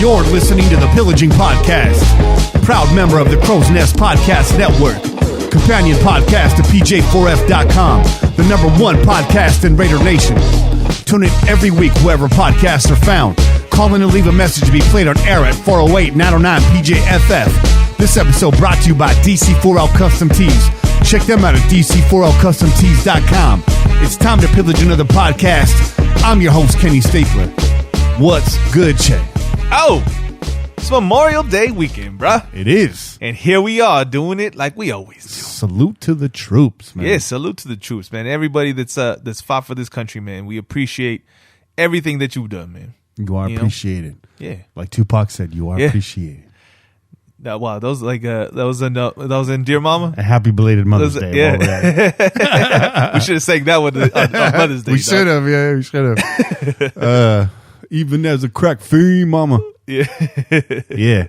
You're listening to the Pillaging Podcast, proud member of the Crow's Nest Podcast Network, companion podcast to PJ4F.com, the #1 podcast in Raider Nation. Tune in every week wherever podcasts are found. Call in and leave a message to be played on air at 408-909-PJFF. This episode brought to you by DC4L Custom Tees. Check them out at DC4LCustomTees.com. It's time to pillage another podcast. I'm your host, Kenny Stapler. What's good, Che? Oh, it's Memorial Day weekend, bruh. It is. And here we are doing it like we always do. Salute to the troops, man. Yeah, salute to the troops, man. Everybody that's fought for this country, man. We appreciate everything that you've done, man. You are appreciated. Yeah. Like Tupac said, you are appreciated. Wow, that was in Dear Mama? A happy belated Mother's Day. Yeah. We should have sang that one on Mother's Day. We should have, we should have. Even as a crack fiend, mama. Yeah. Yeah.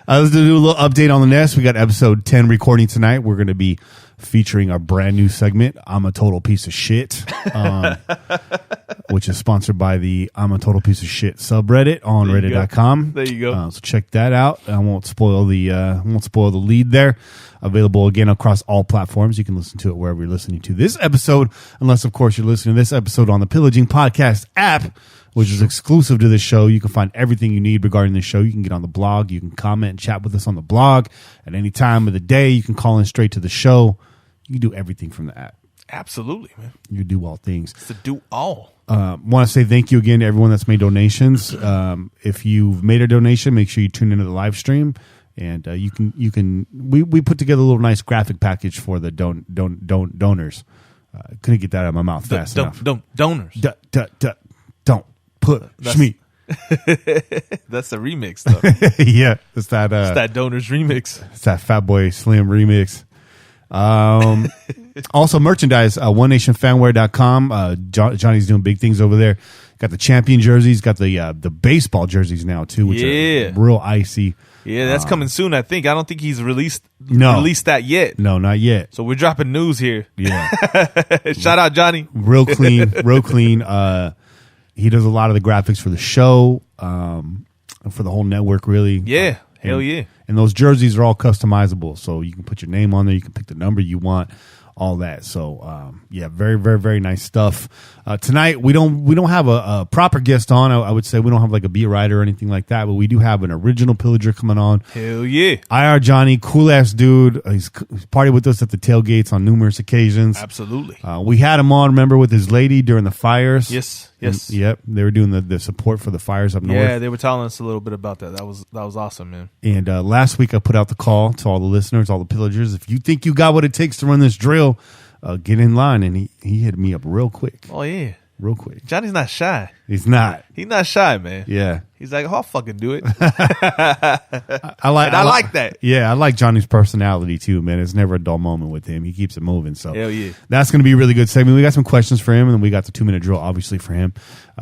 Let's do a little update on the Nest. We got episode 10 recording tonight. We're going to be featuring our brand new segment, I'm a Total Piece of Shit, which is sponsored by the I'm a Total Piece of Shit subreddit on reddit.com. There you go. So check that out. I won't spoil the lead there. Available again across all platforms. You can listen to it wherever you're listening to this episode, unless of course you're listening to this episode on the Pillaging Podcast app, which is exclusive to this show. You can find everything you need regarding this show. You can get on the blog. You can comment and chat with us on the blog at any time of the day. You can call in straight to the show. You can do everything from the app. Absolutely, man. You do all things. It's to do all. Want to say thank you again to everyone that's made donations. If you've made a donation, make sure you tune into the live stream. And we put together a little nice graphic package for the donors. Couldn't get that out of my mouth fast enough. Donors. Don't put me. That's the remix, though. Yeah, it's that Donors remix. It's that Fatboy Slim remix. Also merchandise, OneNationFanwear.com. Johnny's doing big things over there. Got the champion jerseys, got the baseball jerseys now too, which are real icy. Yeah, that's coming soon, I think. I don't think he's released that yet. No, not yet. So we're dropping news here. Yeah. Shout out Johnny. Real clean. He does a lot of the graphics for the show, for the whole network, really. Yeah. Hell yeah. And those jerseys are all customizable, so you can put your name on there. You can pick the number you want, all that. So, very, very, very nice stuff. Tonight we don't have a proper guest on. I would say we don't have like a beat writer or anything like that, but we do have an original Pillager coming on. Hell yeah. IR Jonny, cool ass dude. He's partied with us at the tailgates on numerous occasions. Absolutely. We had him on, remember, with his lady during the fires. Yes. Yep. They were doing the support for the fires up north. Yeah, they were telling us a little bit about that. That was awesome, man. And last week I put out the call to all the listeners, all the Pillagers. If you think you got what it takes to run this drill, get in line. And he hit me up real quick. Oh, yeah. Real quick. Johnny's not shy. He's not. He's not shy, man. Yeah. He's like, I'll fucking do it. I like that. Yeah, I like Johnny's personality too, man. It's never a dull moment with him. He keeps it moving. So hell yeah. That's going to be a really good segment. We got some questions for him, and then we got the 2-minute drill, obviously, for him.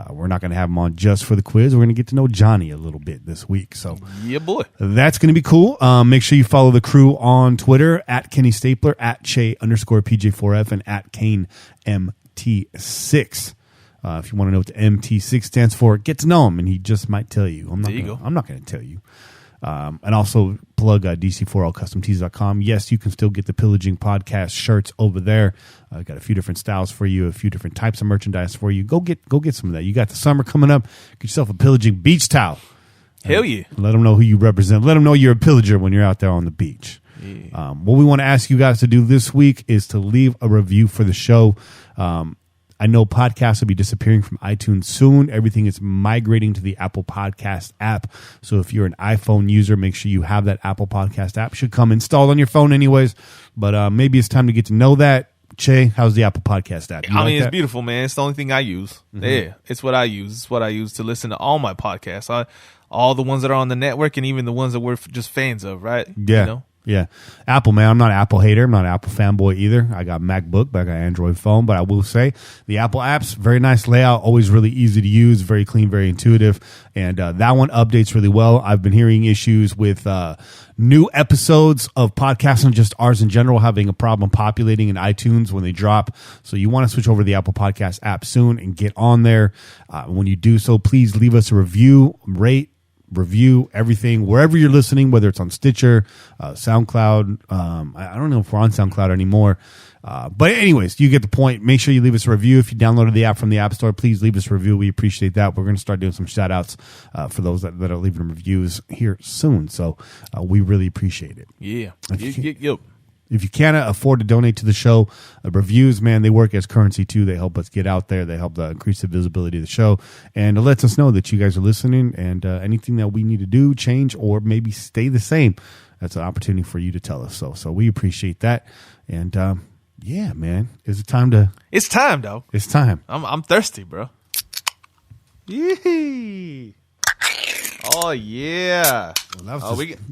We're not going to have him on just for the quiz. We're going to get to know Johnny a little bit this week. So yeah, boy. That's going to be cool. Make sure you follow the crew on Twitter at Kenny Stapler, at Che_PJ4F, and at KaneMT6. If you want to know what the MT6 stands for, get to know him, and he just might tell you. I'm not going to tell you. And also plug DC4LCustomTees.com. Yes, you can still get the Pillaging Podcast shirts over there. Got a few different styles for you, a few different types of merchandise for you. Go get some of that. You got the summer coming up. Get yourself a Pillaging beach towel. Hell yeah. Let them know who you represent. Let them know you're a Pillager when you're out there on the beach. Yeah. What we want to ask you guys to do this week is to leave a review for the show. I know podcasts will be disappearing from iTunes soon. Everything is migrating to the Apple Podcast app. So if you're an iPhone user, make sure you have that Apple Podcast app. Should come installed on your phone anyways. But maybe it's time to get to know that. Che, how's the Apple Podcast app? It's beautiful, man. It's the only thing I use. Mm-hmm. Yeah, it's what I use. It's what I use to listen to all my podcasts. All the ones that are on the network and even the ones that we're just fans of, right? Yeah. You know? Yeah. Apple, man. I'm not an Apple hater. I'm not an Apple fanboy either. I got MacBook, but I got Android phone. But I will say the Apple apps, very nice layout, always really easy to use, very clean, very intuitive. And that one updates really well. I've been hearing issues with new episodes of podcasts and just ours in general having a problem populating in iTunes when they drop. So you want to switch over to the Apple Podcast app soon and get on there. When you do so, please leave us a review, rate, review, everything, wherever you're listening, whether it's on Stitcher, SoundCloud. I don't know if we're on SoundCloud anymore. But anyways, you get the point. Make sure you leave us a review. If you downloaded the app from the App Store, please leave us a review. We appreciate that. We're going to start doing some shout outs for those that are leaving reviews here soon. So we really appreciate it. Yeah. If you can't afford to donate to the show, reviews, man, they work as currency too. They help us get out there. They help increase the visibility of the show. And it lets us know that you guys are listening, and anything that we need to do, change, or maybe stay the same, that's an opportunity for you to tell us. So we appreciate that. And yeah, man, is it time to... It's time, though. It's time. I'm thirsty, bro. Yee. Oh, yeah. Well,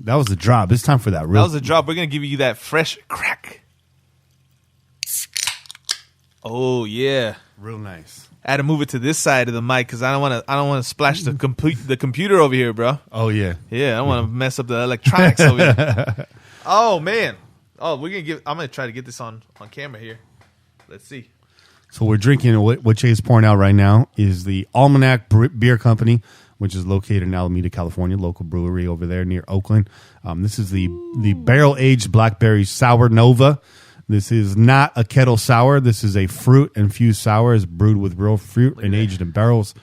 that was the drop. It's time for that. That was the drop. We're going to give you that fresh crack. Oh, yeah. Real nice. I had to move it to this side of the mic because I don't want to splash the computer over here, bro. Oh, yeah. Yeah, I don't want to mess up the electronics over here. Oh, man. Oh, I'm going to try to get this on camera here. Let's see. So we're drinking, what Jay's pouring out right now is the Almanac Beer Company, which is located in Alameda, California, local brewery over there near Oakland. This is the barrel-aged blackberry sour Nova. This is not a kettle sour. This is a fruit-infused sour. It's brewed with real fruit and aged in barrels.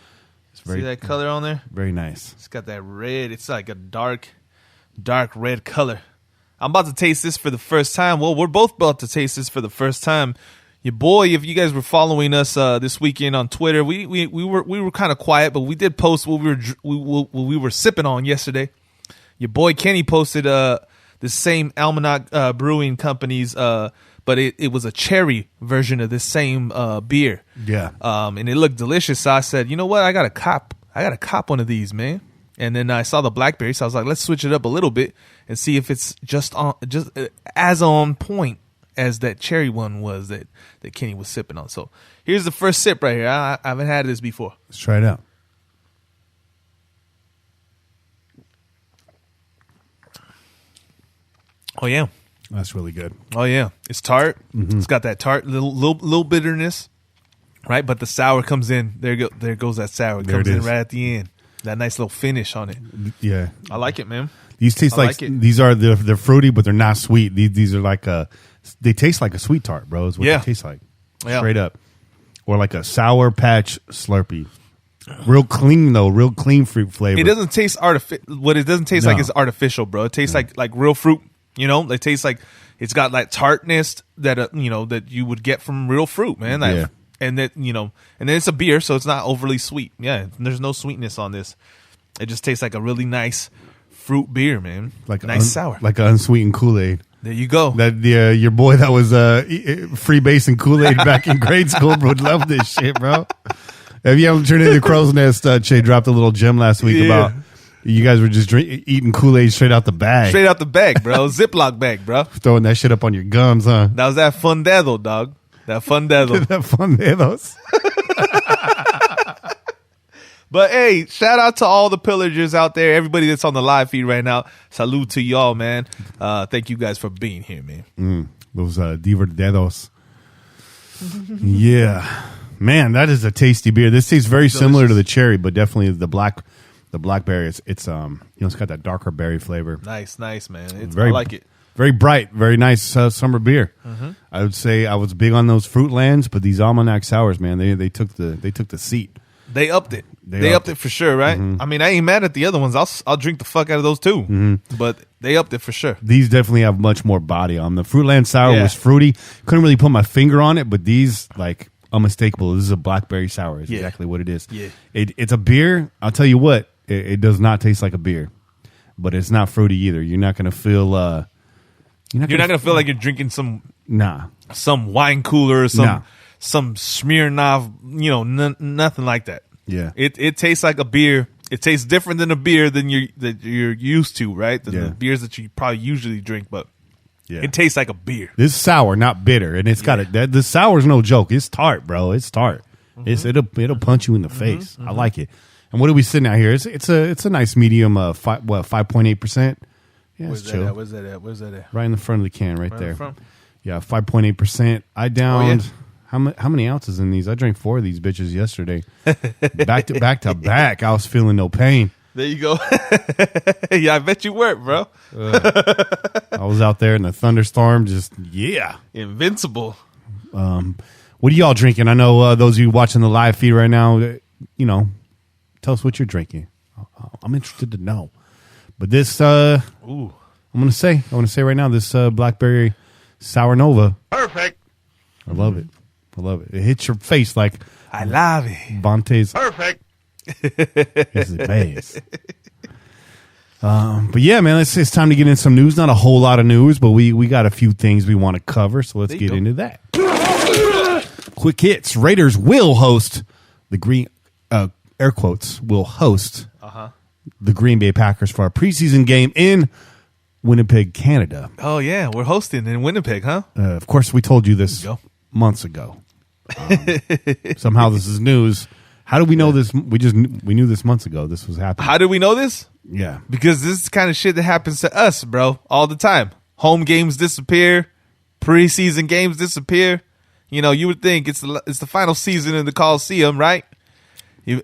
See that color on there? Very nice. It's got that red. It's like a dark red color. I'm about to taste this for the first time. Well, we're both about to taste this for the first time. Your boy, if you guys were following us this weekend on Twitter, we were kind of quiet, but we did post what we were sipping on yesterday. Your boy Kenny posted the same Almanac Brewing Company's, but it was a cherry version of this same beer. Yeah. And it looked delicious. So I said, you know what? I got to cop one of these, man. And then I saw the blackberry, so I was like, let's switch it up a little bit and see if it's just as on point as that cherry one was that Kenny was sipping on. So here's the first sip right here. I haven't had this before. Let's try it out. Oh, yeah. That's really good. Oh, yeah. It's tart. Mm-hmm. It's got that tart, little bitterness, right? But the sour comes in. There goes that sour. It comes in right at the end. That nice little finish on it. Yeah. I like it, man. These taste they're fruity, but they're not sweet. These are they taste like a sweet tart, bro, is what they taste like. Yeah. Straight up. Or like a Sour Patch Slurpee. Real clean, though. Real clean fruit flavor. It doesn't taste artificial. What it doesn't taste like is artificial, bro. It tastes like real fruit. You know, it tastes like it's got like tartness that that you would get from real fruit, man. Yeah. And that and then it's a beer, so it's not overly sweet. Yeah, there's no sweetness on this. It just tastes like a really nice fruit beer, man. Like nice sour, like an unsweetened Kool-Aid. There you go. That your boy that was freebasing Kool-Aid back in grade school would love this shit, bro. If you haven't turned into the crow's nest, Che dropped a little gem last week about you guys were just eating Kool-Aid straight out the bag. Straight out the bag, bro. Ziploc bag, bro. Throwing that shit up on your gums, huh? That was that fundedo, dog. That fundedo. That fundedos. But hey, shout out to all the pillagers out there, everybody that's on the live feed right now. Salute to y'all, man. Thank you guys for being here, man. Those divertidos. Yeah, man, that is a tasty beer. This tastes very similar to the cherry, but definitely the blackberry. It's it's got that darker berry flavor. Nice, man. I like it. Very bright, very nice summer beer. Mm-hmm. I would say I was big on those Fruitlands, but these Almanac sours, man, they took the seat. They upped it. They upped it for sure, right? Mm-hmm. I mean, I ain't mad at the other ones. I'll drink the fuck out of those too. Mm-hmm. But they upped it for sure. These definitely have much more body on them. The Fruitland sour was fruity. Couldn't really put my finger on it, but these, like, unmistakable. This is a blackberry sour. Is exactly what it is. Yeah. It's a beer. I'll tell you what, it does not taste like a beer, but it's not fruity either. You're not going to feel... You're not going to feel like you're drinking some wine cooler or some Smirnoff, nothing like that. Yeah. It tastes like a beer. It tastes different than a beer that you're used to, right? The beers that you probably usually drink, but it tastes like a beer. This is sour, not bitter, and it's got the sour's no joke. It's tart, bro. It's tart. Mm-hmm. It'll punch you in the face. Mm-hmm. I like it. And what are we sitting out here? It's a nice medium 5.8%. Yeah, Where's that at? Where's that at? Right in the front of the can, right there. In the front? Yeah, 5.8%. I downed how many ounces in these? I drank 4 of these bitches yesterday, back to back. I was feeling no pain. There you go. Yeah, I bet you weren't, bro. I was out there in the thunderstorm, just invincible. What are y'all drinking? I know those of you watching the live feed right now, tell us what you're drinking. I'm interested to know. But this, I want to say right now, this blackberry sour Nova. Perfect. I love it. It hits your face like I love it. Bonte's. Perfect. This is base. But yeah, man, it's time to get in some news. Not a whole lot of news, but we got a few things we want to cover, so let's get into that. Quick hits. Raiders will host the Green air quotes will host the Green Bay Packers for our preseason game in Winnipeg, Canada. Oh yeah, we're hosting in Winnipeg, huh? Of course, we told you this months ago. Somehow this is news. How do we know this? We knew this months ago. This was happening. How do we know this? Yeah, because this is the kind of shit that happens to us, bro, all the time. Home games disappear, preseason games disappear. You would think it's the final season in the Coliseum, right?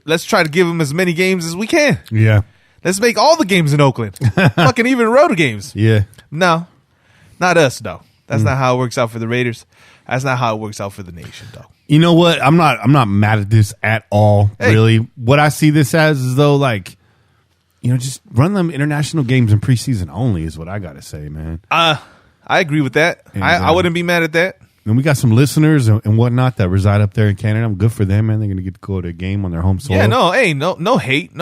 Let's try to give them as many games as we can. Yeah. Let's make all the games in Oakland. Fucking even road games. Yeah. No, not us, though. That's not how it works out for the Raiders. That's not how it works out for the nation, though. You know what? I'm not mad at this at all, really. What I see this as is, though, like, just run them international games in preseason only is what I got to say, man. I agree with that. And, I wouldn't be mad at that. And we got some listeners and whatnot that reside up there in Canada. I'm good for them, man. They're going to get to go to a game on their home soil. Yeah, no hate.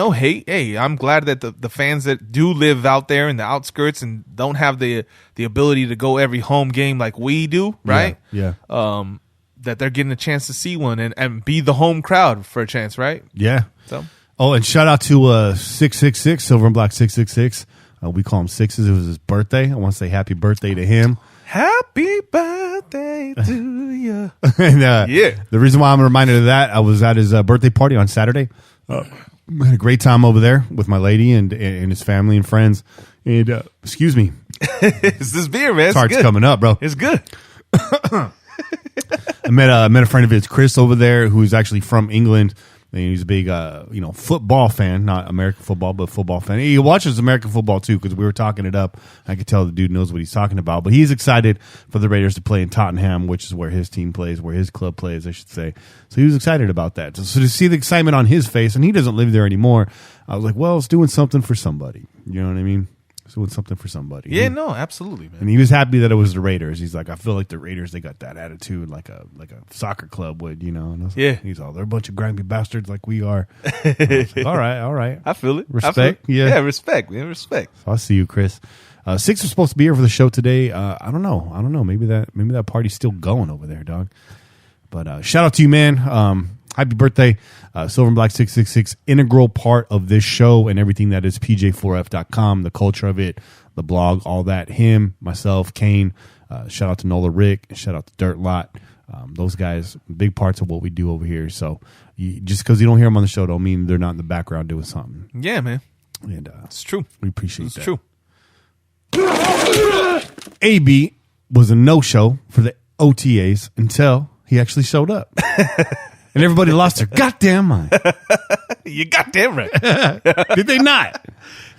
Hey, I'm glad that the fans that do live out there in the outskirts and don't have the ability to go every home game like we do, right? Yeah. That they're getting a chance to see one and be the home crowd for a chance, right? Yeah. So. Oh, and shout out to 666, Silver and Black 666. We call him Sixes. It was his birthday. I want to say happy birthday to him. Happy birthday to you. And, the reason why I'm reminded of that, I was at his birthday party on Saturday. Had a great time over there with my lady and his family and friends. And excuse me, it's this beer, man. It's coming up, bro. It's good. I met a friend of his, Chris, over there, who's actually from England. And he's a big, football fan, not American football, but football fan. He watches American football too, because we were talking it up. I could tell the dude knows what he's talking about. But he's excited for the Raiders to play in Tottenham, which is where his team plays, where his club plays, I should say. So he was excited about that. So to see the excitement on his face, and he doesn't live there anymore, I was like, well, it's doing something for somebody. You know what I mean? It's doing something for somebody. Yeah, no, absolutely, man. And he was happy that it was the Raiders. He's like, I feel like the Raiders, they got that attitude like a soccer club would, And I was like, he's all, they're a bunch of grimy bastards like we are. I was like, all right. I feel it. Respect. Yeah, respect, man. Respect. So I'll see you, Chris. Six was supposed to be here for the show today. I don't know. Maybe that party's still going over there, dog. But shout out to you, man. Happy birthday. Silver and Black 666, integral part of this show and everything that is pj4f.com, the culture of it, the blog, all that. Him, myself, Kane. Shout out to Nola Rick. Shout out to Dirt Lot. Those guys, big parts of what we do over here. So just because you don't hear them on the show don't mean they're not in the background doing something. Yeah, man. And it's true. We appreciate that. It's true. AB was a no-show for the OTAs until he actually showed up. And everybody lost their goddamn mind. You goddamn right. Did they not?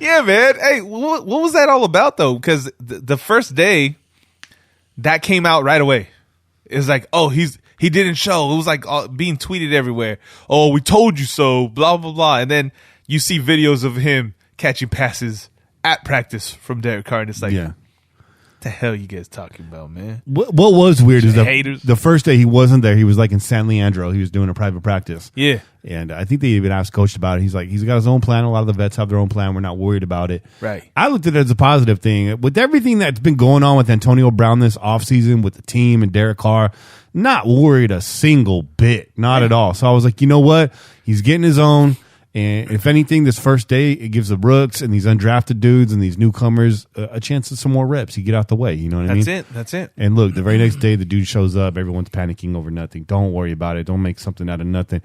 Yeah, man. Hey, what was that all about, though? Because the first day, that came out right away. It was like, oh, he didn't show. It was like being tweeted everywhere. Oh, we told you so, blah, blah, blah. And then you see videos of him catching passes at practice from Derek Carr. And it's like, what the hell you guys talking about, man? What was weird is haters. The first day he wasn't there. He was like in San Leandro. He was doing a private practice. Yeah. And I think they even asked Coach about it. He's like, he's got his own plan. A lot of the vets have their own plan. We're not worried about it. Right. I looked at it as a positive thing. With everything that's been going on with Antonio Brown this offseason with the team and Derek Carr, not worried a single bit. Not at all. So I was like, you know what? He's getting his own. And if anything, this first day, it gives the rooks and these undrafted dudes and these newcomers a chance at some more reps. You get out the way. You know what I mean? That's it. And look, the very next day, the dude shows up. Everyone's panicking over nothing. Don't worry about it. Don't make something out of nothing.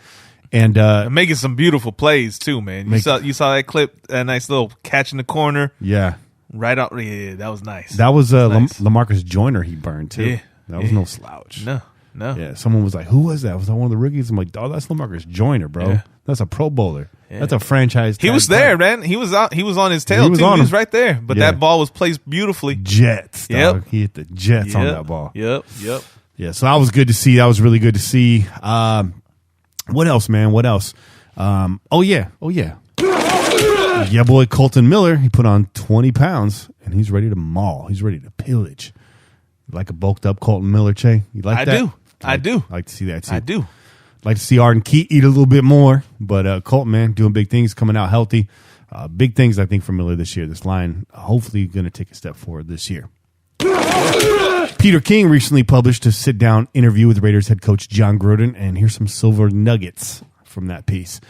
And making some beautiful plays, too, man. You saw that clip, a nice little catch in the corner. Yeah. Right out. Yeah, that was nice. That was nice. LaMarcus Joyner he burned, too. Yeah. That was no slouch. No. Yeah, someone was like, who was that? Was that one of the rookies? I'm like, oh, that's LaMarcus Joyner, bro. Yeah. That's a Pro Bowler. That's a franchise. He was there, man. He was out. He was on his tail, He was too. on He was him. right there. But that ball was placed beautifully. Jets, dog. Yep. He hit the Jets on that ball. Yep. Yeah, so that was good to see. That was really good to see. What else, man? What else? Oh, yeah. Yeah, boy, Colton Miller, he put on 20 pounds, and he's ready to maul. He's ready to pillage. Like a bulked up Colton Miller, Che? You like that? I do. I like to see that, too. I do. Like to see Arden Key eat a little bit more, but Colton, man, doing big things, coming out healthy. Big things, I think, for Miller this year. This line, hopefully, going to take a step forward this year. Peter King recently published a sit-down interview with Raiders head coach John Gruden, and here's some silver nuggets from that piece.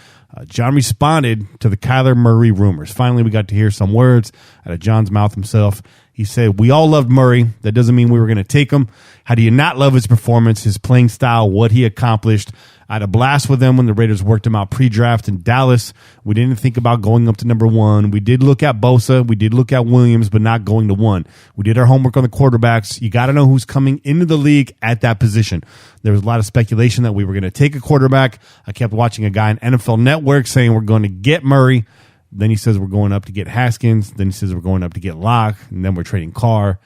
John responded to the Kyler Murray rumors. Finally, we got to hear some words out of John's mouth himself. He said, "We all loved Murray. That doesn't mean we were going to take him. How do you not love his performance, his playing style, what he accomplished? I had a blast with him when the Raiders worked him out pre-draft in Dallas. We didn't think about going up to number 1. We did look at Bosa. We did look at Williams, but not going to 1. We did our homework on the quarterbacks. You got to know who's coming into the league at that position. There was a lot of speculation that we were going to take a quarterback. I kept watching a guy on NFL Network saying we're going to get Murray. Then he says we're going up to get Haskins. Then he says we're going up to get Locke. And then we're trading Carr.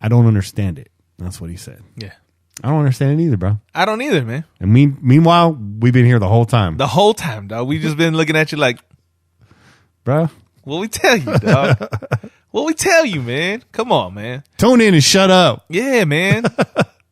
I don't understand it." That's what he said. Yeah. I don't understand it either, bro. I don't either, man. And meanwhile, we've been here the whole time. The whole time, dog. We just been looking at you like, bro. What we tell you, dog? What we tell you, man? Come on, man. Tune in and shut up. Yeah, man.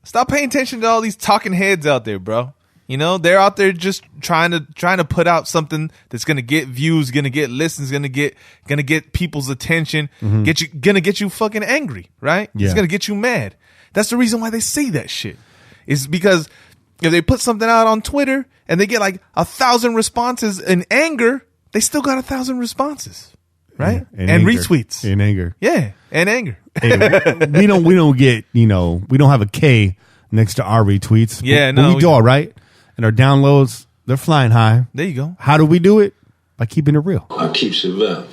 Stop paying attention to all these talking heads out there, bro. You know, they're out there just trying to put out something that's gonna get views, gonna get listens, gonna get people's attention, gonna get you fucking angry, right? Yeah. It's gonna get you mad. That's the reason why they say that shit. It's because if they put something out on Twitter and they get like 1,000 responses in anger, they still got 1,000 responses, right? And and anger. retweets. In anger. Yeah, and anger. Hey, we don't get, we don't have a K next to our retweets. Yeah, but no, we do all right. And our downloads, they're flying high. There you go. How do we do it? By keeping it real. I keep it real.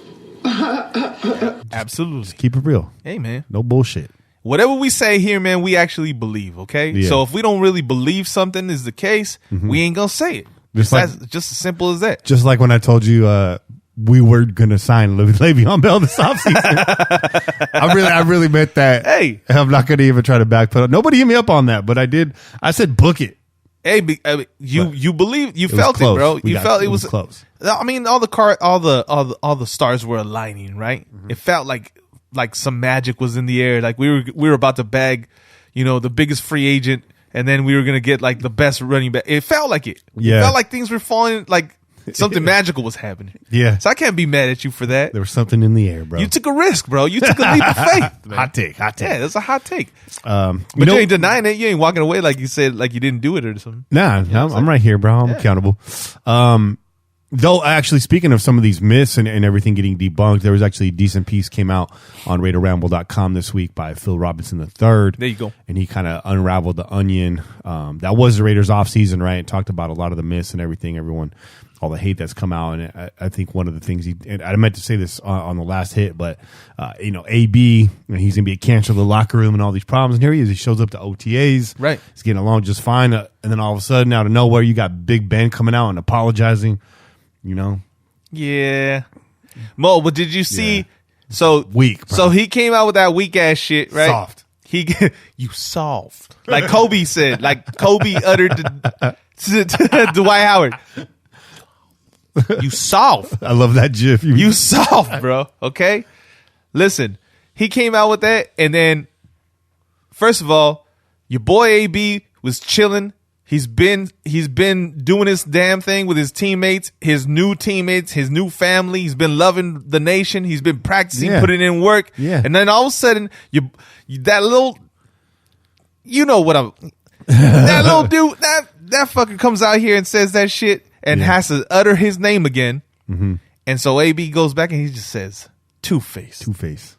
Absolutely. Keep it real. Hey, man. No bullshit. Whatever we say here, man, we actually believe, okay? Yeah. So if we don't really believe something is the case, we ain't going to say it. Just That's just as simple as that. Just like when I told you we were going to sign Le'Veon Bell this offseason. I really meant that. Hey. I'm not going to even try to backpedal. Nobody hit me up on that, but I did. I said book it. Hey, you believe, you felt it, bro. You felt it was close. I mean, all the stars were aligning, right? It felt like some magic was in the air. Like we were about to bag, the biggest free agent, and then we were gonna get like the best running back. It felt like it. Yeah. It felt like things were falling, like something magical was happening. Yeah. So I can't be mad at you for that. There was something in the air, bro. You took a risk, bro. You took a leap of faith. Man. Hot take. Yeah, that's a hot take. But But you ain't denying it. You ain't walking away like you said, like you didn't do it or something. Nah, I'm right here, bro. I'm accountable. Though, actually, speaking of some of these myths and everything getting debunked, there was actually a decent piece came out on RaiderRamble.com this week by Phil Robinson III. There you go. And he kind of unraveled the onion. That was the Raiders offseason, right? And talked about a lot of the myths and everything, all the hate that's come out. And I think one of the things and I meant to say this on the last hit, but, AB, he's going to be a cancer of the locker room and all these problems. And here he is. He shows up to OTAs. Right. He's getting along just fine. And then all of a sudden, out of nowhere, you got Big Ben coming out and apologizing. Yeah. Mo, but did you see? Yeah. So Weak, bro. So he came out with that weak ass shit, right? Soft. You soft. Like Kobe said. Like Kobe uttered to Dwight Howard. You soft. I love that GIF. You soft, bro. Okay? Listen, he came out with that, and then, first of all, your boy AB was chilling. He's been doing his damn thing with his teammates, his new family. He's been loving the nation. He's been practicing, putting in work. Yeah. And then all of a sudden, that little dude, that fucker comes out here and says that shit and has to utter his name again. Mm-hmm. And so AB goes back and he just says, Two-Face. Two-Face.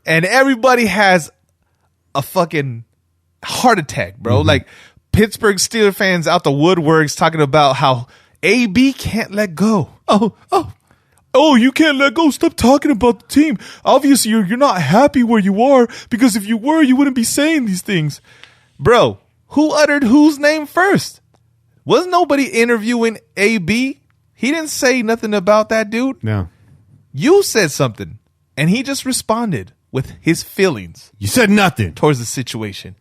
And everybody has a fucking heart attack, bro. Mm-hmm. Like, Pittsburgh Steelers fans out the woodworks talking about how AB can't let go. Oh, you can't let go. Stop talking about the team. Obviously, you're not happy where you are, because if you were, you wouldn't be saying these things. Bro, who uttered whose name first? Wasn't nobody interviewing AB? He didn't say nothing about that, dude. No. You said something, and he just responded with his feelings. You said nothing towards the situation.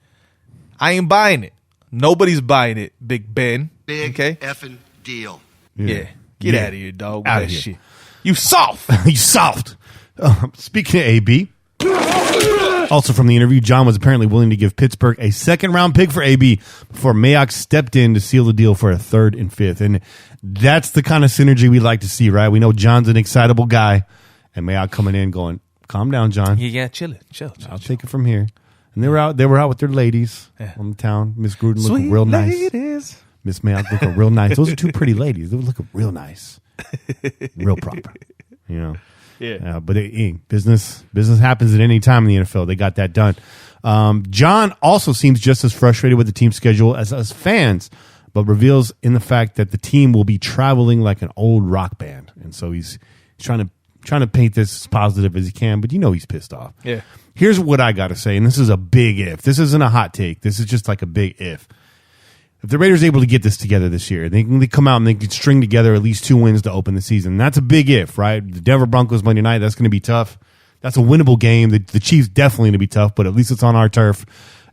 I ain't buying it. Nobody's buying it, Big Ben. Big effing deal. Yeah. Get out of here, dog. Out that of here. shit. You soft. You soft. Speaking of AB, also from the interview, John was apparently willing to give Pittsburgh a second-round pick for AB before Mayock stepped in to seal the deal for a 3rd and 5th. And that's the kind of synergy we like to see, right? We know John's an excitable guy, and Mayock coming in going, calm down, John. Yeah, chill. I'll take it from here. And they were out with their ladies on the town. Miss Gruden looking real nice. Ladies. Miss Mayock looking real nice. Those are 2 pretty ladies. They were looking real nice. Real proper. You know? Yeah. But business happens at any time in the NFL. They got that done. John also seems just as frustrated with the team schedule as us fans, but reveals in the fact that the team will be traveling like an old rock band. And so he's trying to paint this as positive as he can, but he's pissed off. Yeah. Here's what I got to say, and this is a big if. This isn't a hot take. This is just like a big if. If the Raiders are able to get this together this year, they come out and they can string together at least 2 wins to open the season. That's a big if, right? The Denver Broncos Monday night, that's going to be tough. That's a winnable game. The Chiefs definitely going to be tough, but at least it's on our turf.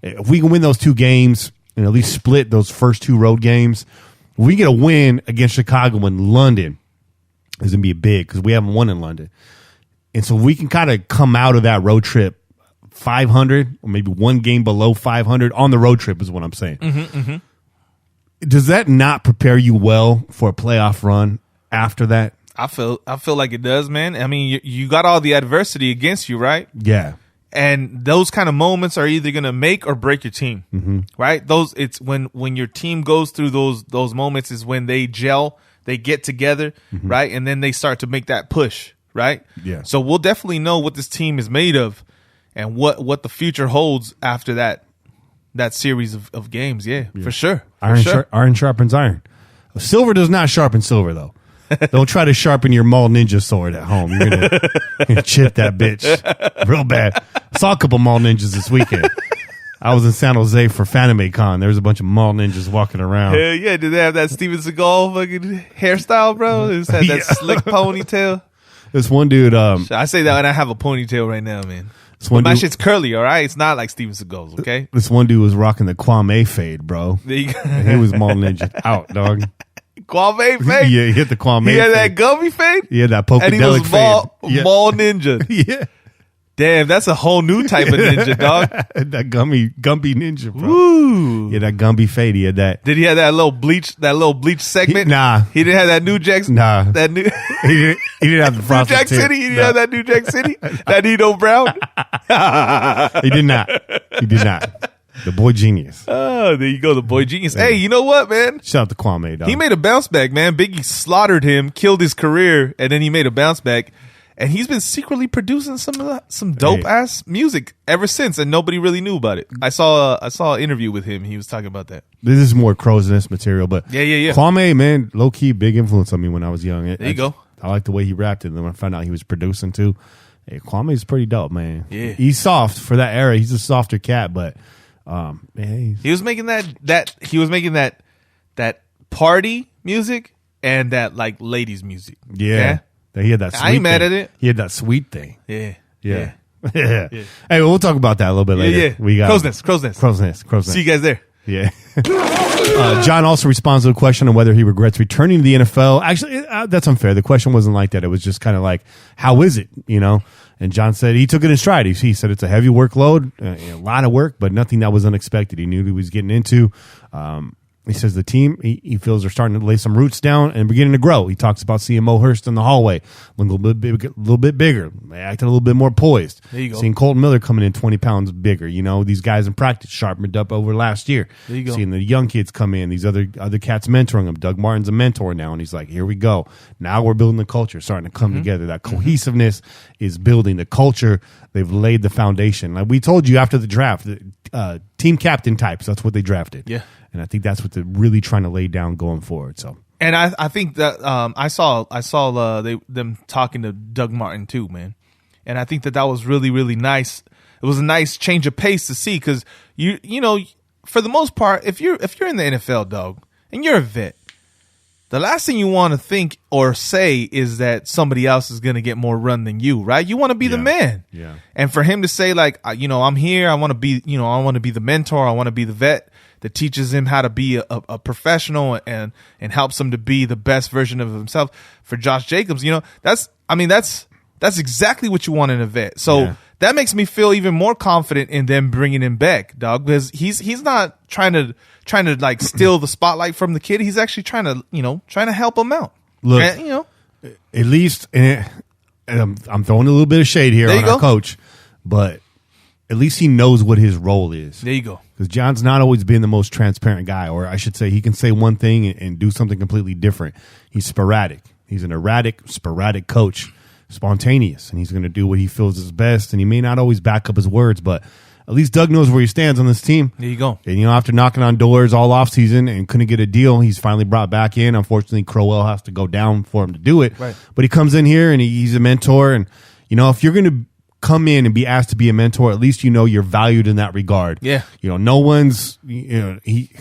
If we can win those 2 games and at least split those first 2 road games, if we get a win against Chicago in London, it's going to be big because we haven't won in London. And so we can kind of come out of that road trip 500 or maybe 1 game below 500 on the road trip is what I'm saying. Does that not prepare you well for a playoff run after that? I feel like it does, man. I mean, you got all the adversity against you, right? Yeah. And those kind of moments are either going to make or break your team, right? It's when your team goes through those moments is when they gel, they get together, right? And then they start to make that push, right? Yeah. So we'll definitely know what this team is made of and what the future holds after that series of games. Yeah, for sure. Iron sharpens iron. Silver does not sharpen silver, though. Don't try to sharpen your Mall Ninja sword at home. You're gonna chip that bitch real bad. I saw a couple Mall Ninjas this weekend. I was in San Jose for Fanime Con. There was a bunch of Mall Ninjas walking around. Hell yeah. Did they have that Steven Seagal fucking hairstyle, bro? It had that slick ponytail. This one dude. I say that when I have a ponytail right now, man. But my shit's curly, all right? It's not like Steven Seagal's, okay? This one dude was rocking the Kwame fade, bro. There you go. And he was Mall Ninja out, dog. Kwame fade? Yeah, he hit the Kwame He had fade. that gummy fade? He had that Pokedelic and he was fade. Mall Ninja. Yeah. Damn, that's a whole new type of ninja, dog. That Gumby Ninja, bro. Woo. Yeah, that Gumby fade. He had that. Did he have that little bleach segment? Nah. He didn't have that New Jack. Nah. That new. He didn't have the New frosted Jack tip. City. He didn't have that New Jack City. That Nino Brown. He did not. The boy genius. Oh, there you go, the boy genius. Hey, you know what, man? Shout out to Kwame, dog. He made a bounce back, man. Biggie slaughtered him, killed his career, and then he made a bounce back. And he's been secretly producing some dope ass music ever since, and nobody really knew about it. I saw an interview with him. He was talking about that. This is more Crow's Nest material, but yeah. Kwame, man, low key, big influence on me when I was young. There you go. I like the way he rapped it. And then when I found out he was producing too, hey, Kwame's pretty dope, man. Yeah, he's soft for that era. He's a softer cat, but man, he was making that party music and that like ladies music. Yeah. He had that sweet I ain't mad thing. at it. He had that sweet thing. Yeah. Yeah. Hey, we'll talk about that a little bit later. Yeah. We got Crow's Nest. See you guys there. Yeah. John also responds to a question on whether he regrets returning to the NFL. Actually, that's unfair. The question wasn't like that. It was just kind of like, how is it? And John said he took it in stride. He said it's a heavy workload, a lot of work, but nothing that was unexpected. He knew what he was getting into. He says the team, he feels are starting to lay some roots down and beginning to grow. He talks about seeing Mo Hurst in the hallway, a little bit bigger, acting a little bit more poised. There you go. Seeing Colton Miller coming in 20 pounds bigger. These guys in practice sharpened up over last year. There you go. Seeing the young kids come in, these other cats mentoring him. Doug Martin's a mentor now, and he's like, here we go. Now we're building the culture, starting to come together. That cohesiveness is building the culture. They've laid the foundation. Like we told you after the draft, team captain types, that's what they drafted. Yeah. And I think that's what they're really trying to lay down going forward. So, and I think that I saw them talking to Doug Martin too, man. And I think that was really, really nice. It was a nice change of pace to see because you know for the most part, if you're in the NFL, dog, and you're a vet, the last thing you want to think or say is that somebody else is going to get more run than you, right? You want to be the man. Yeah. And for him to say like, I'm here, I want to be, I want to be the mentor, I want to be the vet that teaches him how to be a professional and helps him to be the best version of himself. For Josh Jacobs, that's exactly what you want in a vet. So that makes me feel even more confident in them bringing him back, dog, because he's not trying to like steal the spotlight from the kid. He's actually trying to help him out. Look, at least, and I'm throwing a little bit of shade here on our coach, but at least he knows what his role is. There you go. Because John's not always been the most transparent guy, or I should say he can say one thing and do something completely different. He's sporadic. He's an erratic, sporadic coach, spontaneous, and he's going to do what he feels is best, and he may not always back up his words, but at least Doug knows where he stands on this team. There you go. And, after knocking on doors all offseason and couldn't get a deal, he's finally brought back in. Unfortunately, Crowell has to go down for him to do it. Right. But he comes in here, and he's a mentor, and, if you're going to come in and be asked to be a mentor, at least you're valued in that regard. Yeah. No one's he's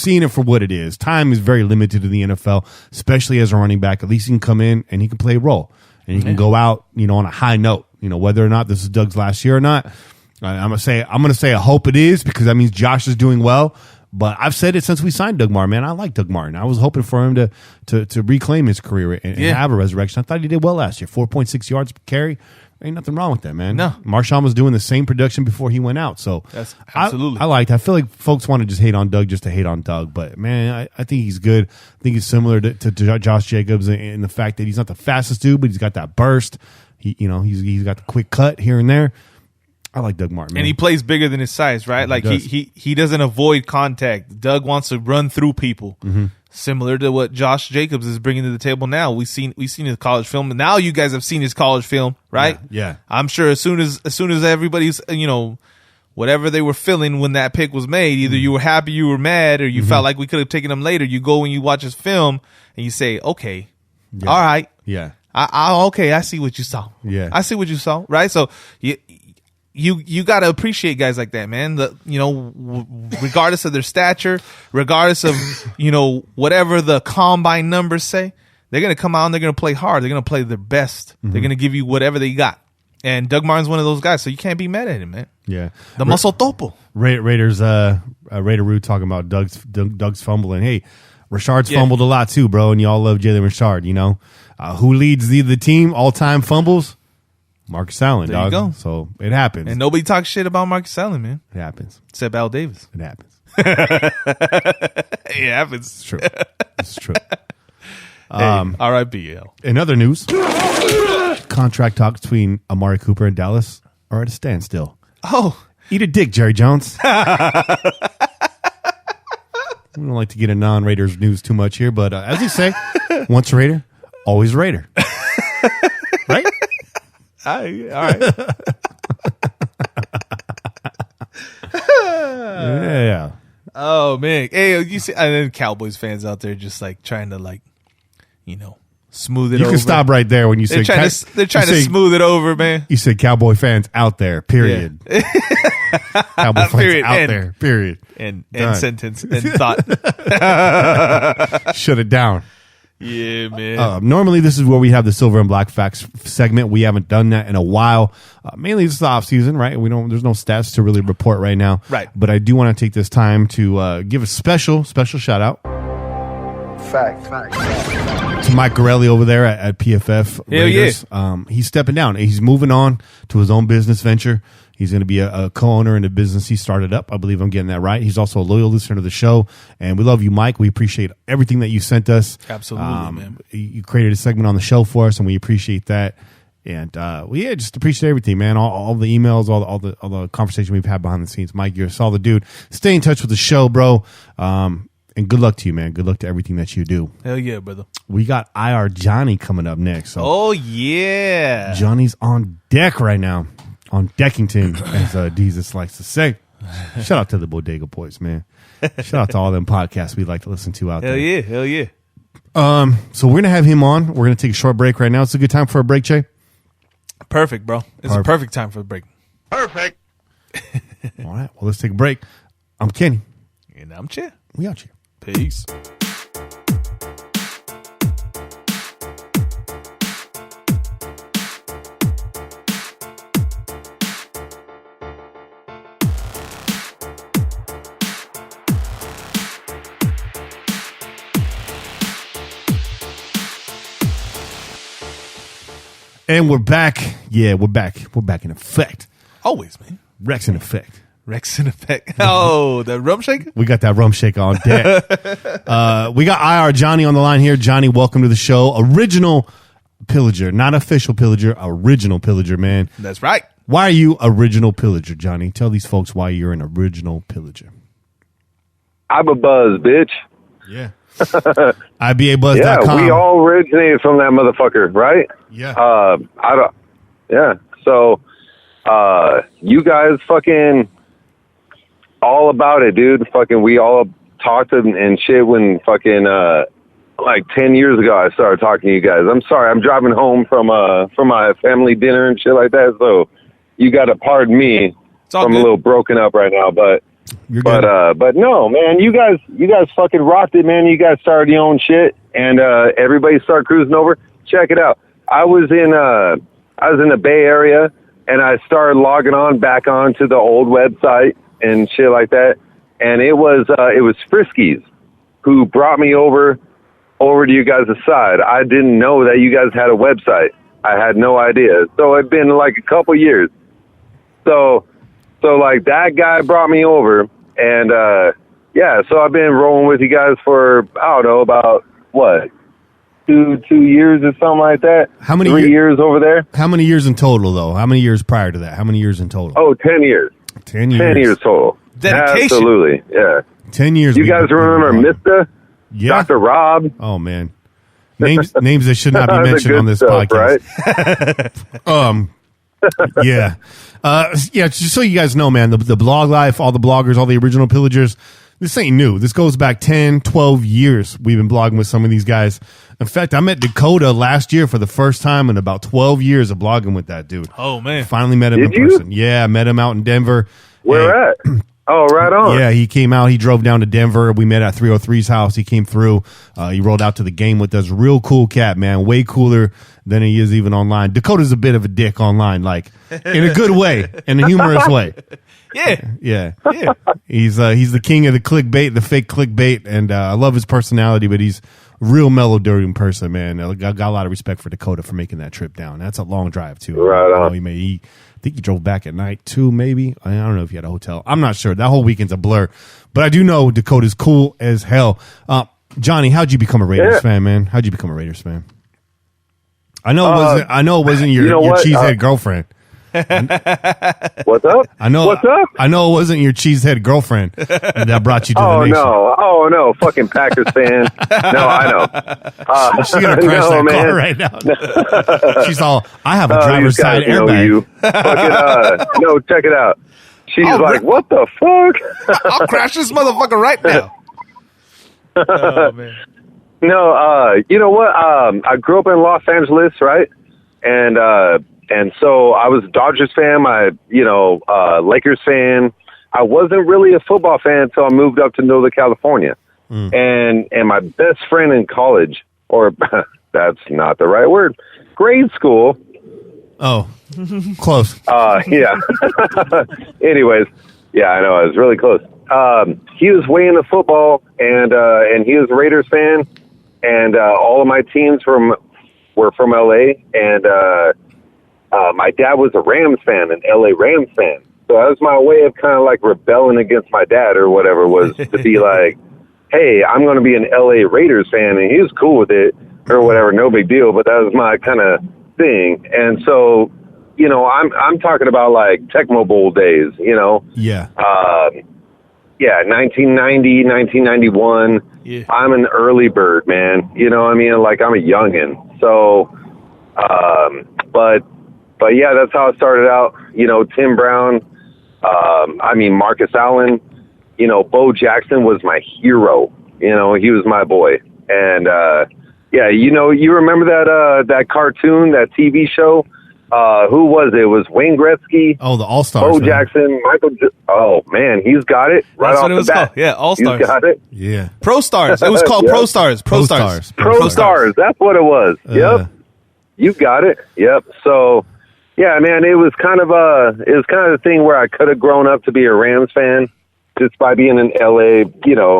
seeing it for what it is. Time is very limited in the NFL, especially as a running back. At least he can come in and he can play a role, and he can go out on a high note. Whether or not this is Doug's last year or not, I'm gonna say I hope it is, because that means Josh is doing well. But I've said it since we signed Doug Martin, man. I like Doug Martin. I was hoping for him to reclaim his career and have a resurrection. I thought he did well last year. 4.6 yards per carry. Ain't nothing wrong with that, man. No. Marshawn was doing the same production before he went out. So that's absolutely. I feel like folks want to just hate on Doug just to hate on Doug. But, man, I think he's good. I think he's similar to Josh Jacobs in the fact that he's not the fastest dude, but he's got that burst. He's got the quick cut here and there. I like Doug Martin, man. And he plays bigger than his size, right? Like he doesn't avoid contact. Doug wants to run through people. Mm-hmm. Similar to what Josh Jacobs is bringing to the table now. We've seen his college film, and now you guys have seen his college film, right? Yeah. I'm sure as soon as everybody's whatever they were feeling when that pick was made, either you were happy, you were mad, or you felt like we could have taken him later. You go and you watch his film and you say, okay, all right, yeah, I see what you saw. Yeah, I see what you saw. Right, so you got to appreciate guys like that, man. Regardless of their stature, regardless of whatever the combine numbers say, they're gonna come out and they're gonna play hard. They're gonna play their best. Mm-hmm. They're gonna give you whatever they got. And Doug Martin's one of those guys, so you can't be mad at him, man. Yeah, the muscle topo. Raiders, Raider Roo talking about Doug's fumbling. Hey, Rashard's fumbled a lot too, bro, and y'all love Jalen Rashard. Who leads the team all-time fumbles? Marcus Allen, there dog. You go. So it happens. And nobody talks shit about Marcus Allen, man. It happens. Except Al Davis. It happens. It happens. It's true. It's true. R.I.P. Al. In other news, contract talks between Amari Cooper and Dallas are at a standstill. Oh. Eat a dick, Jerry Jones. We don't like to get in non-Raiders news too much here, but as you say, once a Raider, always a Raider. Right? All right. Yeah. Oh man. Hey, you see, and then Cowboys fans out there just like trying to smooth it over. You can stop right there when you say they're trying to smooth it over, man. You said Cowboy fans out there, period. Yeah. Cowboy fans period. Out there, period. And sentence and thought. Shut it down. Yeah, man. Normally, this is where we have the Silver and Black Facts segment. We haven't done that in a while. Mainly, this is the off season, right? There's no stats to really report right now. Right. But I do want to take this time to give a special shout out. Fact. To Mike Gorelli over there at PFF Raiders. Yeah. He's stepping down. He's moving on to his own business venture. He's going to be a co-owner in a business he started up. I believe I'm getting that right. He's also a loyal listener to the show. And we love you, Mike. We appreciate everything that you sent us. Absolutely, man. You created a segment on the show for us, and we appreciate that. And just appreciate everything, man. All the emails, all the conversation we've had behind the scenes. Mike, you're a solid dude. Stay in touch with the show, bro. And good luck to you, man. Good luck to everything that you do. Hell yeah, brother. We got IR Jonny coming up next. So oh, yeah. Johnny's on deck right now. On Deckington, as Jesus likes to say. Shout out to the Bodega Boys, man. Shout out to all them podcasts we like to listen to out there. Hell yeah. So we're going to have him on. We're going to take a short break right now. It's a good time for a break, Jay? Perfect, bro. It's a perfect time for a break. Perfect. All right. Well, let's take a break. I'm Kenny. And I'm Che. We out here. Peace. And we're back. Yeah, we're back. We're back in effect. Always, man. Rex in effect. Rex in effect. Oh, the rum shaker? We got that rum shaker on deck. We got IR Jonny on the line here. Jonny, welcome to the show. Original Pillager, not official Pillager, original Pillager, man. That's right. Why are you original Pillager, Jonny? Tell these folks why you're an original Pillager. I'm a buzz, bitch. Yeah. IBABuzz.com. Yeah, we all originated from that motherfucker, right? Yeah. Yeah. So, you guys fucking all about it, dude. Fucking, we all talked and shit when fucking, like 10 years ago, I started talking to you guys. I'm sorry, I'm driving home from my family dinner and shit like that. So you got to pardon me. I'm a little broken up right now, but no, man, you guys fucking rocked it, man. You guys started your own shit, and everybody started cruising over. Check it out. I was in the Bay Area, and I started logging back on to the old website and shit like that. And it was Friskies who brought me over to you guys' side. I didn't know that you guys had a website. I had no idea. So it'd been like a couple years. So like that guy brought me over, and so I've been rolling with you guys for, I don't know, about what, two years or something like that. How many 3 years over there? How many years in total, though? How many years prior to that? How many years in total? Oh, 10 years. 10 years. 10 years total. Dedication. Absolutely, yeah. 10 years. You guys remember Mr.? Yeah. Dr. Rob? Oh, man. Names that should not be mentioned on this stuff, podcast. Right? Yeah. Just so you guys know, man, the blog life, all the bloggers, all the original Pillagers, this ain't new. This goes back 10, 12 years. We've been blogging with some of these guys. In fact, I met Dakota last year for the first time in about 12 years of blogging with that dude. Oh, man. Finally met him in person. Yeah, I met him out in Denver. Where at? Oh, right on. Yeah, he came out. He drove down to Denver. We met at 303's house. He came through. He rolled out to the game with us. Real cool cat, man. Way cooler than he is even online. Dakota's a bit of a dick online, like in a good way, in a humorous way. Yeah. He's the king of the clickbait, the fake clickbait, and I love his personality. But he's a real mellow, dirty person, man. I got a lot of respect for Dakota for making that trip down. That's a long drive too. Right on. I think he drove back at night too, maybe. I don't know if he had a hotel. I'm not sure. That whole weekend's a blur. But I do know Dakota's cool as hell. Jonny, how'd you become a Raiders fan, man? How'd you become a Raiders fan? I know it wasn't your cheesehead girlfriend. What's up? What's up? I know it wasn't your cheesehead girlfriend that brought you to the nation. Oh no, fucking Packers fan. No, I know. She's gonna crash that car right now. She's all, I have a driver's side airbag. No, check it out. She's what the fuck? I'll crash this motherfucker right now. Oh man. No, you know what? I grew up in Los Angeles, right? And so I was a Dodgers fan, Lakers fan. I wasn't really a football fan until I moved up to Northern California. And my best friend in college, or that's not the right word, grade school. Oh, close. Yeah. Anyways, yeah, I know, I was really close. He was way into football, and he was a Raiders fan, and all of my teams were from LA, and my dad was a Rams fan, an LA Rams fan. So that was my way of kind of like rebelling against my dad or whatever, was to be like, hey, I'm going to be an LA Raiders fan. And he was cool with it or whatever. No big deal. But that was my kind of thing. And so, I'm talking about like Tecmo Bowl days, Yeah. 1990, 1991. Yeah. I'm an early bird, man. You know what I mean? Like, I'm a youngin'. So, but yeah, that's how it started out. Tim Brown, Marcus Allen, Bo Jackson was my hero. He was my boy. And, you remember that cartoon, that TV show? Who was it? It was Wayne Gretzky. Oh, the All-Stars. Bo Jackson, oh man, he's got it. Right That's off what it was the bat. called. Yeah, All-Stars. He's got it. Yeah. Pro Stars. It was called Yep. Pro Stars. Pro Stars. Pro Stars. That's what it was. Yep. You got it. Yep. So, yeah, man, it was kind of the thing where I could have grown up to be a Rams fan just by being in LA,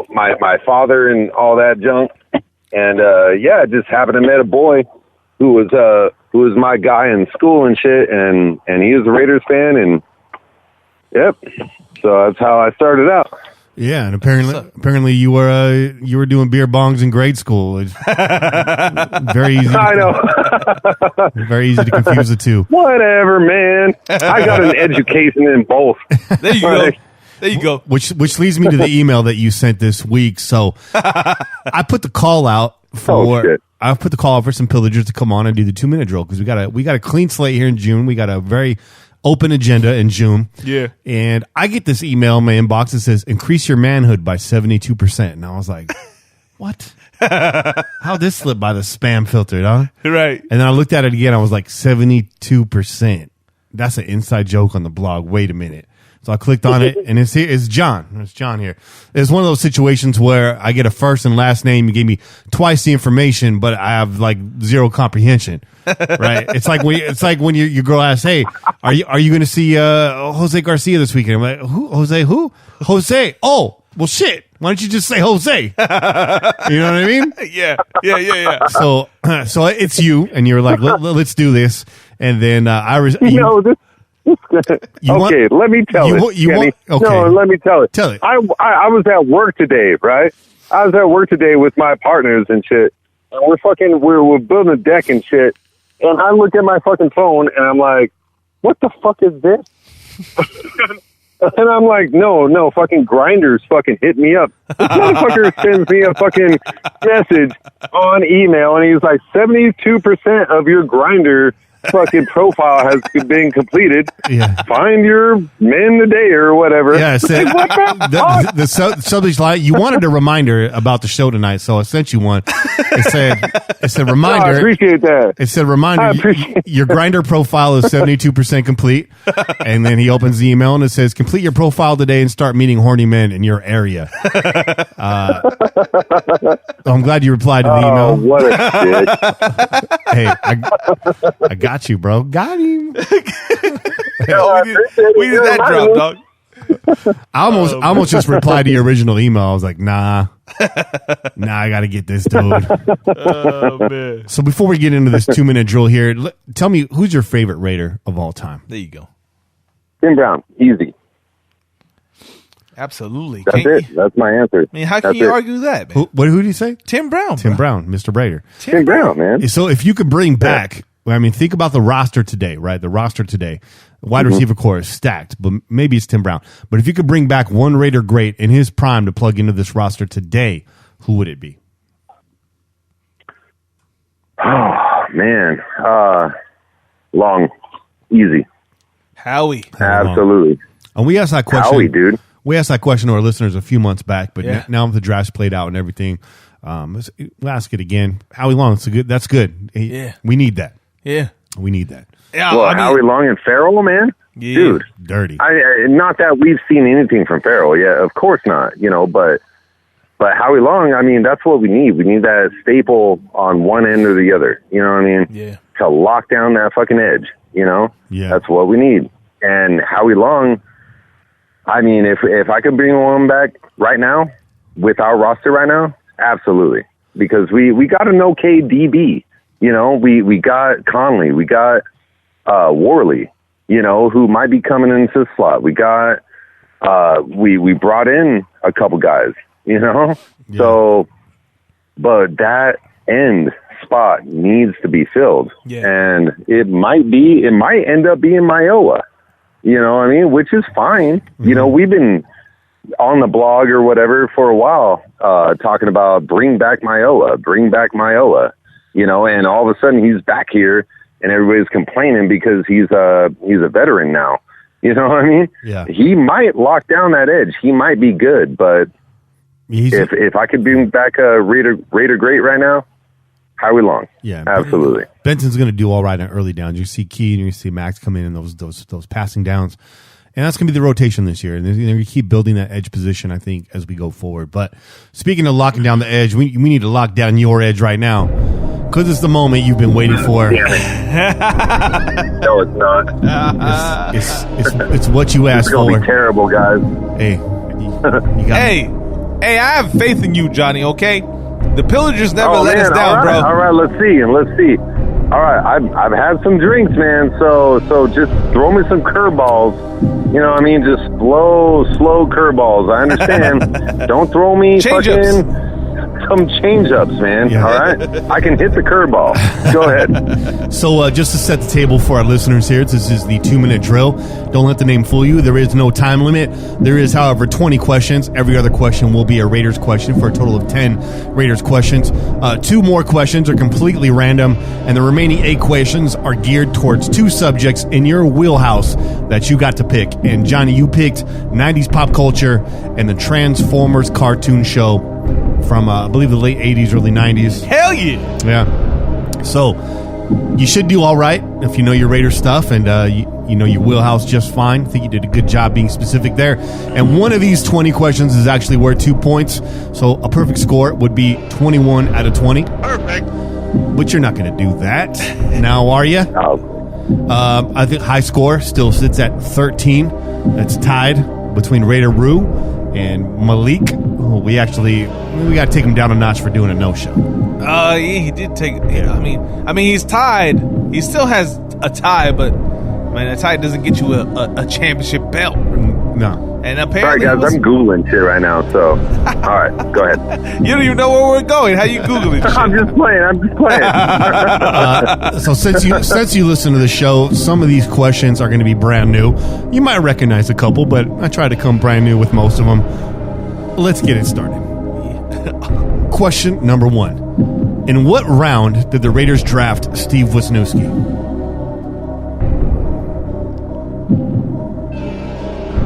my father and all that junk. And just happened to met a boy who was who was my guy in school and shit, and he was a Raiders fan, and yep. So that's how I started out. Yeah, and apparently you were doing beer bongs in grade school. It's very easy. I know. Very easy to confuse the two. Whatever, man. I got an education in both. There you go. There you go. Which leads me to the email that you sent this week. So I put the call out for some pillagers to come on and do the 2-minute drill because we got a clean slate here in June. We got a very open agenda in June. Yeah. And I get this email in my inbox that says increase your manhood by 72%. And I was like, what? How'd this slip by the spam filter, huh? Right. And then I looked at it again. I was like, 72%. That's an inside joke on the blog. Wait a minute. So I clicked on it, and it's John. It's John here. It's one of those situations where I get a first and last name. You gave me twice the information, but I have like zero comprehension. Right? It's like when your girl asks, "Hey, are you going to see Jose Garcia this weekend?" I'm like, "Who? Jose? Who? Jose? Oh, well, shit. Why don't you just say Jose?" You know what I mean? Yeah. So it's you, and you're like, let's do this, and then let me tell it. Okay. No, let me tell it. Tell it. I was at work today, right? I was at work today with my partners and shit. And we're building a deck and shit. And I look at my fucking phone and I'm like, what the fuck is this? And I'm like, no, fucking Grinders fucking hit me up. This motherfucker sends me a fucking message on email and he's like, 72% of your Grindr fucking profile has been completed. Yeah. Find your men today or whatever. Yeah, the subject line. You wanted a reminder about the show tonight, so I sent you one. It said reminder. I appreciate that. It said reminder. Your Grindr profile is 72% complete, and then he opens the email and it says complete your profile today and start meeting horny men in your area. I'm glad you replied to the email. What a shit. Hey, I got you, bro.Got him. We did that drop, dog. I almost just replied to your original email. I was like, nah, I got to get this dude. Oh, man. So before we get into this 2-minute drill here, tell me, who's your favorite Raider of all time? There you go. Tim Brown, easy. Absolutely. That's it. That's my answer. I mean, how can you argue that, man? Who did you say? Tim Brown. Tim Brown, Mr. Raider. Tim Brown, man. So if you could bring back, I mean, think about the roster today, right? The roster today. Wide receiver core is stacked, but maybe it's Tim Brown. But if you could bring back one Raider great in his prime to plug into this roster today, who would it be? Oh, man. Long. Easy. Howie. Absolutely. And we asked that question. Howie, dude. We asked that question to our listeners a few months back, but Yeah. now the draft's played out and everything, we'll ask it again. Howie Long, that's good. Yeah. We need that. Yeah. We need that. Yeah. Well, I mean, Howie Long and Farrell, man? Yeah. Dude. Dirty. Not that we've seen anything from Farrell yet. Of course not, but Howie Long, I mean, that's what we need. We need that staple on one end or the other. You know what I mean? Yeah. To lock down that fucking edge, Yeah. That's what we need. And Howie Long, I mean, if I could bring one back right now with our roster right now, absolutely. Because we got an okay DB, we got Conley, we got Worley, who might be coming into the slot. We got we brought in a couple guys, Yeah. So, but that end spot needs to be filled. Yeah. And it might end up being Mayowa. You know what I mean? Which is fine. Mm-hmm. We've been on the blog or whatever for a while, talking about bring back Mayowa, and all of a sudden he's back here and everybody's complaining because he's a veteran now. You know what I mean? Yeah. He might lock down that edge. He might be good, but if I could bring back a Raider great right now, Howie Long. Yeah, absolutely. Benson's going to do all right on early downs. You see Key and you see Max come in those passing downs, and that's going to be the rotation this year. And you keep building that edge position, I think, as we go forward. But speaking of locking down the edge, we need to lock down your edge right now because it's the moment you've been waiting for. Damn it. No, it's not. It's what you asked It's going to for. be terrible, guys. Hey, you got Hey, I have faith in you, Johnny. Okay. The Pillagers never let us down, all right, bro. All right, let's see. All right, I've had some drinks, man. So just throw me some curveballs. You know what I mean? Just slow curveballs. I understand. Don't throw me some change-ups, man. Yeah. All right? I can hit the curveball. Go ahead. So just to set the table for our listeners here, this is the 2-minute drill. Don't let the name fool you. There is no time limit. There is, however, 20 questions. Every other question will be a Raiders question for a total of 10 Raiders questions. 2 more questions are completely random, and the remaining 8 questions are geared towards 2 subjects in your wheelhouse that you got to pick. And Johnny, you picked 90s pop culture and the Transformers cartoon show from, I believe, the late 80s, early 90s. Hell yeah. Yeah. So you should do all right if you know your Raiders stuff and you know your wheelhouse just fine. I think you did a good job being specific there. And one of these 20 questions is actually worth 2 points. So a perfect score would be 21 out of 20. Perfect. But you're not going to do that now, are you? Oh. I think high score still sits at 13. That's tied between Raider Rue and Malik. Oh, we got to take him down a notch for doing a no-show. Yeah, he did take. Yeah, I mean, he's tied. He still has a tie, but man, a tie doesn't get you a championship belt. No. And Sorry, apparently, guys. I'm Googling shit right now, so... All right, go ahead. you don't even know where we're going. How you Googling shit? I'm just playing. So since you listen to the show, some of these questions are going to be brand new. You might recognize a couple, but I try to come brand new with most of them. Let's get it started. Question number 1. In what round did the Raiders draft Steve Wisniewski?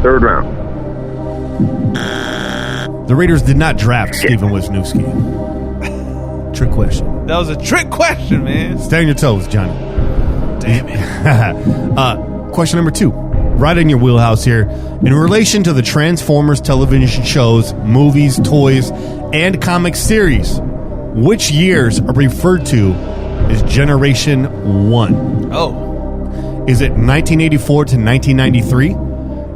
3rd round. The Raiders did not draft Steven Wisniewski. Trick question. That was a trick question, man. Stay on your toes, Johnny. Damn it. Question number 2. Right in your wheelhouse here. In relation to the Transformers television shows, movies, toys, and comic series, which years are referred to as Generation 1? Oh. Is it 1984 to 1993?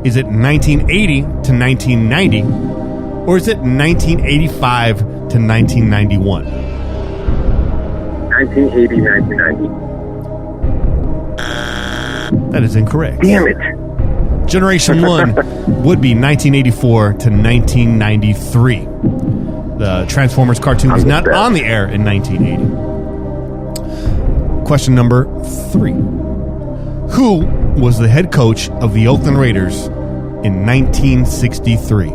Is it 1980 to 1990? Or is it 1985 to 1991? 1980, 1990. That is incorrect. Damn it. Generation 1 would be 1984 to 1993. The Transformers cartoon was not on the air in 1980. Question number 3. Who was the head coach of the Oakland Raiders in 1963?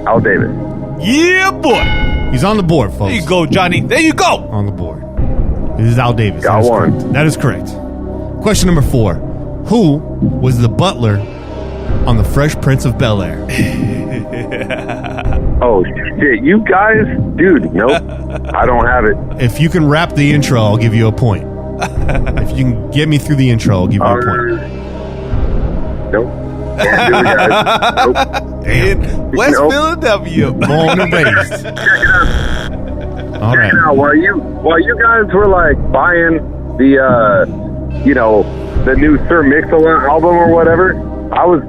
Al Davis. Yeah, boy. He's on the board, folks. There you go, Johnny. There you go. On the board. This is Al Davis. Got one. Correct. That is correct. Question number 4. Who was the butler on The Fresh Prince of Bel-Air? Oh, shit. You guys? Dude, nope. I don't have it. If you can rap the intro, I'll give you a point. If you can get me through the intro, I'll give you a point. Nope. Can't do it, guys. Nope. In West Nope. Philadelphia. Born and raised. All right. Now, while you guys were like buying the the new Sir Mix-a-Lot album or whatever, I was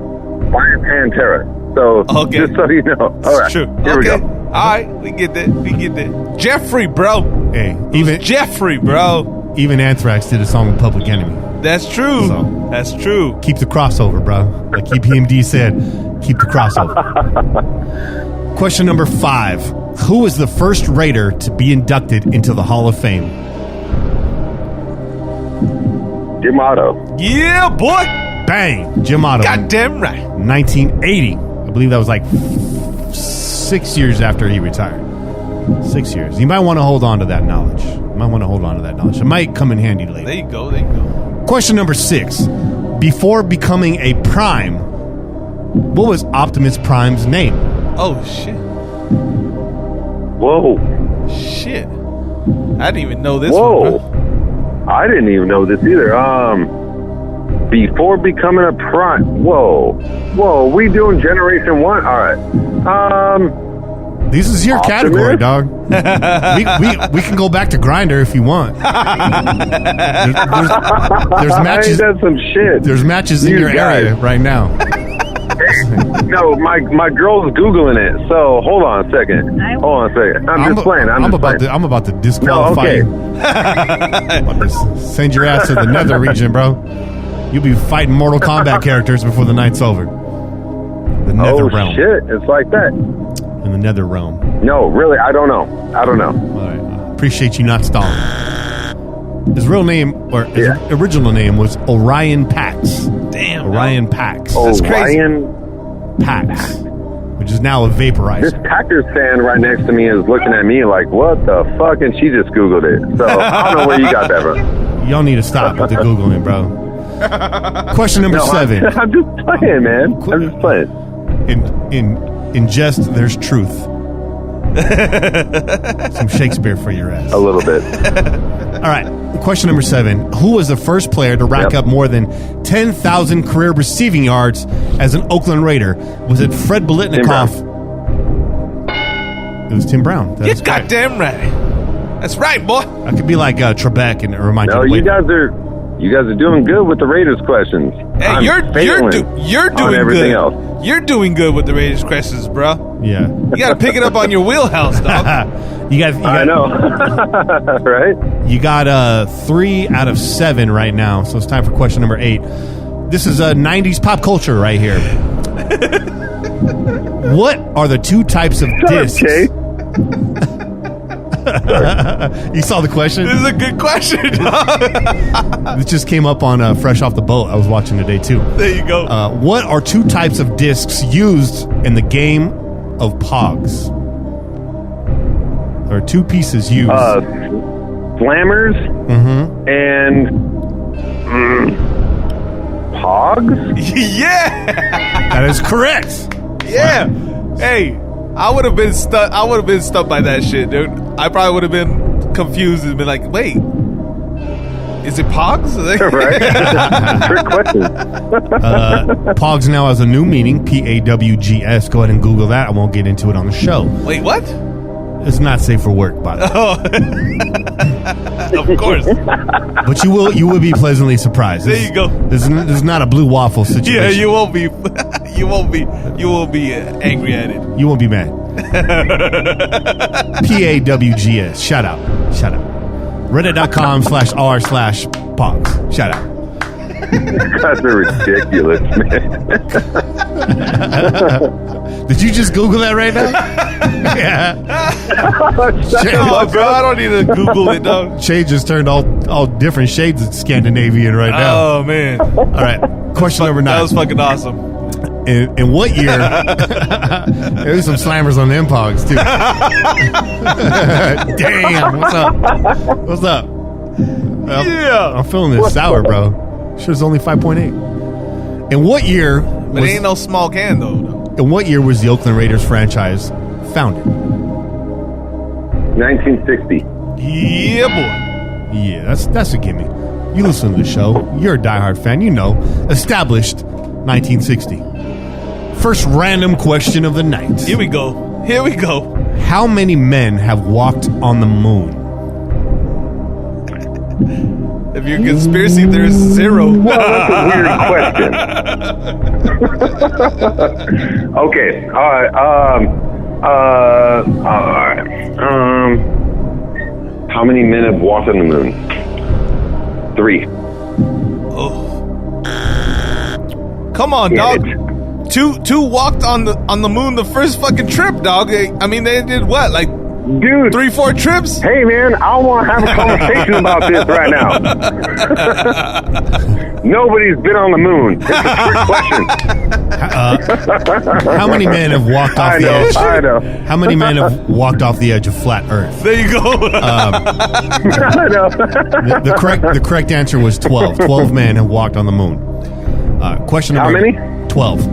buying Pantera. So Okay. just so you know. All right. True. Here we Okay. go. All right. We get that. Jeffrey, bro. Hey, Jeffrey, bro. even Anthrax did a song with Public Enemy. That's true. So. That's true. Keep the crossover, bro. Like EPMD said, keep the crossover. Question number 5. Who was the first Raider to be inducted into the Hall of Fame? Jim Otto. Yeah, boy. Bang! Jim Otto. Goddamn right. 1980. I believe that was like 6 years after he retired. 6 years. You might want to hold on to that knowledge. It might come in handy later. There you go. Question number 6. Before becoming a Prime, what was Optimus Prime's name? Oh, shit. Whoa. Shit. I didn't even know this Whoa. one, bro. I didn't even know this either. Before becoming a Prime. Whoa. We doing Generation 1? All right. This is your Optimus? category, dog. we can go back to Grindr if you want. There's matches. Ain't that some shit? There's matches in You your guys. area right now. No, my girl's Googling it. So hold on a second. I'm just playing. I'm about to disqualify okay. you. I'm about to send your ass to the nether region, bro. You'll be fighting Mortal Kombat characters before the night's over. The nether realm. Shit, it's like that. In the nether realm. No, really, I don't know. All right. Appreciate you not stalling. His real name, or his original name, was Orion Pax. Damn. Orion Pax. That's crazy. Orion Pax, which is now a vaporizer. This Packers fan right next to me is looking at me like, what the fuck? And she just Googled it. So I don't know where you got that from. Y'all need to stop with the Googling, bro. Question number 7. I'm just playing, man. I'm just playing. In jest, there's truth. Some Shakespeare for your ass. A little bit. All right. Question number 7. Who was the first player to rack up more than 10,000 career receiving yards as an Oakland Raider? Was it Fred Biletnikoff? It was Tim Brown. You're goddamn right. That's right, boy. I could be like Trebek and remind No, you. you guys are doing good with the Raiders questions. Hey, you're doing everything good. Else. You're doing good with the Raiders questions, bro. Yeah. You got to pick it up on your wheelhouse, dog. I know. Right? You got 3 out of 7 right now, so it's time for question number 8. This is 90s pop culture right here. What are the 2 types of discs? Okay. You saw the question? This is a good question, dog. This just came up on Fresh Off the Boat. I was watching today, too. There you go. What are 2 types of discs used in the game of Pogs? There are 2 pieces used. Slammers and Pogs? Yeah. That is correct. Yeah. Hey, I would have been stuck. I would have been stuck by that shit, dude. I probably would have been confused and been like, "Wait, is it Pogs?" Right? Trick question. Pogs now has a new meaning, Pawgs. Go ahead and Google that. I won't get into it on the show. Wait, what? It's not safe for work, by the way. Of course. But you will be pleasantly surprised. There you go. This is not a blue waffle situation. Yeah, you won't be. You won't be angry at it. You won't be mad. Pawgs. Shout out. Reddit.com/r/Pogs. Shout out. You guys are ridiculous, man. Did you just Google that right now? Yeah. No, bro, I don't need to Google it, dog. Shay just turned all different shades of Scandinavian right now. Oh, man. All right. Question number 9. That was fucking awesome. In what year? There's some slammers on the Pogs too. Damn, what's up? Yeah. I'm feeling this sour, bro. Shit's only 5.8. In what year? But it ain't no small can though. In what year was the Oakland Raiders franchise founded? 1960. Yeah, boy. Yeah, that's a gimme. You listen to the show. You're a diehard fan. You know. Established 1960. First random question of the night. Here we go. How many men have walked on the moon? If you're a conspiracy theorist, 0. Well, that's a weird question. Okay. All right. How many men have walked on the moon? 3. Oh. Come on, Damn dog. Two walked on the moon the first fucking trip, dog. I mean, they did what, like, dude, 3-4 trips? Hey, man, I want to have a conversation about this right now. Nobody's been on the moon. It's a trick question. How many men have walked off the edge? I know. How many men have walked off the edge of flat Earth? There you go. I know. The correct answer was 12. 12 men have walked on the moon. Question number... How many? 12.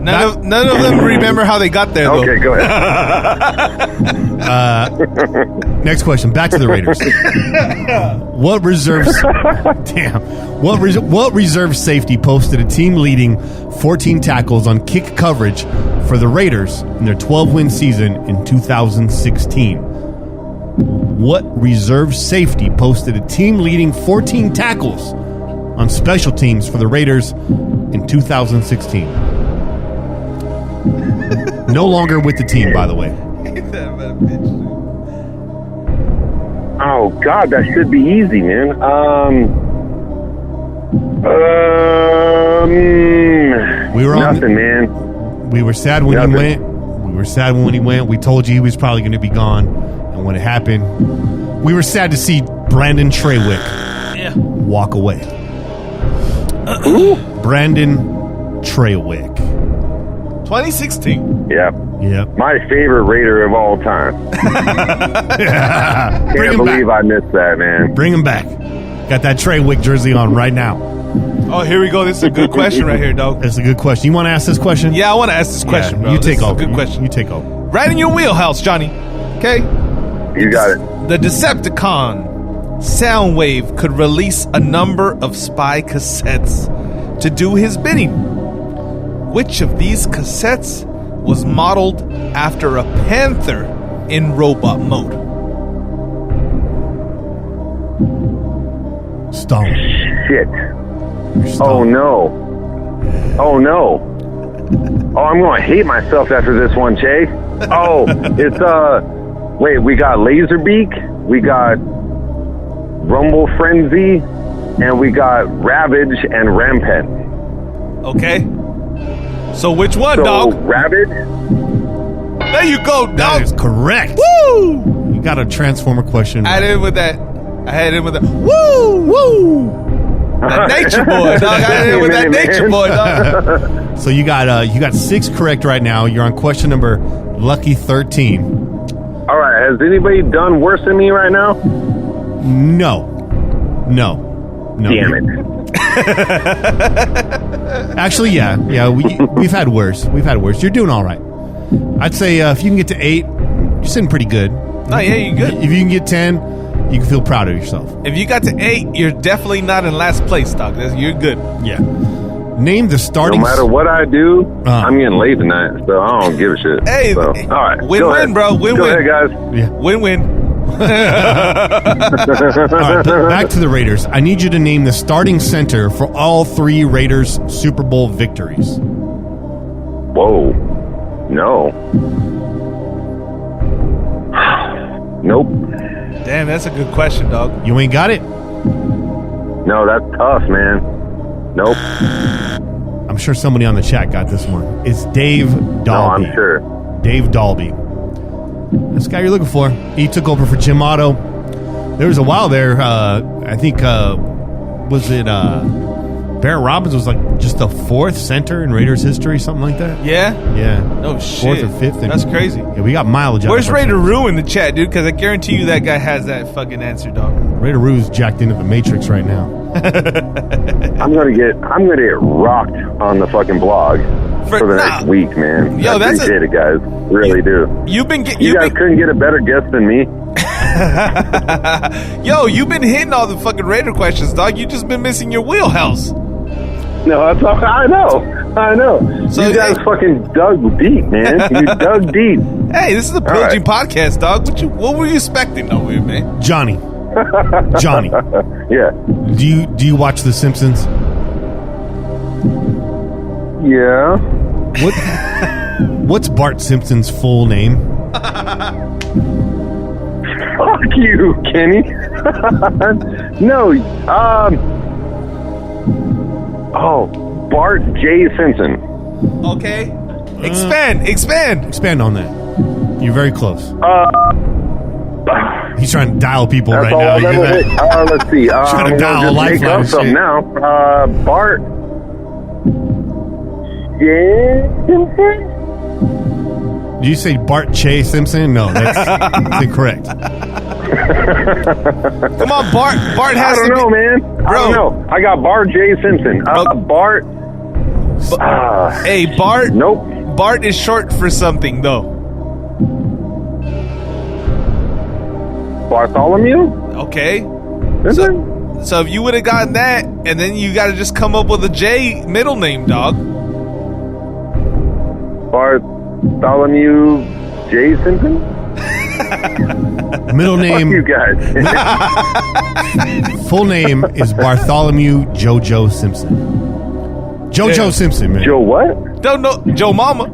None of them remember how they got there, though. Okay, go ahead. Next question. Back to the Raiders. What reserve safety posted a team-leading 14 tackles on kick coverage for the Raiders in their 12-win season in 2016? What reserve safety posted a team-leading 14 tackles on special teams for the Raiders in 2016. No longer with the team, by the way. Oh, God, that should be easy, man. We were on nothing, man. We were sad when he went. We were sad when he went. We told you he was probably going to be gone. And when it happened, we were sad to see Brandon Trewick walk away. Brandon Trewick. 2016. Yeah. Yep. My favorite Raider of all time. Can't believe I missed that, man. Bring him back. Got that Trewick jersey on right now. Oh, here we go. This is a good question right here, dog. That's a good question. You want to ask this question? Yeah, I want to ask this question, bro. You take over. Good question. You take over. Right in your wheelhouse, Johnny. Okay? You got it. The Decepticon Soundwave could release a number of spy cassettes to do his bidding. Which of these cassettes was modeled after a panther in robot mode? Stone. Shit. Oh, no. Oh, no. Oh, I'm going to hate myself after this one, Che. Oh, it's, wait, we got Laserbeak, we got Rumble Frenzy, and we got Ravage and Rampant. Okay. So which one, So, dog? Ravage? There you go, That dog. is correct. Woo! You got a Transformer question. I had in with that. Woo! Woo! That nature boy, dog. I had in with that nature boy, dog. So you got 6 correct right now. You're on question number lucky 13. All right, has anybody done worse than me right now? No. Damn it. Actually, yeah. We've had worse. You're doing all right. I'd say if you can get to 8, you're sitting pretty good. Oh, yeah, you good. If you can get 10, you can feel proud of yourself. If you got to 8, you're definitely not in last place, dog. You're good. Yeah. Name the starting. No matter what I do, I'm getting laid tonight, so I don't give a shit. Hey, so, all right, win-win, bro. Win-win. Go ahead, guys. Yeah. Win-win. All right, back to the Raiders. I need you to name the starting center for all 3 Raiders Super Bowl victories. Whoa. No. Nope. Damn, that's a good question, dog. You ain't got it? No, that's tough, man. Nope. I'm sure somebody on the chat got this one. It's Dave Dalby. No, I'm sure. Dave Dalby. This guy you're looking for. He took over for Jim Otto. There was a while there, I think, was it Barrett Robbins was like just the 4th center in Raiders history, something like that? Yeah? Yeah. No shit. 4th or 5th. That's crazy. Yeah, we got mileage out Where's of our Raider team. Roo in the chat, dude? Because I guarantee you that guy has that fucking answer, dog. Raider Roo's jacked into the Matrix right now. I'm gonna get rocked on the fucking blog for the next week, man. Yo, I appreciate it, guys. Really do. You guys couldn't get a better guest than me. Yo, you've been hitting all the fucking Raider questions, dog. You just been missing your wheelhouse. No, that's all, I know. So you guys fucking dug deep, man. You dug deep. Hey, this is a Pillaging Podcast, dog. What were you expecting over here, man? Johnny. Yeah. Do you watch The Simpsons? Yeah. What's Bart Simpson's full name? Fuck you, Kenny. No. Bart J. Simpson. Okay. Expand. Expand on that. You're very close. He's trying to dial people That's right all now. I've ever hit. Let's see. Trying to dial a just make lifeline up and something shit. now. Bart J. Simpson? Did you say Bart Che Simpson? No, that's incorrect. Come on, Bart. Bart has I don't know, man. I Bro. don't know. I got Bart J. Simpson. Bart. Hey, Bart. Nope. Bart is short for something, though. Bartholomew? Okay. Is it? So if you would have gotten that, and then you got to just come up with a J middle name, dog. Bartholomew J. Simpson? Middle Fuck name. you guys. Full name is Bartholomew JoJo Simpson. JoJo Simpson, man. Joe what? Don't know Joe Mama.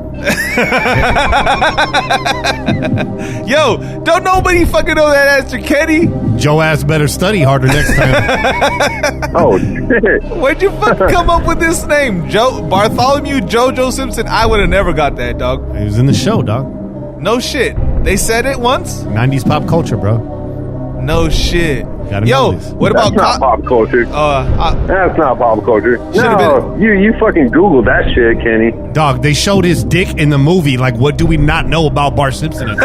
Yo, don't nobody fucking know that answer, Kenny. Joe ass better study harder next time. Oh, shit. Where'd you fucking come up with this name? Bartholomew JoJo Simpson? I would have never got that, dog. He was in the show, dog. No shit. They said it once? 90s pop culture, bro. No shit. Gotta know Yo, this. what That's about not pop culture. That's not pop culture. No, you fucking Googled that shit, Kenny. Dog, they showed his dick in the movie. Like, what do we not know about Bart Simpson? You know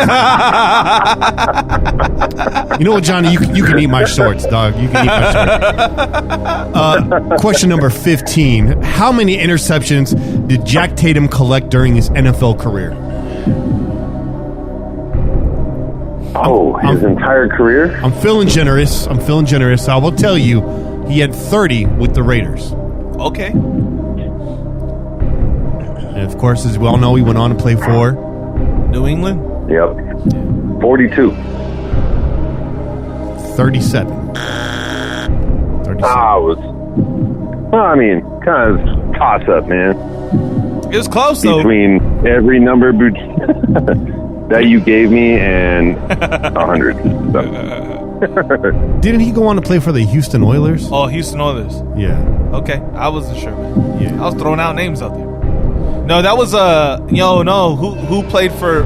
what, Johnny? You can eat my shorts, dog. You can eat my shorts. Question number 15. How many interceptions did Jack Tatum collect during his NFL career? Oh, his entire career? I'm feeling generous. I will tell you, he had 30 with the Raiders. Okay. And of course, as we all know, he went on to play for New England? Yep. 42. 37. 37. I mean, kind of toss up, man. It was close, though. Between every number that you gave me and 100. So. Didn't he go on to play for the Houston Oilers? Oh, Houston Oilers. Yeah. Okay, I wasn't sure, man. Yeah. I was throwing out names out there. No, that was who played for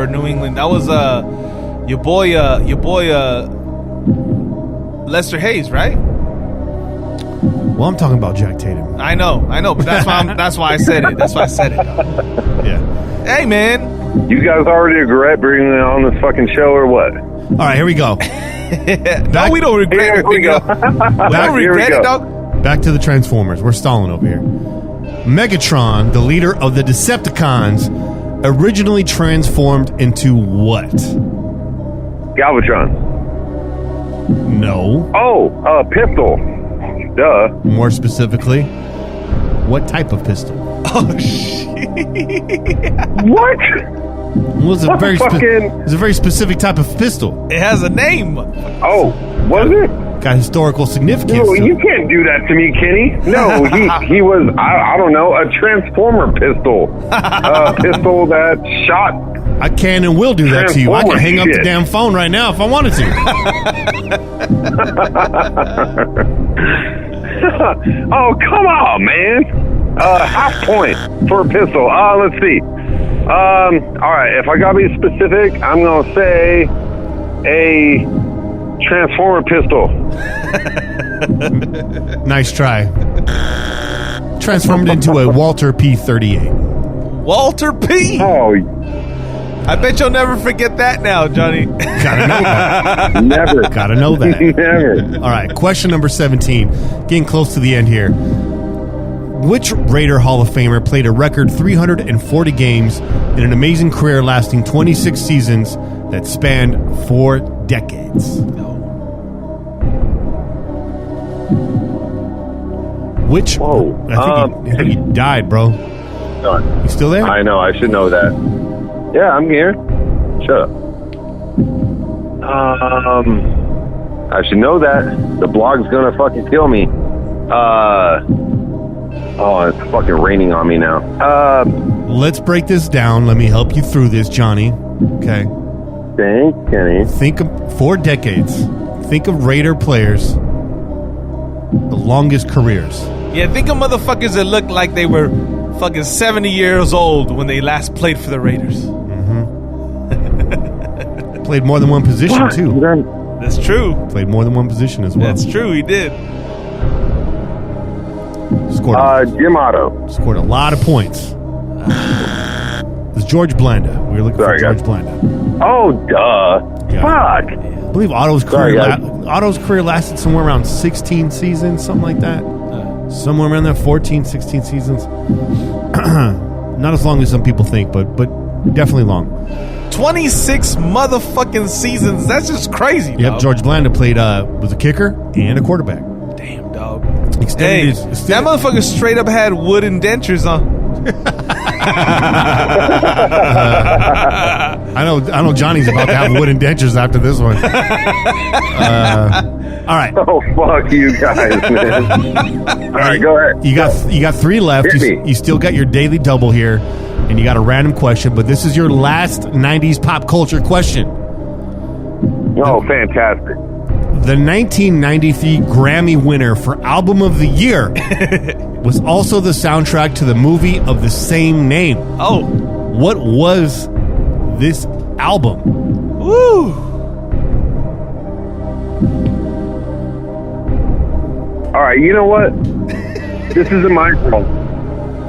New England? That was your boy Lester Hayes, right? Well, I'm talking about Jack Tatum. I know, but that's why I said it. That's why I said it. Yeah. Hey, man. You guys already regret bringing it on this fucking show or what? All right, here we go. No, we don't regret Here it. we go. We don't regret it, dog. Back to the Transformers. We're stalling over here. Megatron, the leader of the Decepticons, originally transformed into what? Galvatron. No. Oh, pistol. Duh. More specifically, what type of pistol? Oh, shit. What? Well, it's a very specific type of pistol. It has a name. Oh, was it? Got historical significance. No, you can't do that to me, Kenny. No, he was, I don't know, a transformer pistol. A pistol that shot. I can and will do that to you. I can hang up the shit. damn phone right now if I wanted to. Oh, come on, man. Half point for a pistol. Let's see. All right, if I gotta be specific, I'm gonna say a transformer pistol. Nice try. Transformed into a Walter P-38. Walter P. Oh, I bet you'll never forget that now, Johnny. Gotta know that. never. Gotta know that. Never. All right, question number 17. Getting close to the end here. Which Raider Hall of Famer played a record 340 games in an amazing career lasting 26 seasons that spanned 4 decades? Which? Whoa. I think he died, bro. Done. You still there? I know. I should know that. Yeah, I'm here. Shut up. I should know that. The blog's gonna fucking kill me. Oh, it's fucking raining on me now. Let's break this down. Let me help you through this, Johnny. Okay. Thanks, Kenny. Think of 4 decades. Think of Raider players, the longest careers. Yeah, think of motherfuckers that look like they were fucking 70 years old when they last played for the Raiders. Played more than one position, too. That's true. Played more than one position as well. That's true, he did. Jim Otto. Scored a lot of points. It was George Blanda. We were looking for George Blanda. Oh, duh. Yeah. Fuck. I believe Otto's career lasted somewhere around 16 seasons, something like that. Somewhere around there, 14, 16 seasons. Not as long as some people think, but definitely long. 26 motherfucking seasons. That's just crazy, Yep, dog. George Blanda played was a kicker and a quarterback. Damn, dog. Extended Hey, that motherfucker straight up had wooden dentures on. I know Johnny's about to have wooden dentures after this one. All right. Oh, fuck you guys, man. All right, go ahead. You got 3 left. Hit me. You still got your daily double here, and you got a random question, but this is your last 90s pop culture question. Oh, fantastic. The 1993 Grammy winner for Album of the Year was also the soundtrack to the movie of the same name. Oh. What was this album? Woo. All right, you know what? This isn't my fault.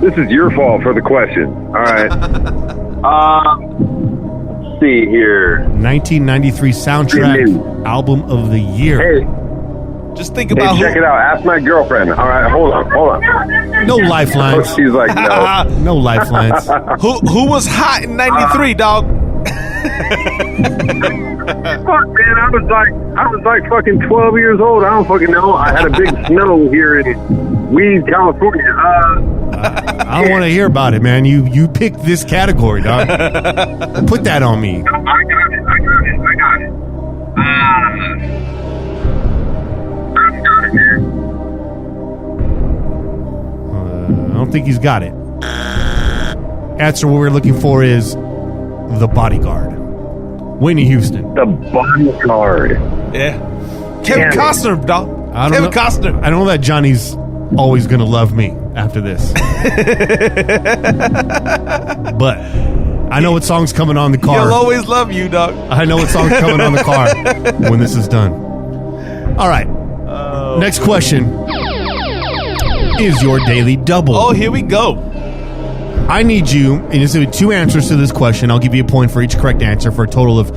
This is your fault for the question. All right. Let's see here. 1993 soundtrack album of the year. Hey, Just think about check it out. Ask my girlfriend. All right, hold on. No lifelines. She's like, no. No lifelines. who was hot in 93, dog? Fuck, man, I was like fucking 12 years old. I don't fucking know. I had a big snow here in Weed, California. I don't want to hear about it, man. You picked this category, dog. Put that on me. I got it. I don't think he's got it. Answer what we're looking for is The Bodyguard. Whitney Houston. The Bodyguard. Yeah. Kevin Costner, dog. Kevin Costner. I don't know that Johnny's always going to love me after this. But I know what song's coming on the car. He'll always love you, dog. I know what song's coming on the car when this is done. All right. Next question is your daily double. Oh, here we go. I need you, and it's going to be 2 answers to this question. I'll give you a point for each correct answer for a total of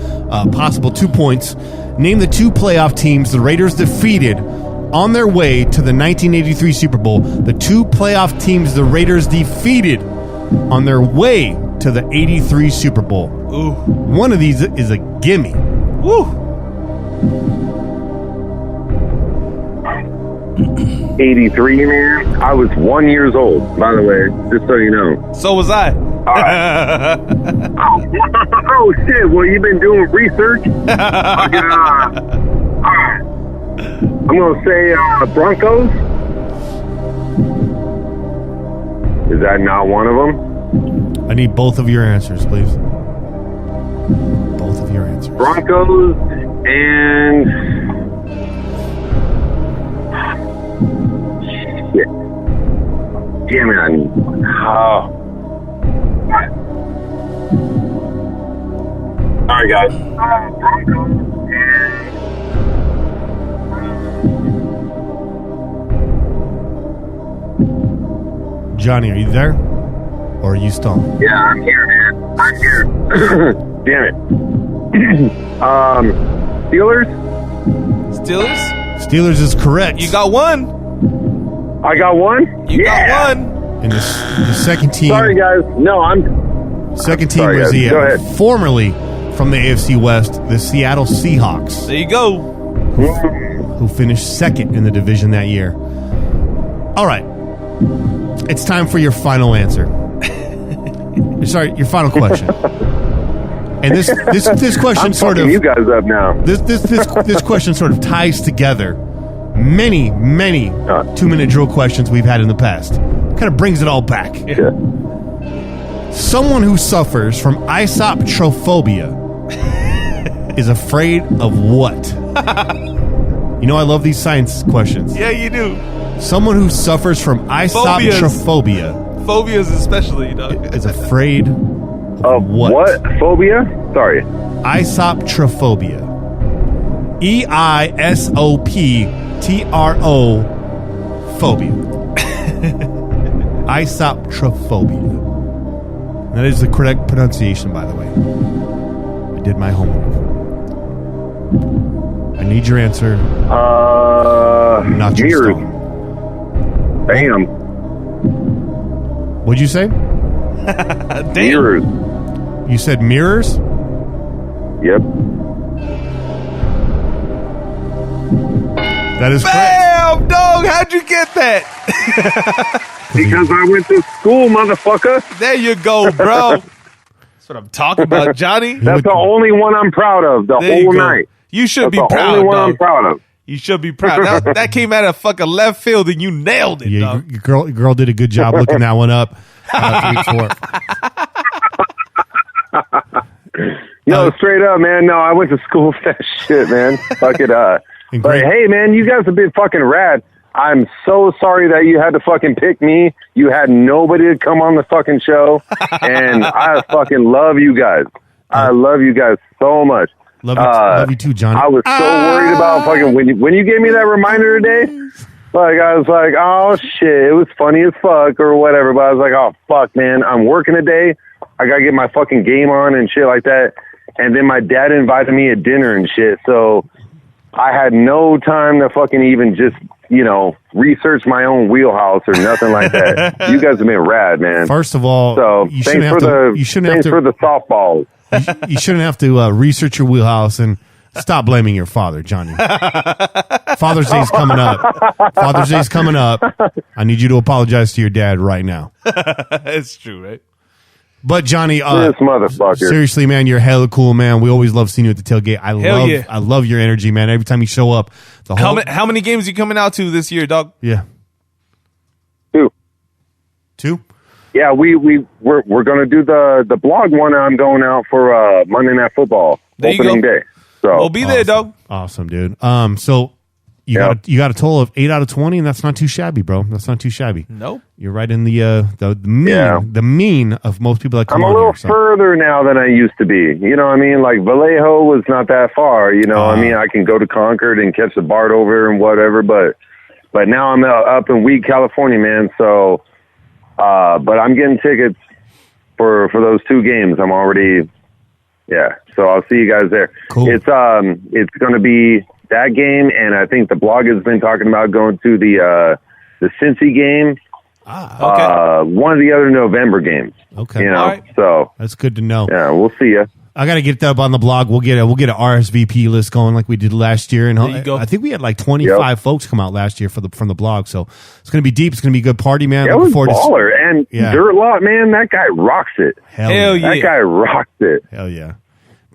possible 2 points. Name the 2 playoff teams the Raiders defeated on their way to the 1983 Super Bowl. The 2 playoff teams the Raiders defeated on their way to the 83 Super Bowl. Ooh. One of these is a gimme. Woo. 83, man. I was 1 year old, by the way, just so you know. So was I. All right. Oh, shit. Well, you've been doing research? All right. I'm going to say Broncos. Is that not one of them? I need both of your answers, please. Both of your answers. Broncos and... Shit. Damn it. All right, guys. Broncos and... Johnny, are you there? Or are you stalling? Yeah, I'm here, man. I'm here. Damn it. Steelers? Steelers is correct. You got one. I got one? You got one. And the second team... Sorry, guys. No, Second team sorry, was guys. Go ahead. formerly from the AFC West, the Seattle Seahawks, There you go. who finished second in the division that year. All right. It's time for your final answer. Sorry, your final question. And this question I'm sort fucking of you guys up now. this question sort of ties together many 2-minute drill questions we've had in the past. Kind of brings it all back. Yeah. Someone who suffers from isotrophobia is afraid of what? You know I love these science questions. Yeah, you do. Someone who suffers from isotrophobia Phobias especially, dog. is afraid Of what? Phobia? Sorry. Isotrophobia. EISOPTRO phobia. Isotrophobia. That is the correct pronunciation, by the way. I did my homework. I need your answer. Not your mirrors. stone. Bam. What'd you say? Damn. Mirrors. You said mirrors? Yep. That is correct. Bam, dog. How'd you get that? Because I went to school, motherfucker. There you go, bro. That's what I'm talking about, Johnny. That's the only one I'm proud of the There you whole go. night. You should That's be the proud, only one dog. I'm proud of. You should be proud. That came out of fucking left field and you nailed it, Yeah, dog. your girl did a good job looking that one up. 3 weeks for it. No, straight up, man. No, I went to school for that shit, man. Fuck it. But hey, man, you guys have been fucking rad. I'm so sorry that you had to fucking pick me. You had nobody to come on the fucking show, and I fucking love you guys. I love you guys so much. Love you too, Johnny. I was so worried about fucking when you gave me that reminder today. Like I was like, oh shit, it was funny as fuck or whatever. But I was like, oh fuck, man, I'm working today. I gotta get my fucking game on and shit like that. And then my dad invited me to dinner and shit. So I had no time to fucking even just, research my own wheelhouse or nothing like that. You guys have been rad, man. First of all, so thanks for the softballs. You shouldn't have to research your wheelhouse and stop blaming your father, Johnny. Father's Day's coming up. Father's Day's coming up. I need you to apologize to your dad right now. It's true, right? But Johnny, this motherfucker. Seriously, man, you're hella cool, man. We always love seeing you at the tailgate. I love your energy, man. Every time you show up, how many games you coming out to this year, dog? Yeah, 2. Yeah, we're gonna do the blog one. I'm going out for Monday Night Football opening day. So we'll be there, dog. Awesome, dude. So you got a total of 8 out of 20, and that's not too shabby, bro. That's not too shabby. Nope. You're right in the mean of most people that come on. I'm a little further now than I used to be. You know what I mean? Like Vallejo was not that far. You know what I mean? I can go to Concord and catch the BART over and whatever, but now I'm up in Weed, California, man. So, but I'm getting tickets for those 2 games. I'm already, so I'll see you guys there. Cool. It's going to be that game, and I think the blog has been talking about going to the Cincy game. Okay. One of the other November games. Okay. All right. So that's good to know. Yeah, we'll see you. I got to get that up on the blog. We'll get an RSVP list going like we did last year, and there you go. I think we had like 25 folks come out last year from the blog. So it's going to be deep. It's going to be a good party, man. Yeah, it was baller. And Dirt Lot, man, that guy rocks it. Hell yeah. That guy rocks it. Hell yeah.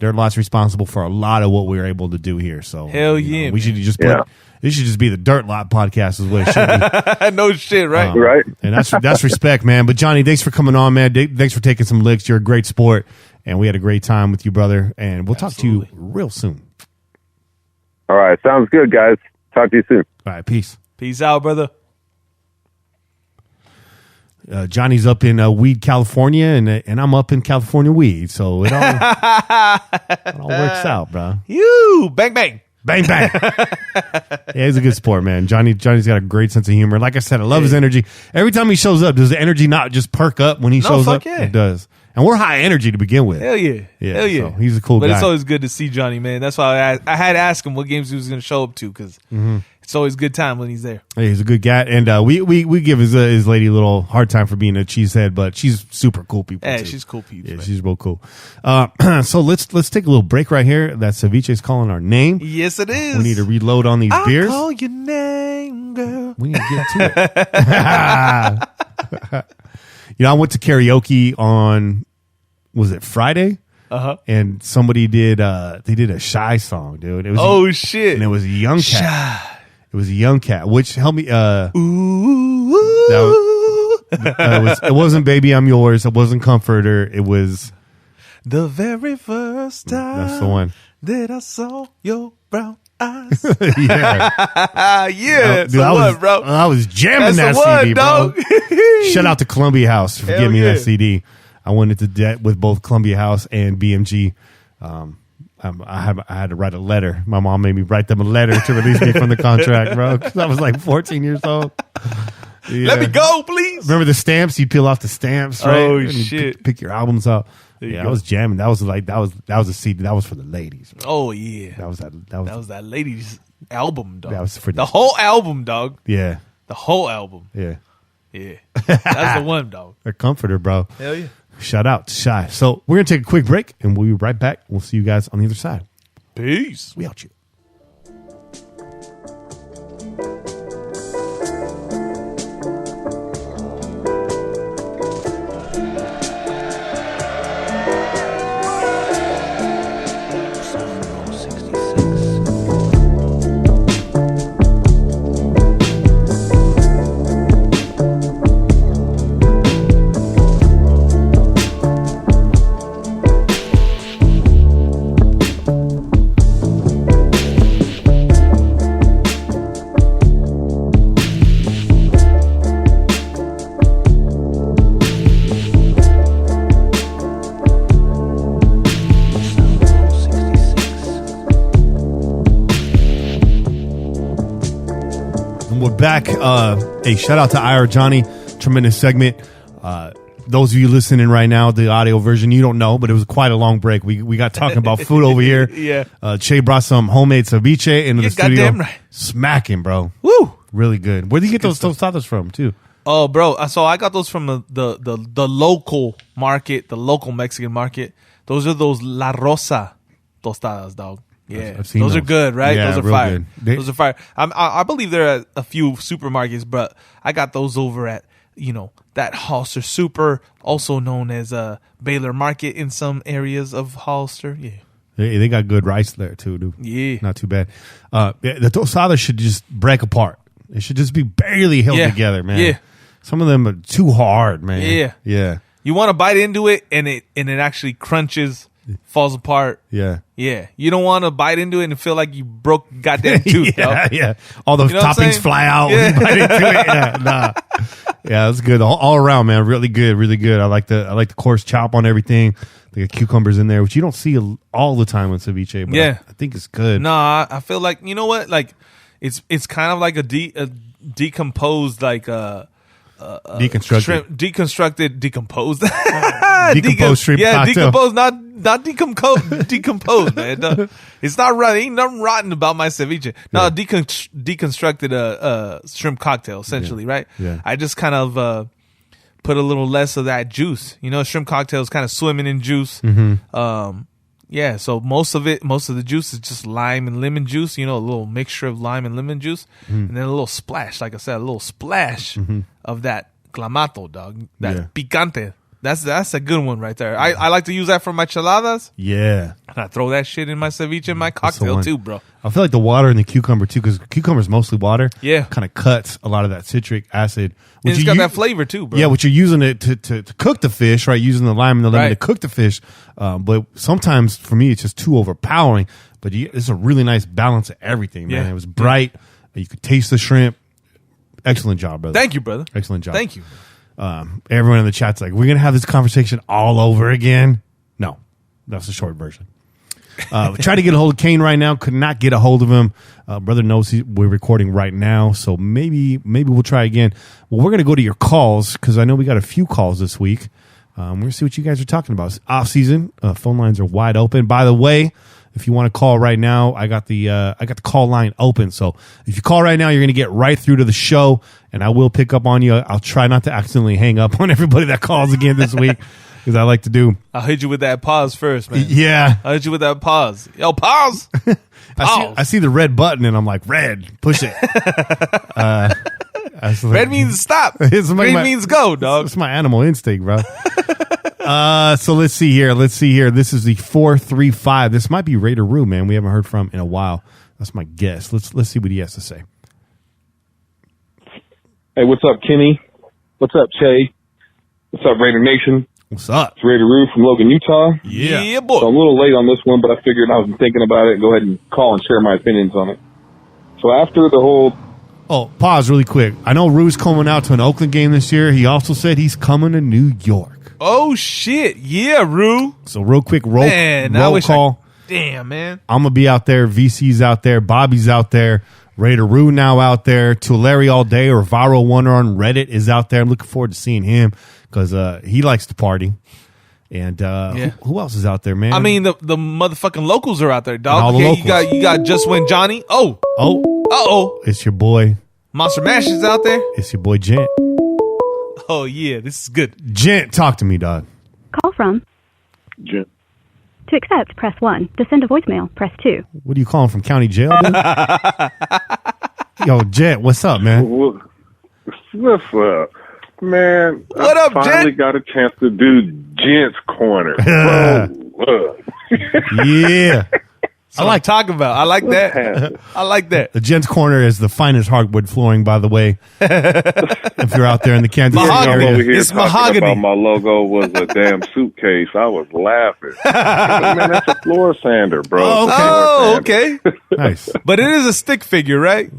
Dirt Lot's responsible for a lot of what we were able to do here. So hell yeah, we should just put. This should just be the Dirt Lot podcast, is what it should be. No shit, right? Right. And that's respect, man. But Johnny, thanks for coming on, man. Thanks for taking some licks. You're a great sport, and we had a great time with you, brother. And we'll talk to you real soon. All right, sounds good, guys. Talk to you soon. All right, peace. Peace out, brother. Johnny's up in Weed, California, and I'm up in California Weed, so it all works out, bro. You bang bang. Bang, bang. Yeah, he's a good sport, man. Johnny's got a great sense of humor. Like I said, I love his energy. Every time he shows up, does the energy not just perk up when he shows up? Yeah. It does. And we're high energy to begin with. Hell yeah. Hell yeah. So he's a cool guy. But it's always good to see Johnny, man. That's why I had to ask him what games he was going to show up to, because it's always a good time when he's there. Yeah, he's a good guy. And we give his lady a little hard time for being a cheesehead, but she's super cool people, too. She's cool people. Yeah, she's real cool. So let's take a little break right here. That Ceviche's calling our name. Yes, it is. We need to reload on these beers. I'll call your name, girl. We need to get to it. I went to karaoke on, was it Friday? And somebody did they did a Shy song, dude. It was shit. And it was a young cat. Shy. It was a young cat, which helped me Ooh. it wasn't Baby I'm Yours, it wasn't Comforter, it was the very first time that's the one that I saw your brown eyes. yeah. Dude, bro? I was jamming that's that CD, dog. Bro. Shout out to Columbia House for giving me that CD. I went into debt with both Columbia House and BMG. I had to write a letter. My mom made me write them a letter to release me from the contract, bro. Because I was like 14 years old. Yeah. Let me go, please. Remember the stamps? You peel off the stamps, right? Oh, and shit. Pick your albums up. I was jamming. That was a CD. That was for the ladies, bro. Oh yeah. That was that ladies album, dog. That was for the whole album, dog. Yeah. The whole album. Yeah. Yeah. That's the one, dog. A comforter, bro. Hell yeah. Shout out to Shy. So we're going to take a quick break, and we'll be right back. We'll see you guys on the other side. Peace. We out you. We're back. Hey, shout out to IR Jonny. Tremendous segment. Those of you listening right now, the audio version, you don't know, but it was quite a long break. We got talking about food over here. Yeah. Che brought some homemade ceviche into the studio. Goddamn right. Smacking, bro. Woo! Really good. Where did you get those tostadas from, too? Oh, bro. So I got those from the local market, the local Mexican market. Those are those La Rosa tostadas, dog. Yeah, I've seen those are good, right? Yeah, those are real fire. good. Those are fire. I believe they're at a few supermarkets, but I got those over at that Hollister Super, also known as Baylor Market in some areas of Hollister. Yeah, They got good rice there, too, dude. Yeah. Not too bad. The tostadas should just break apart. It should just be barely held together, man. Yeah. Some of them are too hard, man. Yeah. Yeah. You want to bite into it, and it actually crunches, falls apart. Yeah. Yeah, you don't want to bite into it and feel like you broke goddamn tooth. Yeah, yeah. All the You know what I'm toppings saying? fly out when you bite into it. Yeah, nah. Yeah, that's good. All around, man. Really good, really good. I like the coarse chop on everything. They got cucumbers in there, which you don't see all the time with ceviche. But Yeah. I think it's good. No, I feel like, you know what? Like, it's kind of like a decomposed, like Deconstructed. decomposed. Decomposed shrimp Yeah, cocktail. decomposed, not decomposed, man. No, it's not right. Ain't nothing rotten about my ceviche. No, deconstructed shrimp cocktail, essentially, right? Yeah. I just kind of put a little less of that juice. Shrimp cocktail is kind of swimming in juice. Mm-hmm. Yeah, so most of the juice is just lime and lemon juice, a little mixture of lime and lemon juice, and then a little splash, like I said, a little splash of that clamato, dog, that picante. That's a good one right there. I like to use that for my cheladas, Yeah. and I throw that shit in my ceviche and my cocktail one. too, bro. I feel like the water in the cucumber, too, because cucumber is mostly water. Yeah. Kind of cuts a lot of that citric acid. And it's you got u- that flavor too, bro. Yeah, which you're using it to cook the fish, right? Using the lime and the lemon Right. to cook the fish. But sometimes for me, it's just too overpowering. But it's a really nice balance of everything, man. Yeah. It was bright. You could taste the shrimp. Excellent job, brother. Thank you, brother. Excellent job. Thank you. Everyone in the chat's like, we're going to have this conversation all over again. No, that's the short version. Try to get a hold of Kane right now. Could not get a hold of him. Brother knows we're recording right now, so maybe we'll try again. Well, we're going to go to your calls because I know we got a few calls this week. We're going to see what you guys are talking about. It's off season. Phone lines are wide open. By the way, if you want to call right now, I got the call line open. So if you call right now, you're going to get right through to the show, and I will pick up on you. I'll try not to accidentally hang up on everybody that calls again this week. Because I like to do. I'll hit you with that pause first, man. Yeah. I'll hit you with that pause. Yo, pause. I see the red button and I'm like, red, push it. Red means stop. It's like Green my- means go, dog. It's my animal instinct, bro. So let's see here. This is the 435. This might be Raider Roo, man. We haven't heard from in a while. That's my guess. Let's see what he has to say. Hey, what's up, Kenny? What's up, Che? What's up, Raider Nation? What's up? It's Raider Roo from Logan, Utah. Yeah, So boy. I'm a little late on this one, but I figured I was thinking about it and go ahead and call and share my opinions on it. So after the whole... Oh, pause really quick. I know Roo's coming out to an Oakland game this year. He also said he's coming to New York. Oh, shit. Yeah, Rue. So real quick, roll Man, I wish call. Damn, man. I'm going to be out there. VC's out there. Bobby's out there. Raider Roo now out there. Tulare all day or Viral Wonder on Reddit is out there. I'm looking forward to seeing him because he likes to party. And who else is out there, man? I mean, the motherfucking locals are out there, And all dog. the Okay, locals. you got Just Win Johnny. Oh, uh-oh. It's your boy. Monster Mash is out there. It's your boy Gent. Oh, yeah, this is good. Gent, talk to me, dog. Call from. Gen- To accept, press 1. To send a voicemail, press 2. What are you calling from county jail, dude? Yo, Gent, what's up, man? What's up? Man, What I up, finally Gent? got a chance to do Gent's Corner. Bro, Yeah. I like talking about. I like that. happened? I like that. The Gent's Corner is the finest hardwood flooring, by the way. If you're out there in the Kansas City Mahogany. I'm area. over here It's talking mahogany. about my logo was a damn suitcase. I was laughing. Man, that's a floor sander, bro. Oh, okay. Oh, Floor sander. okay. Nice. But it is a stick figure, right?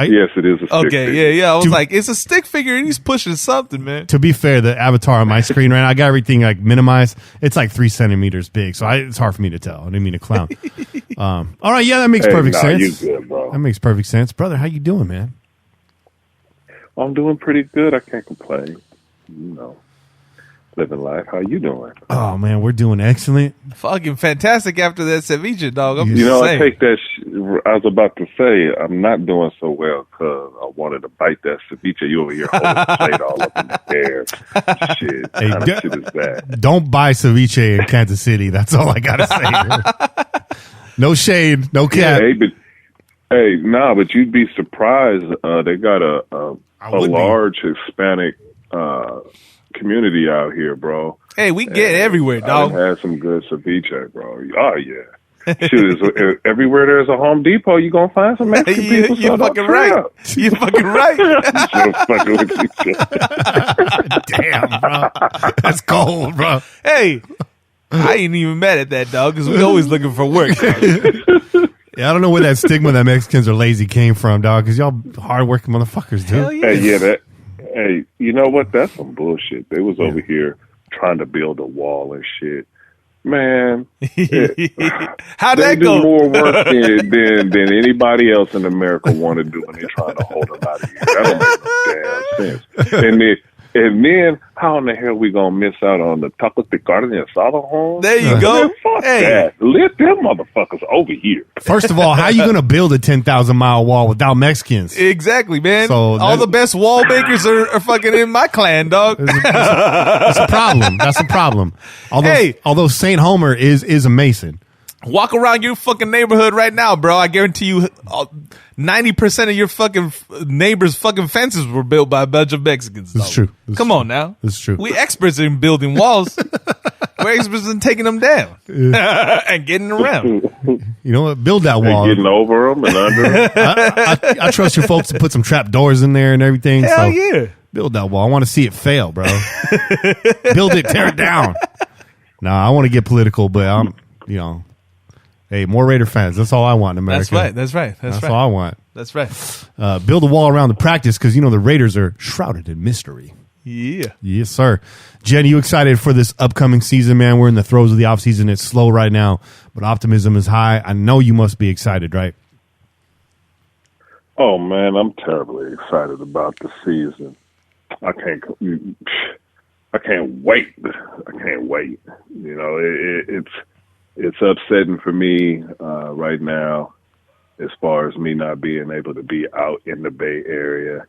Yes, it is a stick figure. Yeah. I was like, it's a stick figure and he's pushing something, man. To be fair, the avatar on my screen right now, I got everything like minimized. It's like 3 centimeters big, so it's hard for me to tell. I didn't mean to clown. All right, yeah, that makes perfect sense. You good, bro. That makes perfect sense, brother. How you doing, man? I'm doing pretty good. I can't complain. Living life. How you doing? Oh man, we're doing excellent. Fucking fantastic after that ceviche, dog. I'm I saying. take that. I was about to say I'm not doing so well because I wanted to bite that ceviche. You over here holding the plate all up in the air. Shit, Hey, kind of shit is that? Don't buy ceviche in Kansas City. That's all I gotta say. No shade, no cap. But you'd be surprised. They got a large Hispanic community out here, bro. Hey, we get everywhere, dog. I had some good ceviche, bro. Oh yeah. Shoot, everywhere there's a Home Depot, you gonna find some Mexican people. You're fucking right. You're fucking right. Fucking with you. Damn, bro. That's cold, bro. Hey, I ain't even mad at that, dog, because we always looking for work. Yeah, I don't know where that stigma that Mexicans are lazy came from, dog, because y'all hard-working motherfuckers, dude. Hell yeah. Hey, you know what? That's some bullshit. They was over here trying to build a wall and shit. Man, how'd they that do go? more work than anybody else in America want to do when they're trying to hold them out of here. That don't make no damn sense. And then, how in the hell we gonna miss out on the tacos de carne asada home? There you go. Man, fuck that. Let them motherfuckers over here. First of all, how you going to build a 10,000-mile wall without Mexicans? Exactly, man. So all the best wall makers are fucking in my clan, dog. That's a problem. That's a problem. Although St. Homer is a Mason. Walk around your fucking neighborhood right now, bro. I guarantee you 90% of your fucking neighbors' fucking fences were built by a bunch of Mexicans. That's true. Come on now. That's true. We experts in building walls. We're experts in taking them down and getting around. You know what? Build that wall. And getting over them and under them. I trust your folks to put some trap doors in there and everything. Hell yeah. Build that wall. I want to see it fail, bro. Build it, tear it down. Nah, I want to get political, but hey, more Raider fans. That's all I want in America. That's right. That's all I want. That's right. Build a wall around the practice because, the Raiders are shrouded in mystery. Yeah. Yes, sir. Jen, you excited for this upcoming season, man? We're in the throes of the offseason. It's slow right now, but optimism is high. I know you must be excited, right? Oh, man, I'm terribly excited about the season. I can't wait. I can't wait. It's upsetting for me right now as far as me not being able to be out in the Bay Area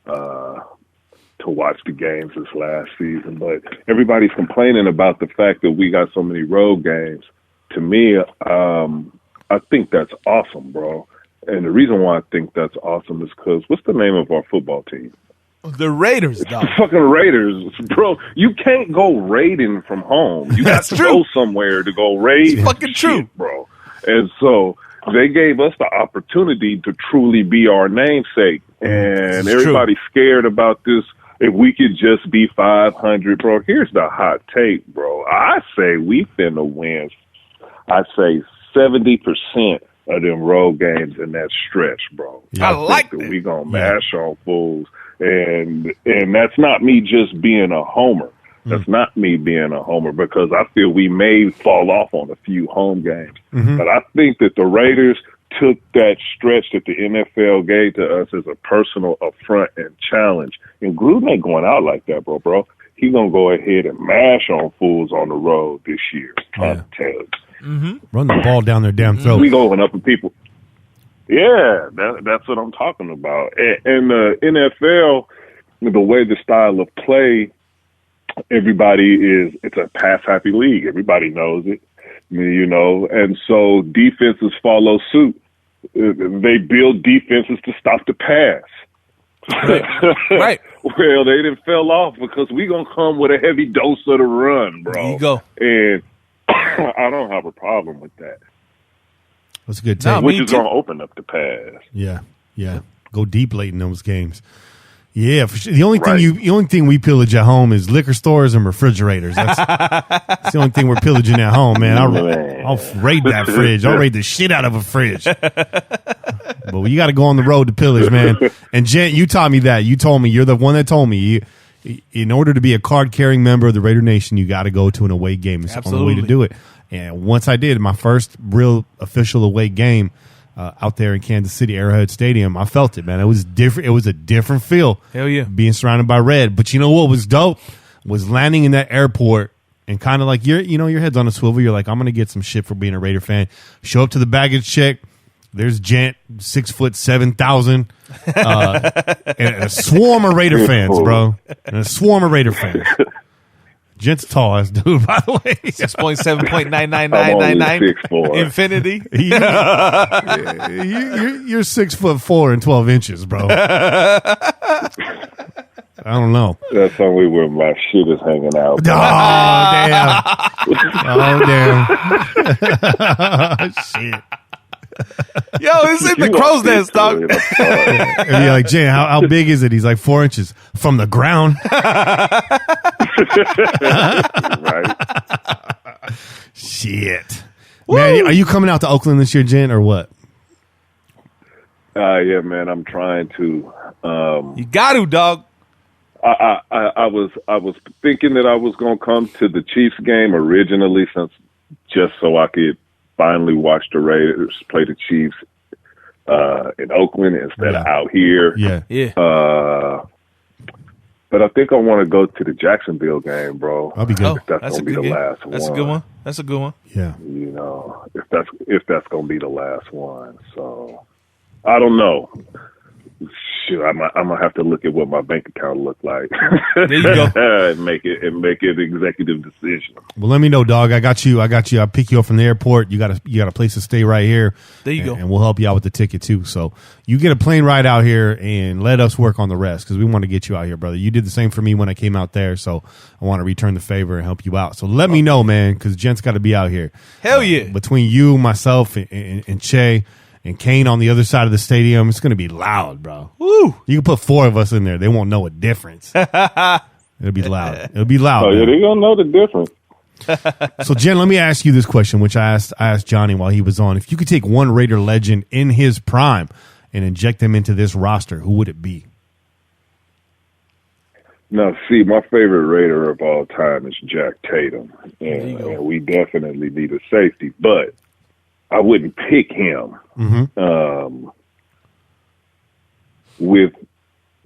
to watch the games this last season. But everybody's complaining about the fact that we got so many road games. To me, I think that's awesome, bro. And the reason why I think that's awesome is because what's the name of our football team? The Raiders, dog. The fucking Raiders, bro. You can't go raiding from home. You got to go somewhere to go raid. It's fucking true, bro. And so they gave us the opportunity to truly be our namesake. And everybody's scared about this. If we could just be 500, bro. Here's the hot take, bro. I say we finna win. I say 70% of them road games in that stretch, bro. I like that. We gonna mash on fools. And that's not me just being a homer. That's not me being a homer because I feel we may fall off on a few home games. Mm-hmm. But I think that the Raiders took that stretch that the NFL gave to us as a personal affront and challenge. And Gruden ain't going out like that, bro. He's going to go ahead and mash on fools on the road this year. Trying to tell you. Mm-hmm. Run the ball down their damn throat. We going up with people. Yeah, that's what I'm talking about. And the NFL, the way the style of play, it's a pass-happy league. Everybody knows it, and so defenses follow suit. They build defenses to stop the pass. Right. Well, they didn't fell off because we going to come with a heavy dose of the run, bro. There you go. And I don't have a problem with that. That's a good take. Which is going to open up the pass. Yeah. Go deep late in those games. Yeah, for sure. The only thing we pillage at home is liquor stores and refrigerators. That's the only thing we're pillaging at home, man. I'll raid that fridge. I'll raid the shit out of a fridge. But you got to go on the road to pillage, man. And Gent, you taught me that. You told me, you're the one that told me, in order to be a card-carrying member of the Raider Nation, you got to go to an away game. It's the only way to do it. And once I did, my first real official away game out there in Kansas City, Arrowhead Stadium, I felt it, man. It was different. It was a different feel. Hell yeah. Being surrounded by red. But you know what was dope? Was landing in that airport and kind of like, your head's on a swivel. You're like, I'm going to get some shit for being a Raider fan. Show up to the baggage check. There's Gent, 6'7", and a swarm of Raider fans, bro. And a swarm of Raider fans. Gent's tall ass dude, by the way. 6.7.99999 infinity. You're 6'4" and 12 inches, bro. I don't know. That's only where my shit is hanging out. Oh damn! Shit. Yo, this ain't the crow's nest, dog. And you're like, Jay, how big is it? He's like 4 inches from the ground. Right. Shit. Woo! Man, are you coming out to Oakland this year, Jen, or what? Yeah, man, I'm trying to. You got to, dog. I was thinking that I was going to come to the Chiefs game originally, just so I could finally watch the Raiders play the Chiefs in Oakland instead of out here. Yeah. But I think I want to go to the Jacksonville game, bro. I'll be good. That's going to be the last one. That's a good one. That's a good one. Yeah. You know, if that's going to be the last one. So I don't know. Shoot, I'm gonna have to look at what my bank account looked like. There you go. and make it an executive decision. Well, let me know, dog. I got you. I'll pick you up from the airport. You got a place to stay right here. There you go. And we'll help you out with the ticket too. So you get a plane ride out here and let us work on the rest because we want to get you out here, brother. You did the same for me when I came out there, so I want to return the favor and help you out. So let me know, man, because Gent's got to be out here. Hell yeah. Between you, myself, and Che. And Kane on the other side of the stadium, it's going to be loud, bro. Woo! You can put 4 of us in there. They won't know a difference. It'll be loud. It'll be loud. Oh, yeah, they're going to know the difference. So, Jen, let me ask you this question, which I asked Johnny while he was on. If you could take one Raider legend in his prime and inject them into this roster, who would it be? Now, see, my favorite Raider of all time is Jack Tatum. And we definitely need a safety, but I wouldn't pick him. Mm-hmm. With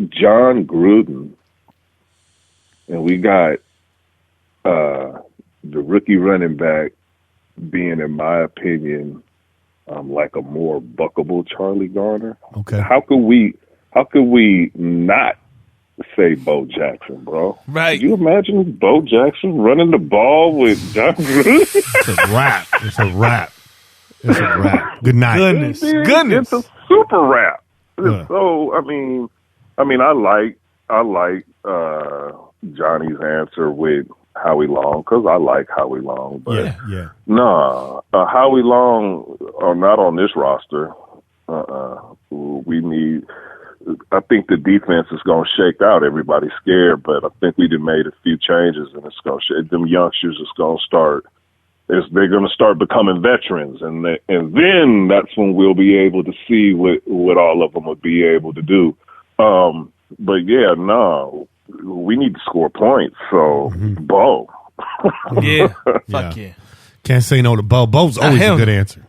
John Gruden, and we got the rookie running back being, in my opinion, like a more buckable Charlie Garner. Okay. How could we not say Bo Jackson, bro? Right. Can you imagine Bo Jackson running the ball with John Gruden? It's a wrap. It's a wrap. It's a wrap. Good night. Goodness. It's a super rap. So I mean, I like Johnny's answer with Howie Long because I like Howie Long, but Howie Long are not on this roster. We need. I think the defense is going to shake out. Everybody's scared, but I think we done made a few changes, and it's going to shake. Them youngsters is going to start. They're going to start becoming veterans, and then that's when we'll be able to see what all of them would be able to do. But yeah, no, we need to score points. So, Bo. Fuck yeah. Can't say no to Bo. Bo's always a good answer.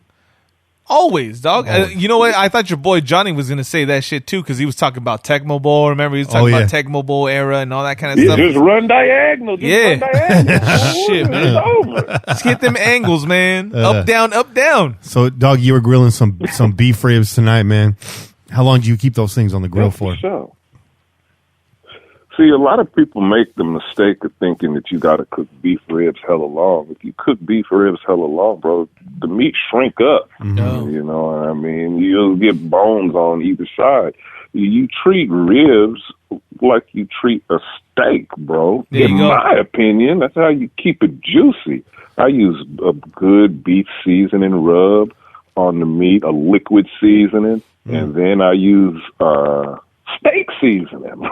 Always, dog. You know what? I thought your boy Johnny was going to say that shit too because he was talking about Tecmo Bowl. Remember, he was talking about Tecmo Bowl era and all that kind of stuff. Just run diagonal. Run diagonal. Shit, man. It's over. Let's get them angles, man. Up, down, up, down. So, dog, you were grilling some beef ribs tonight, man. How long do you keep those things on the grill for? Sure. See, a lot of people make the mistake of thinking that you got to cook beef ribs hella long. If you cook beef ribs hella long, bro, the meat shrink up. Mm-hmm. You know what I mean? You'll get bones on either side. You treat ribs like you treat a steak, bro. In my opinion, that's how you keep it juicy. I use a good beef seasoning rub on the meat, a liquid seasoning, and then I use steak seasoning.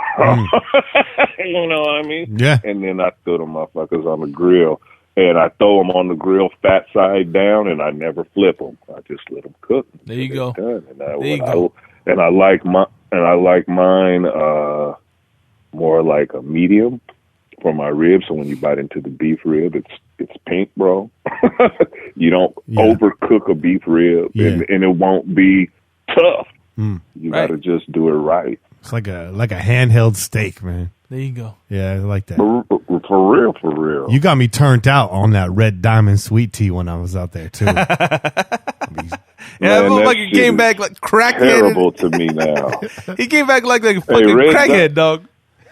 You know what I mean? Yeah. And then I throw the motherfuckers on the grill. and I throw them on the grill fat side down, and I never flip them. I just let them cook. There you go. And I like mine more like a medium for my ribs. So when you bite into the beef rib, it's pink, bro. You don't overcook a beef rib, and it won't be tough. You got to just do it right. It's like a handheld steak, man. There you go. Yeah, I like that. For real. You got me turned out on that Red Diamond sweet tea when I was out there too. Yeah, that motherfucker came back like crackhead. Terrible to me now. He came back like a fucking crackhead, dog.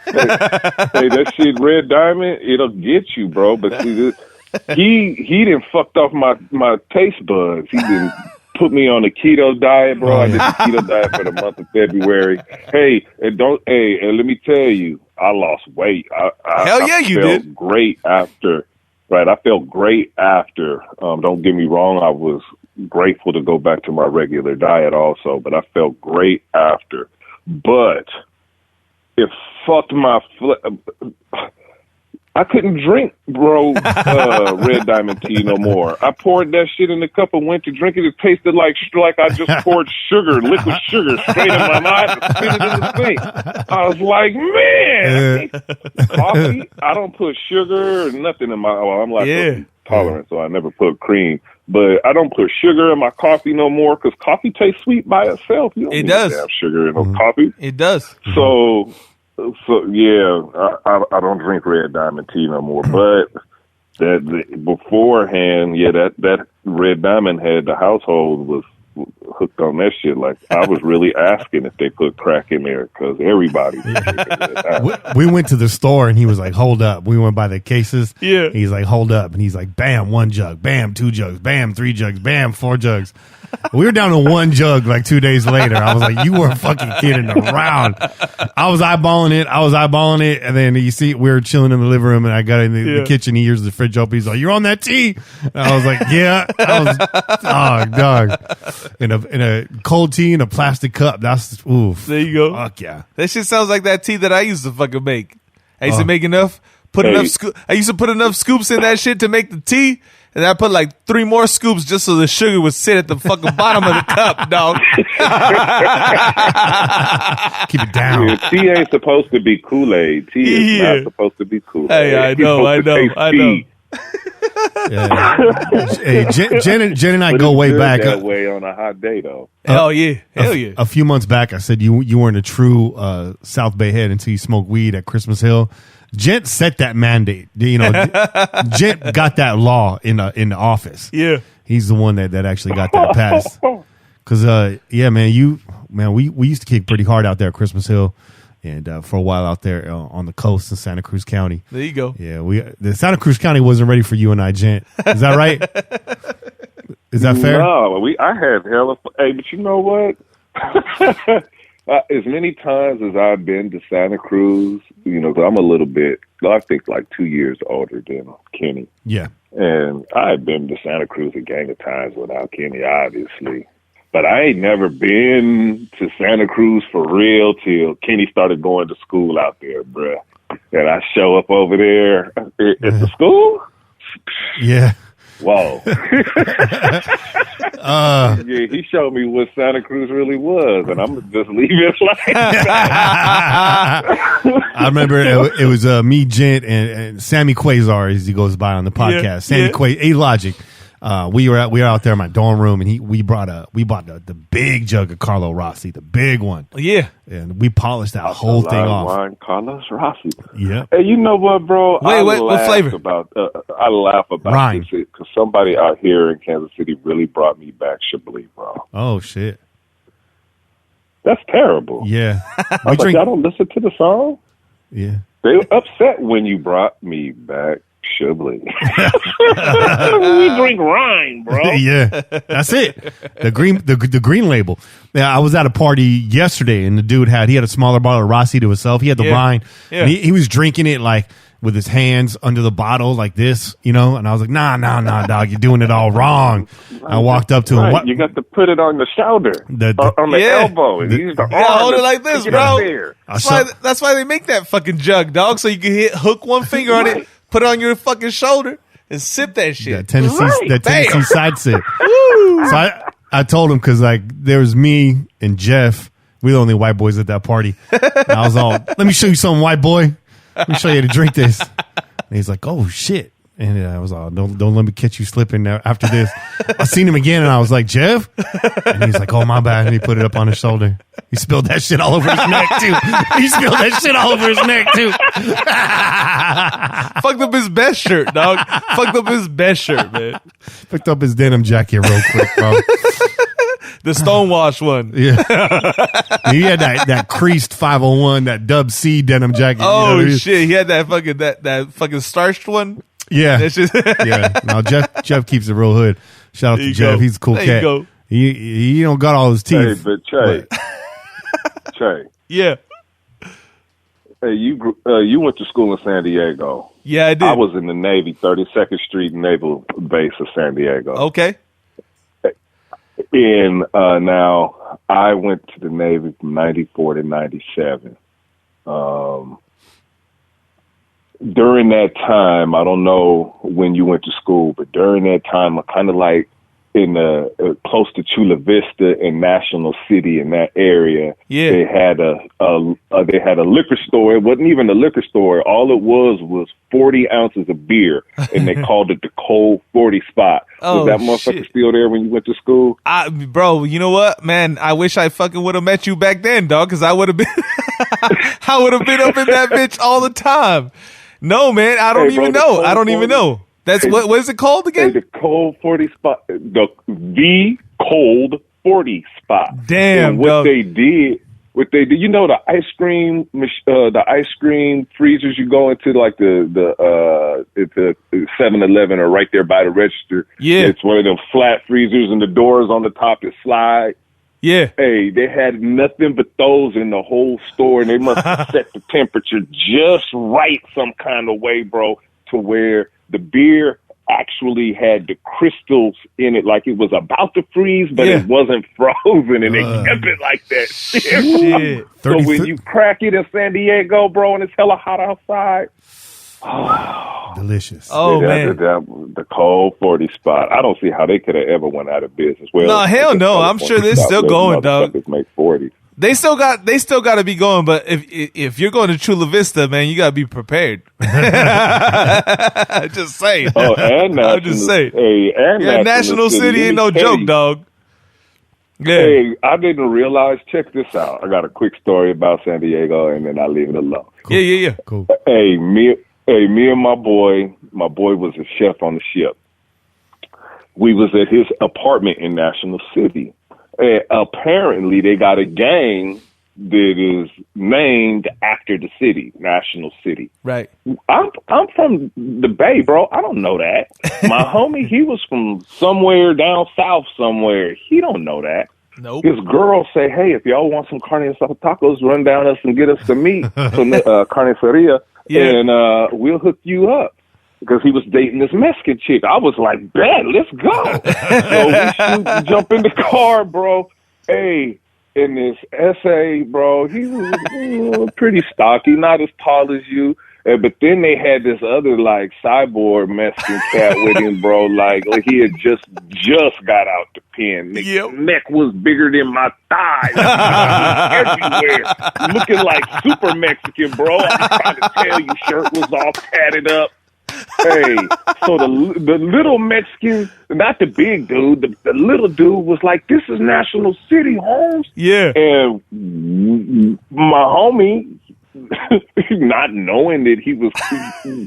Hey, that shit, Red Diamond, it'll get you, bro. But see, he done fucked off my taste buds. He done put me on a keto diet, bro. I did the keto diet for the month of February. Hey, and let me tell you, I lost weight. Hell yeah, you did. I felt great after. Right, I felt great after. Don't get me wrong, I was grateful to go back to my regular diet also, but I felt great after. But it fucked my I couldn't drink, bro, Red Diamond tea no more. I poured that shit in a cup and went to drink it. It tasted like I just poured liquid sugar, straight in my mouth and spit it in the sink. I was like, man, coffee, I don't put sugar or nothing in my, I'm lactose tolerant, so I never put cream. But I don't put sugar in my coffee no more because coffee tastes sweet by itself. You don't need to have sugar in no coffee. It does. So yeah, I don't drink Red Diamond tea no more. But beforehand, that Red Diamond had the household was hooked on that shit. Like I was really asking if they put crack in there because everybody. We went to the store and he was like, "Hold up." We went by the cases. Yeah. He's like, "Hold up," and he's like, "Bam, 1 jug. Bam, 2 jugs. Bam, 3 jugs. Bam, 4 jugs." We were down to 1 jug like 2 days later. I was like, "You weren't fucking kidding around." I was eyeballing it, and then you see we were chilling in the living room, and I got in the kitchen. He hears the fridge open. He's like, "You're on that tea?" And I was like, "Yeah." I was dog. In a cold tea in a plastic cup. That's oof. There you go. Fuck yeah. That shit sounds like that tea that I used to fucking make. I used to make enough. I used to put enough scoops in that shit to make the tea. And I put like 3 more scoops just so the sugar would sit at the fucking bottom of the cup, dog. Keep it down. Yeah, tea ain't supposed to be Kool-Aid. Tea is not supposed to be Kool-Aid. Hey, I know. Hey, Jen and I go way back. That way on a hot day, though. Hell yeah. A few months back, I said you weren't a true South Bay head until you smoked weed at Christmas Hill. Gent set that mandate. You know, Gent got that law in the office. Yeah, he's the one that actually got that passed. Because we used to kick pretty hard out there at Christmas Hill, and for a while out there on the coast in Santa Cruz County. There you go. Yeah, the Santa Cruz County wasn't ready for you and I, Gent. Is that right? Is that fair? No, I had hella. Hey, but you know what? As many times as I've been to Santa Cruz, you know, 'cause I'm a little bit, I think like 2 years older than Kenny. Yeah. And I've been to Santa Cruz a gang of times without Kenny, obviously. But I ain't never been to Santa Cruz for real till Kenny started going to school out there, bruh. And I show up over there at the school. Yeah. Whoa. Yeah, he showed me what Santa Cruz really was, and I'm just leave it like that. I remember it was me, Gent, and Sammy Quasar, as he goes by on the podcast. Sammy Quasar, A-Logic. We were out there in my dorm room, and we bought the big jug of Carlo Rossi, the big one. Yeah, and we polished that whole thing off. Wine, Carlos Rossi. Yeah. Hey, you know what, bro? Wait, what flavor? I laugh about Ryan. this because somebody out here in Kansas City really brought me back Chablis, bro. Oh shit, that's terrible. Yeah, I was like, I don't listen to the song. Yeah, they were upset when you brought me back Chablis. We drink Rhine, bro. Yeah, that's it. The green label. Yeah, I was at a party yesterday, and the dude had a smaller bottle of Rossi to himself. He had the Rhine. Yeah. And he was drinking it like with his hands under the bottle like this, you know. And I was like, nah, dog, you're doing it all wrong. I walked up to him. What? You got to put it on the shoulder, on the elbow. Use the arm. Hold it like this, bro. That's why they make that fucking jug, dog. So you can hook one finger on it, put it on your fucking shoulder, and sip that shit. That Tennessee, Right. that Tennessee Bam. side sip. So I told him because like there was me and Jeff. We the only white boys at that party. And I was all, let me show you something, white boy. Let me show you how to drink this. And he's like, oh shit. And I was all, don't let me catch you slipping after this. I seen him again and I was like, Jeff? And he's like, oh my bad. And he put it up on his shoulder. He spilled that shit all over his neck too. He spilled that shit all over his neck too. Fucked up his best shirt, dog. Fucked up his best shirt, man. Picked up his denim jacket real quick, bro. The Stonewash one. Yeah. He had that creased 501, that Dub C denim jacket. You know Oh what I mean? shit, he had that fucking starched one. Yeah. That's just Yeah. No, Jeff keeps it real hood. Shout out There to you Jeff. go. He's a cool There cat. you go. He don't got all his Hey, teeth. but Che, Che, Yeah. hey, you went to school in San Diego. Yeah, I did. I was in the Navy, 32nd Street Naval Base of San Diego. Okay. And now I went to the Navy from 94 to 97. During that time, I don't know when you went to school, but during that time, I kind of like in close to Chula Vista and National City in that area. Yeah. They had a liquor store. It wasn't even a liquor store. All it was 40 ounces of beer, and they called it the Cold 40 Spot. Oh, was that motherfucker shit. still there when you went to school? Bro, you know what, man? I wish I fucking would have met you back then, dog, because I would have been, I would have been up in that bitch all the time. No, man, I don't Hey, bro, even the know. Cold I don't even 40 know. That's what is it called Hey, again? the Cold 40 Spot. The Cold 40 Spot. Damn, And what dog. they did, you know, the ice cream freezers you go into, like the 7-Eleven or right there by the register. Yeah. It's one of them flat freezers and the doors on the top that slide. Yeah. Hey, they had nothing but those in the whole store, and they must have set the temperature just right some kind of way, bro, to where the beer actually had the crystals in it, like it was about to freeze, but Yeah. it wasn't frozen, and they kept it like that. Shit. So when you crack it in San Diego, bro, and it's hella hot outside, Delicious. Oh, yeah, man. the Cold 40 Spot. I don't see how they could have ever went out of business. Well, No, hell no. I'm sure they're still going, dog. Make 40. They still got to be going, but if you're going to Chula Vista, man, you got to be prepared. Just saying. Oh, and National, I'm just saying. Hey, and Yeah, National City ain't no Let me tell joke, you. dog. Yeah. Hey, I didn't realize. Check this out. I got a quick story about San Diego, and then I leave it alone. Yeah. Cool. Hey, me and my boy was a chef on the ship. We was at his apartment in National City. And apparently, they got a gang that is named after the city, National City. Right. I'm from the Bay, bro. I don't know that. My homie, he was from somewhere down south somewhere. He don't know that. Nope. His girl say, hey, if y'all want some carne asada tacos, run down us and get us some meat from the carniceria, and we'll hook you up. Because he was dating this Mexican chick. I was like, bet, let's go. So we jump in the car, bro. Hey, in this essay, bro, he was pretty stocky, not as tall as you. But then they had this other, like, cyborg Mexican cat with him, bro. Like he had just got out the pen. The neck was bigger than my thighs. Everywhere. Looking like super Mexican, bro. I'm trying to tell you, shirt was all tatted up. Hey, so the little Mexican, not the big dude, the little dude was like, this is National City, Holmes. Yeah. And my homie, not knowing that he was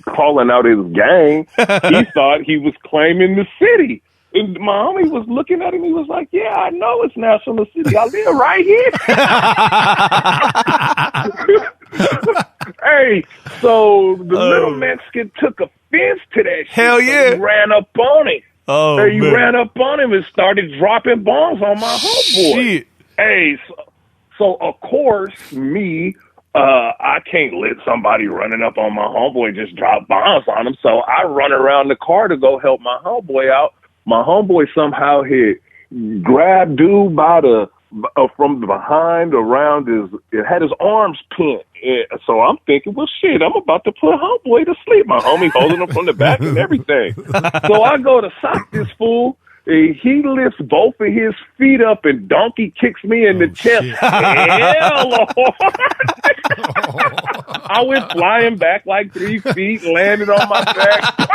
calling out his gang, he thought he was claiming the city. And my homie was looking at him. He was like, yeah, I know it's National City. I live right here. Hey, so the little Mexican took offense to that shit. Hell yeah. So he ran up on him. Oh, He man. ran up on him and started dropping bombs on my homeboy. Shit. Hey, so of course, me, I can't let somebody running up on my homeboy just drop bombs on him. So I run around the car to go help my homeboy out. My homeboy somehow had grabbed dude by the from behind around it had his arms pinned. So I'm thinking, well, shit, I'm about to put homeboy to sleep. My homie holding him from the back and everything. So I go to sock this fool. He lifts both of his feet up and donkey kicks me in the chest. Hell, I went flying back like 3 feet, landed on my back. Bam!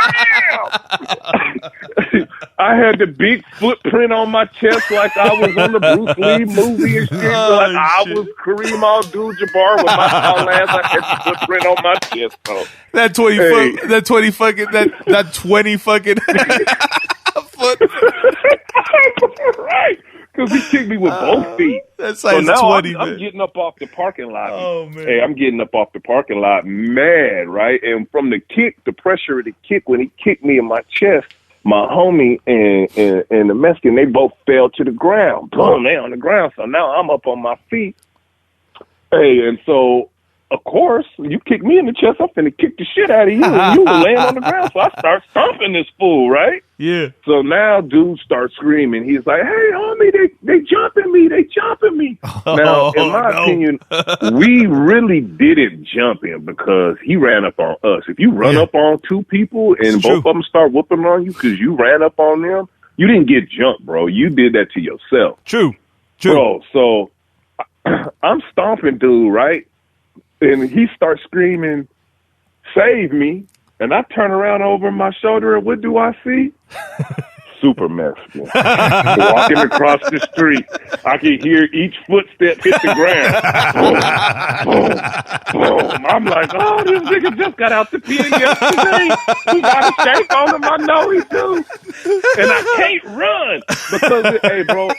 I had the big footprint on my chest like I was on the Bruce Lee movie and shit. Like I was Kareem Abdul-Jabbar with my tall ass. I had the footprint on my chest. So. That 20 fucking foot. Right. Because he kicked me with both feet. That's like so now 20, I'm getting up off the parking lot. Oh, man. Hey, I'm getting up off the parking lot mad, right? And from the kick, the pressure of the kick, when he kicked me in my chest, my homie and the Mexican, they both fell to the ground. Boom, they on the ground. So now I'm up on my feet. Hey, and so, of course, you kick me in the chest, I'm finna kick the shit out of you. And you were laying on the ground. So I start stomping this fool, right? Yeah. So now dude starts screaming. He's like, hey, homie, they jumping me. They jumping me. Now, in my opinion, we really didn't jump him because he ran up on us. If you run up on two people and both of them start whooping on you because you ran up on them, you didn't get jumped, bro. You did that to yourself. True. Bro, so I'm stomping dude, right? And he starts screaming, save me. And I turn around over my shoulder, and what do I see? Super Mexican. Walking across the street. I can hear each footstep hit the ground. Boom, boom, boom. I'm like, oh, this nigga just got out the pen yesterday. He got a shape on him. I know he do. And I can't run. Because, hey, bro,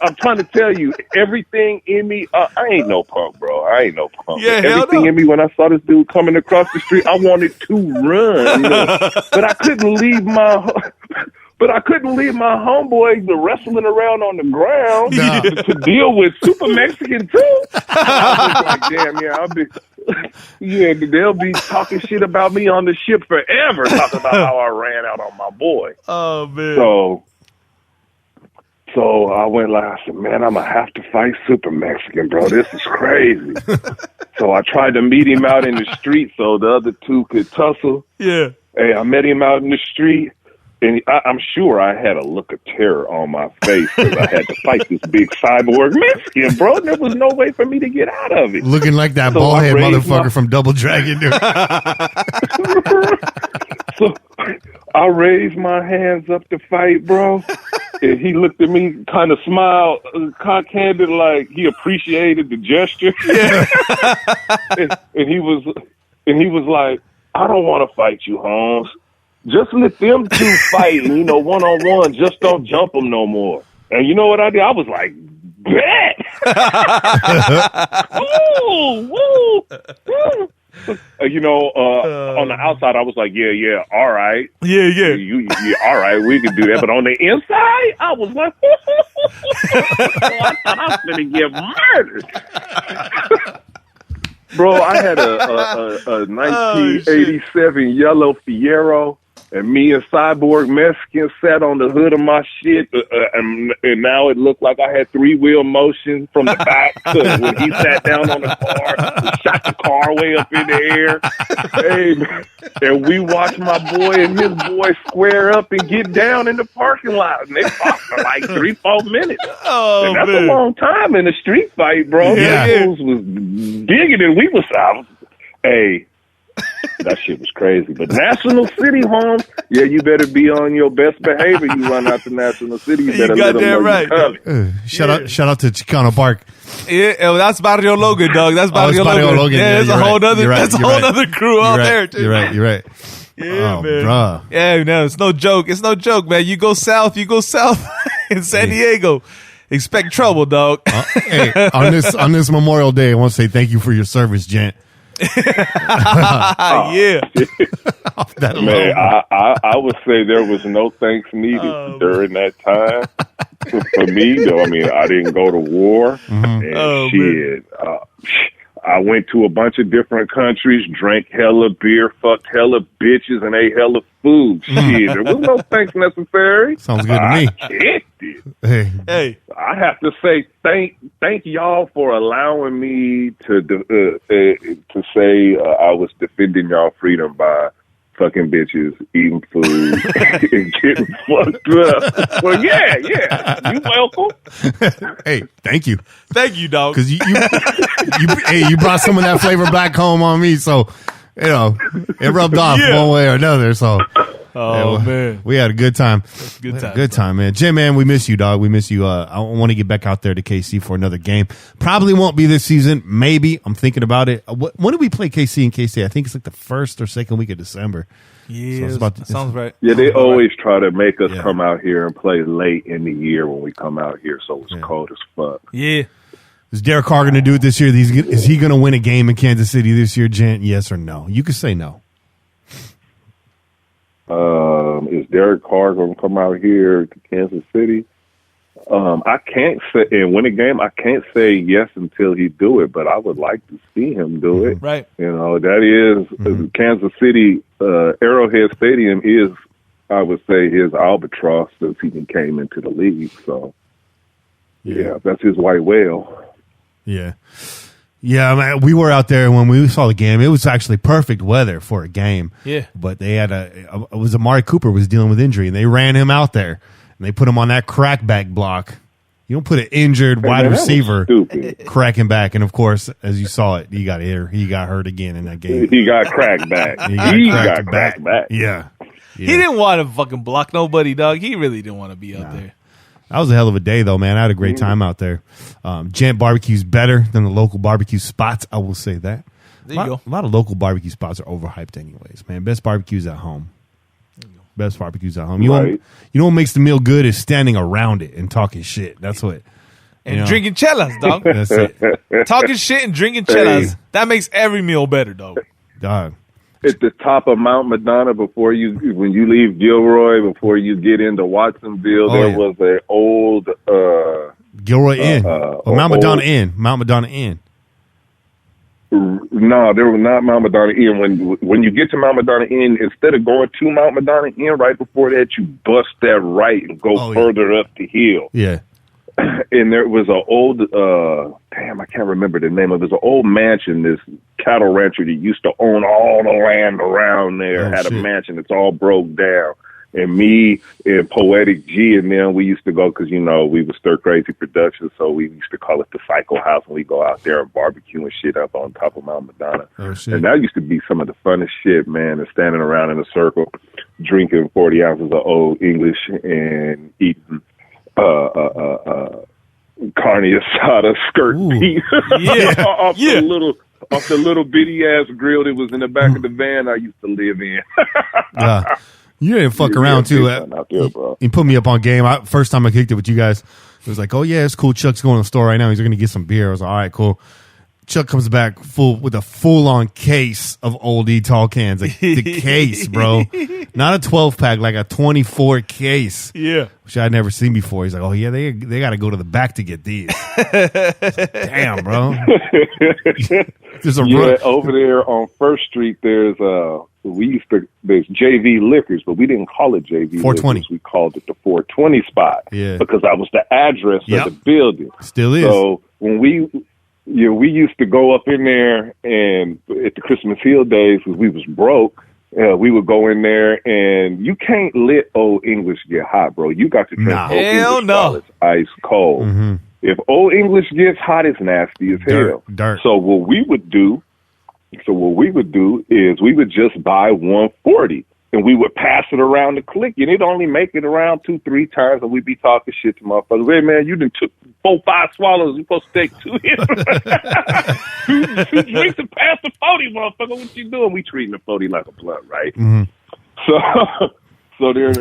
I'm trying to tell you, everything in me, I ain't no punk, bro. I ain't no punk. Yeah, everything in me, when I saw this dude coming across the street, I wanted to run. You know? But I couldn't leave my... But I couldn't leave my homeboys wrestling around on the ground to deal with Super Mexican too. I was like, damn, they'll be talking shit about me on the ship forever, talking about how I ran out on my boy. Oh, man. So I went like, I said, man, I'm going to have to fight Super Mexican, bro. This is crazy. So I tried to meet him out in the street so the other two could tussle. Yeah. Hey, I met him out in the street. And I'm sure I had a look of terror on my face because I had to fight this big cyborg Mexican, bro. There was no way for me to get out of it. Looking like that So bald head motherfucker from Double Dragon. Dude. So I raised my hands up to fight, bro. And he looked at me, kind of smiled, cock-handed, like he appreciated the gesture. Yeah. and he was like, I don't want to fight you, Holmes. Just let them two fight, one-on-one. Just don't jump them no more. And you know what I did? I was like, bet! Woo! On the outside, I was like, yeah, all right. Yeah. All right, we can do that. But on the inside, I was like, I thought I was going to get murdered. Bro, I had a 1987 yellow Fiero. And me and Cyborg Mexican sat on the hood of my shit, and now it looked like I had three-wheel motion from the back to when he sat down on the car and shot the car way up in the air. Hey, and we watched my boy and his boy square up and get down in the parking lot, and they fought for like 3-4 minutes. Oh, and that's man. a long time in a street fight, bro. Yeah. Those was bigger than we was out. Hey. That shit was crazy. But National City, Holmes, yeah, you better be on your best behavior. You run out to National City, you better let them know right. you're coming. Shout out to Chicano Park. Yeah, that's Barrio Logan, dog. That's Barrio Logan. Yeah, that's a whole other crew out there, too. You're right. Yeah, man. Bruh. Yeah, no, it's no joke. It's no joke, man. You go south in San Diego. Expect trouble, dog. Hey, on this Memorial Day, I want to say thank you for your service, Gent. Yeah. Man, I would say there was no thanks needed during that time for me, though. I mean, I didn't go to war, and shit. I went to a bunch of different countries, drank hella beer, fucked hella bitches, and ate hella food. Shit, there was no thanks necessary. Sounds good to me. I kicked it. Hey, I have to say thank y'all for allowing me to say I was defending y'all freedom by fucking bitches, eating food, and getting fucked up. Well, yeah, you welcome. hey, thank you, dog. Because you brought some of that flavor back home on me, so it rubbed off one way or another. So, man, we had a good time. Good time, man. Jim, man, we miss you, dog. We miss you. I want to get back out there to KC for another game. Probably won't be this season. Maybe. I'm thinking about it. When do we play KC and KC? I think it's like the first or second week of December. Yeah, so sounds right. Yeah, they always try to make us come out here and play late in the year when we come out here, so it's cold as fuck. Yeah. Is Derek Carr going to do it this year? Is he going to win a game in Kansas City this year, Gent? Yes or no? You can say no. Is Derek Carr going to come out here to Kansas City? I can't say and win a game. I can't say yes until he do it, but I would like to see him do it. Right. That is Kansas City. Arrowhead Stadium is, I would say, his albatross since he came into the league. So, yeah, that's his white whale. Yeah. Yeah, man, we were out there when we saw the game. It was actually perfect weather for a game. Yeah. But they had it was Amari Cooper was dealing with injury, and they ran him out there, and they put him on that crackback block. You don't put an injured wide receiver cracking back. And, of course, as you saw it, he got hurt again in that game. He got cracked back. He got cracked back. Yeah. He didn't want to fucking block nobody, dog. He really didn't want to be out there. That was a hell of a day, though, man. I had a great time out there. Gent barbecue's better than the local barbecue spots. I will say that. There you go. A lot of local barbecue spots are overhyped anyways, man. Best barbecue's at home. Best barbecues at home. You know what makes the meal good is standing around it and talking shit. That's what. And drinking chelas, dog. That's it. Talking shit and drinking chelas. That makes every meal better, dog. Dog. At the top of Mount Madonna, when you leave Gilroy, before you get into Watsonville, there was an old Gilroy Inn. Mount Madonna Inn. Mount Madonna Inn. No, there was not Mount Madonna Inn. When you get to Mount Madonna Inn, instead of going to Mount Madonna Inn right before that, you bust that right and go further up the hill. Yeah. And there was an old, I can't remember the name of it. It was an old mansion, this cattle rancher that used to own all the land around there, had a mansion that's all broke down. And me and Poetic G and them, we used to go because, we was Stir Crazy Productions, so we used to call it the Psycho House, and we go out there and barbecue and shit up on top of Mount Madonna. Oh, shit. And that used to be some of the funnest shit, man, and standing around in a circle, drinking 40 ounces of Old English and eating carne asada skirt meat off the little bitty ass grill that was in the back of the van I used to live in. You didn't fuck around too. You put me up on game. First time I kicked it with you guys, it was like, oh yeah, it's cool. Chuck's going to the store right now. He's going to get some beer. I was like, all right, cool. Chuck comes back with a full-on case of Old E tall cans. Like the case, bro. Not a 12-pack, like a 24 case. Yeah. Which I'd never seen before. He's like, oh, yeah, they got to go to the back to get these. Like, damn, bro. There's over there on First Street, there's JV Liquors, but we didn't call it JV 420. Liquors. We called it the 420 spot. Yeah. Because that was the address of the building. Still is. So when we used to go up in there, and at the Christmas Hill days, when we was broke, we would go in there, and you can't let Old English get hot, bro. You got to drink Old English while it's ice cold. Mm-hmm. If Old English gets hot, it's nasty as hell. Dirt. So what we would do is we would just buy 140. And we would pass it around the clique, and it'd only make it around 2-3 times, and we'd be talking shit to motherfuckers. Hey, man, you done took 4-5 swallows. You supposed to take 2 hits. 2 drinks and pass the 40, motherfucker. What you doing? We treating the 40 like a blunt, right? Mm-hmm. So there,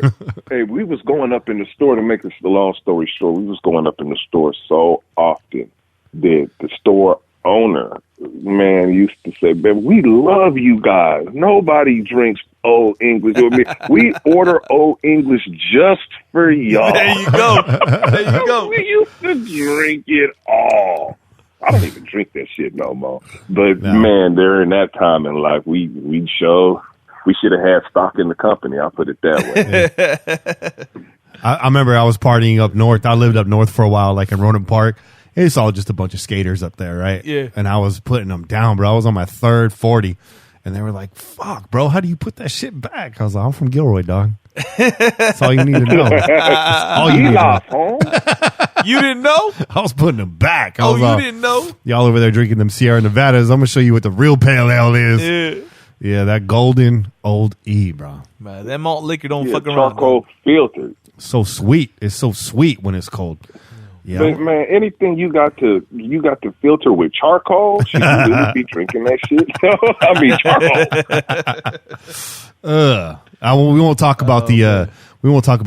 hey, we was going up in the store, to make this the long story short, we was going up in the store so often that the store owner, man, used to say, man, we love you guys. Nobody drinks Old English. We order Old English just for y'all. There you go. We used to drink it all. I don't even drink that shit no more. But man, during that time in life, we should have had stock in the company. I'll put it that way. I remember I was partying up north. I lived up north for a while, like in Roanoke Park. It's all just a bunch of skaters up there, right? Yeah. And I was putting them down, bro. I was on my third 40, and they were like, "Fuck, bro, how do you put that shit back?" I was like, "I'm from Gilroy, dog." That's all you need to know. That's all you need to know. You didn't know? I was putting them back. I Oh, was you didn't know? Y'all over there drinking them Sierra Nevadas. I'm gonna show you what the real pale ale is. Yeah, that golden old E, bro. Man, that malt liquor don't fuck around. Charcoal filtered. So sweet. It's so sweet when it's cold. Yeah. But man, anything you got to filter with charcoal, should you really be drinking that shit? I mean charcoal. We won't talk about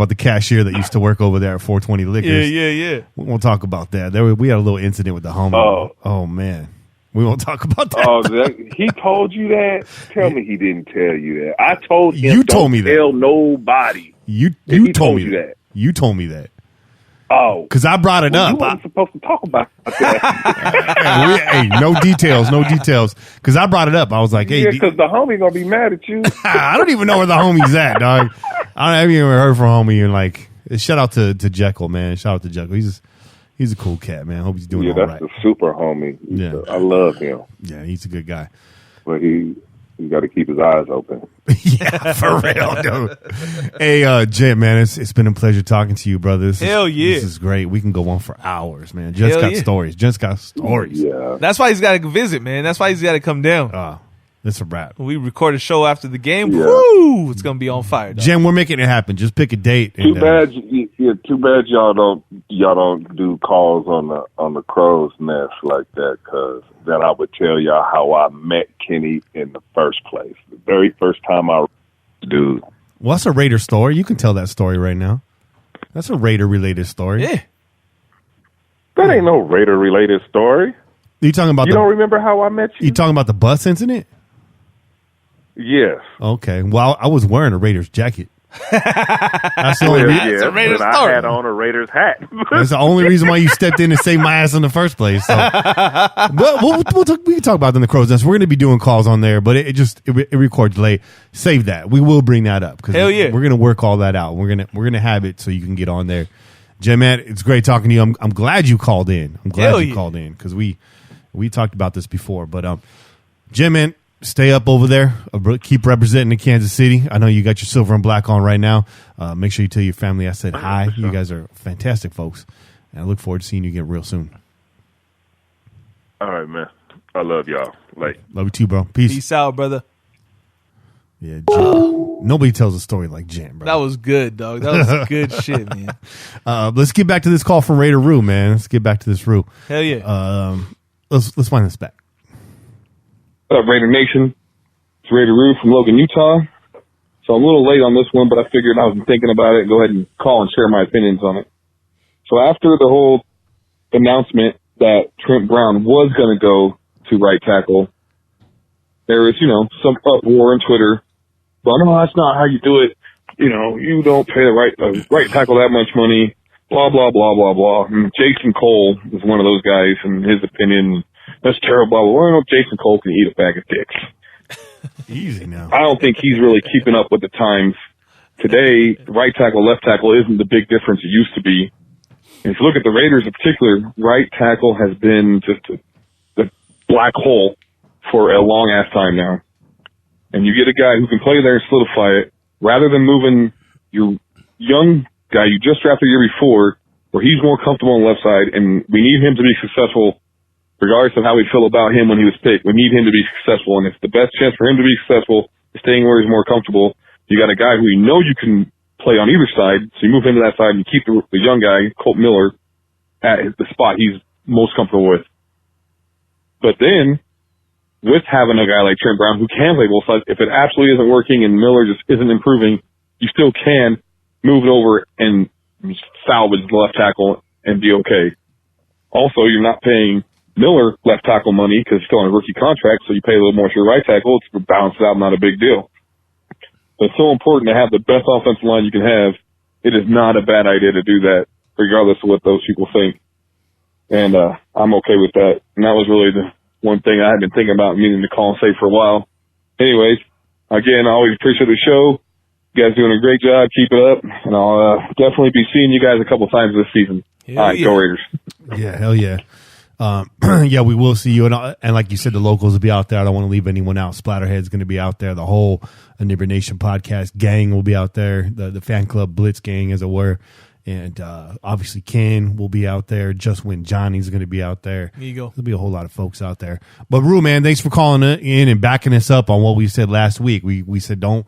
the cashier that used to work over there at 420 Liquors. Yeah. We won't talk about that. We had a little incident with the homie. Oh man. We won't talk about that. Oh, he told you that? Tell me he didn't tell you that. I told him you told me that. Tell nobody. You told me that. You told me that. Oh. Because I brought it up. You weren't supposed to talk about that. Hey, no details. Because I brought it up. I was like, hey. Yeah, because the homie going to be mad at you. I don't even know where the homie's at, dog. I haven't even heard from homie. And like, shout out to Jekyll, man. Shout out to Jekyll. He's a cool cat, man. I hope he's doing all right. Yeah, that's a super homie. I love him. Yeah, he's a good guy. But he got to keep his eyes open. Yeah, for real, dude. Hey, Gent, man, it's been a pleasure talking to you, brother. Hell yeah. This is great. We can go on for hours, man. Gent's got stories. Gent's got stories. Yeah. That's why he's got to visit, man. That's why he's got to come down. That's a wrap. We record a show after the game. Yeah. Woo! It's gonna be on fire, dog. Gent, we're making it happen. Just pick a date. Too bad y'all don't do calls on the crow's nest like that, because then I would tell y'all how I met Kenny in the first place. The very first time dude. Well, that's a Raider story. You can tell that story right now. That's a Raider related story. Yeah. That ain't no Raider related story. You talking about? You don't remember how I met you? You talking about the bus incident? Yes. Okay. Well, I was wearing a Raiders jacket. That's the only reason. It's a Raiders story. I had on a Raiders hat. That's the only reason why you stepped in and saved my ass in the first place. So. But we can talk about it in the crow's nest. We're going to be doing calls on there, but it records late. Save that. We will bring that up because we're going to work all that out. We're gonna have it so you can get on there. Gent, man, it's great talking to you. I'm glad you called in. I'm glad you called in because we talked about this before. But Gent, man, stay up over there. Keep representing the Kansas City. I know you got your silver and black on right now. Make sure you tell your family I said hi. You guys are fantastic folks. And I look forward to seeing you again real soon. All right, man. I love y'all. Love you too, bro. Peace out, brother. Yeah, Gent. Nobody tells a story like Gent, bro. That was good, dog. That was good shit, man. Let's get back to this call from Raider Roo, man. Let's get back to this Roo. Hell yeah. Let's find this back. What up, Raider Nation? It's Raider Roo from Logan, Utah. So I'm a little late on this one, but I figured I was thinking about it and go ahead and call and share my opinions on it. So after the whole announcement that Trent Brown was going to go to right tackle, there was, some uproar on Twitter. But no, that's not how you do it. You don't pay the right tackle that much money. Blah, blah, blah, blah, blah. And Jason Cole is one of those guys, and his opinion, that's terrible. Well, Jason Cole can eat a bag of dicks. Easy now. I don't think he's really keeping up with the times. Today, right tackle, left tackle isn't the big difference it used to be. And if you look at the Raiders in particular, right tackle has been just a black hole for a long-ass time now. And you get a guy who can play there and solidify it, rather than moving your young guy you just drafted the year before, where he's more comfortable on the left side, and we need him to be successful regardless of how we feel about him when he was picked. We need him to be successful, and if the best chance for him to be successful is staying where he's more comfortable, you got a guy who you know you can play on either side, so you move him to that side and keep the young guy, Colt Miller, at the spot he's most comfortable with. But then, with having a guy like Trent Brown who can play both sides, if it absolutely isn't working and Miller just isn't improving, you still can move it over and salvage the left tackle and be okay. Also, you're not paying Miller left tackle money because he's still on a rookie contract, so you pay a little more to your right tackle. It's balanced out, not a big deal. But it's so important to have the best offensive line you can have. It is not a bad idea to do that, regardless of what those people think. and I'm okay with that. And that was really the one thing I had been thinking about meaning to call and say for a while. Anyways, again, I always appreciate the show. You guys doing a great job. Keep it up. And I'll definitely be seeing you guys a couple times this season. All right, go Raiders. Yeah, hell yeah. Yeah, we will see you. And like you said, the locals will be out there. I don't want to leave anyone out. Splatterhead's going to be out there. The whole Neighbor Nation podcast gang will be out there. The fan club Blitz gang, as it were. And obviously Ken will be out there. Just When Johnny's going to be out there. There you go. There'll be a whole lot of folks out there. But Rue, man, thanks for calling in and backing us up on what we said last week. We said don't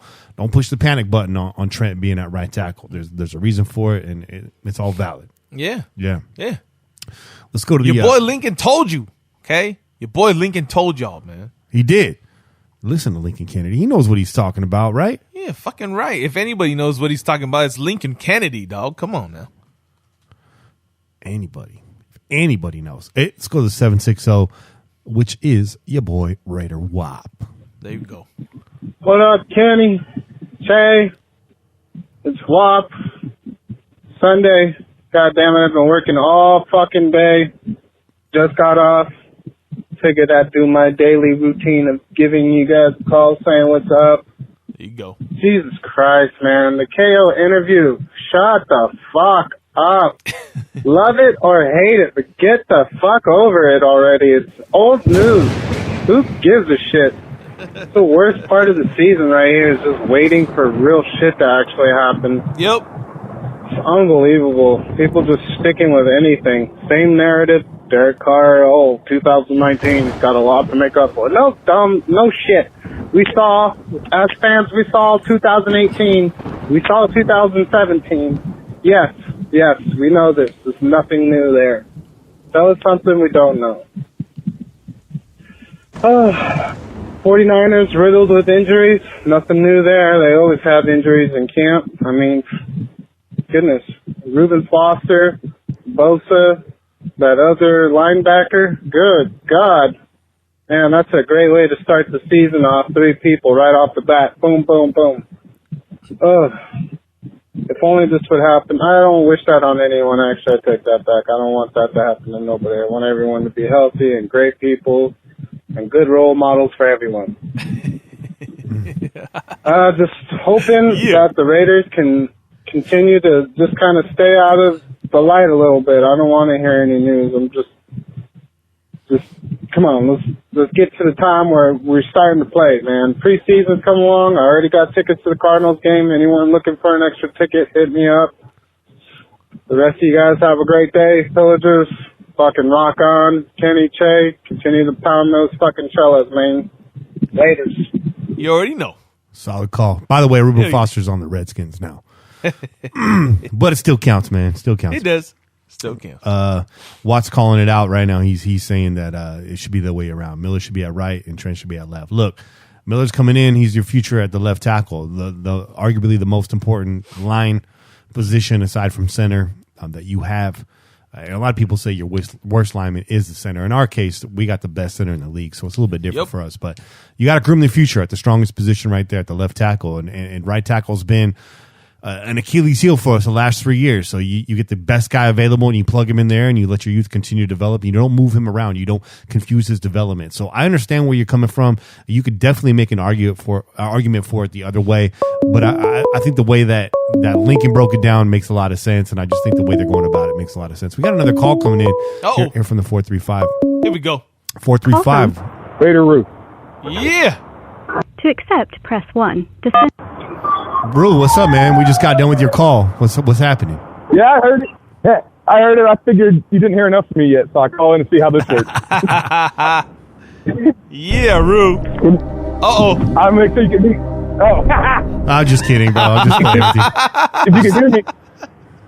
push the panic button on Trent being at right tackle. There's a reason for it, and it's all valid. Yeah. Yeah. Yeah. Let's go to your boy Lincoln told you, okay? Your boy Lincoln told y'all, man. He did. Listen to Lincoln Kennedy. He knows what he's talking about, right? Yeah, fucking right. If anybody knows what he's talking about, it's Lincoln Kennedy, dog. Come on now. Anybody. If anybody knows. Let's go to the 760, which is your boy Raider Wop. There you go. What up, Kenny? Che? It's Wop. Sunday. God damn it, I've been working all fucking day. Just got off. Figured I'd do my daily routine of giving you guys a call saying what's up. There you go. Jesus Christ, man. The KO interview. Shut the fuck up. Love it or hate it, but get the fuck over it already. It's old news. Who gives a shit? It's the worst part of the season right here is just waiting for real shit to actually happen. Yep. It's unbelievable. People just sticking with anything. Same narrative. Derek Carr, 2019, he's got a lot to make up for. No, no shit. We saw, as fans, we saw 2018. We saw 2017. Yes, we know this. There's nothing new there. Tell us something we don't know. 49ers riddled with injuries. Nothing new there. They always have injuries in camp. I mean, goodness. Reuben Foster, Bosa, that other linebacker. Good God. Man, that's a great way to start the season off. 3 people right off the bat. Boom, boom, boom. If only this would happen. I don't wish that on anyone. Actually, I take that back. I don't want that to happen to nobody. I want everyone to be healthy and great people and good role models for everyone. Just hoping that the Raiders can continue to just kind of stay out of the light a little bit. I don't want to hear any news. I'm just come on, let's get to the time where we're starting to play, man. Preseason's come along. I already got tickets to the Cardinals game. Anyone looking for an extra ticket, hit me up. The rest of you guys have a great day. Pillagers, fucking rock on. Kenny, Che, continue to pound those fucking cellos, man. Laters. You already know. Solid call. By the way, Reuben Foster's on the Redskins now. But it still counts, man. Still counts. It does. Still counts. Watt's calling it out right now. He's saying that it should be the way around. Miller should be at right and Trent should be at left. Look, Miller's coming in. He's your future at the left tackle. The arguably the most important line position aside from center that you have. A lot of people say your worst lineman is the center. In our case, we got the best center in the league, so it's a little bit different for us. But you got to groom the future at the strongest position right there at the left tackle. And right tackle's been an Achilles heel for us the last 3 years. So you get the best guy available and you plug him in there and you let your youth continue to develop. You don't move him around. You don't confuse his development. So I understand where you're coming from. You could definitely make an argument for it the other way. But I think the way that Lincoln broke it down makes a lot of sense. And I just think the way they're going about it makes a lot of sense. We got another call coming in here from the 435. Here we go. 435. Raider Roof. Yeah. To accept, press 1. To Bro, what's up, man? We just got done with your call. What's happening? Yeah, I heard it. Yeah, I heard it. I figured you didn't hear enough from me yet, so I call in to see how this works. Yeah, Rue. Uh-oh. I'm going to make sure you can hear me. Oh. I'm just kidding, bro. I'm just kidding with you. If you can hear me,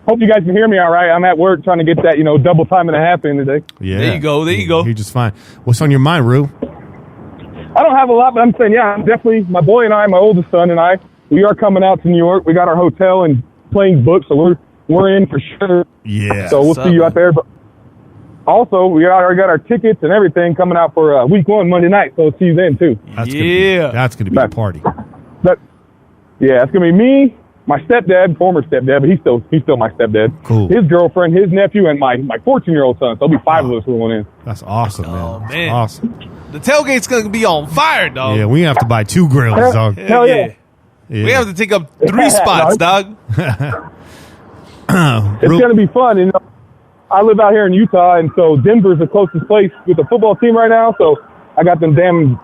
hope you guys can hear me all right. I'm at work trying to get that, double time and a half in today. Yeah. There you go. You're just fine. What's on your mind, Rue? I don't have a lot, but I'm saying, I'm definitely, my boy and I, my oldest son and I, we are coming out to New York. We got our hotel and planes booked, so we're in for sure. Yeah. So we'll see you out there. But also, we already got our tickets and everything coming out for week 1 Monday night. So we'll see you then too. That's gonna be a party. It's gonna be me, my stepdad, former stepdad, but he's still my stepdad. Cool. His girlfriend, his nephew, and my 14-year-old son. So there'll be 5 of us rolling in. That's awesome, man. Oh, man. That's awesome. The tailgate's going to be on fire, dog. Yeah, we have to buy 2 grills, dog. Hell yeah. Yeah. We have to take up 3 spots, dog. It's going to be fun. You know, I live out here in Utah, and so Denver's the closest place with the football team right now. So I got them damn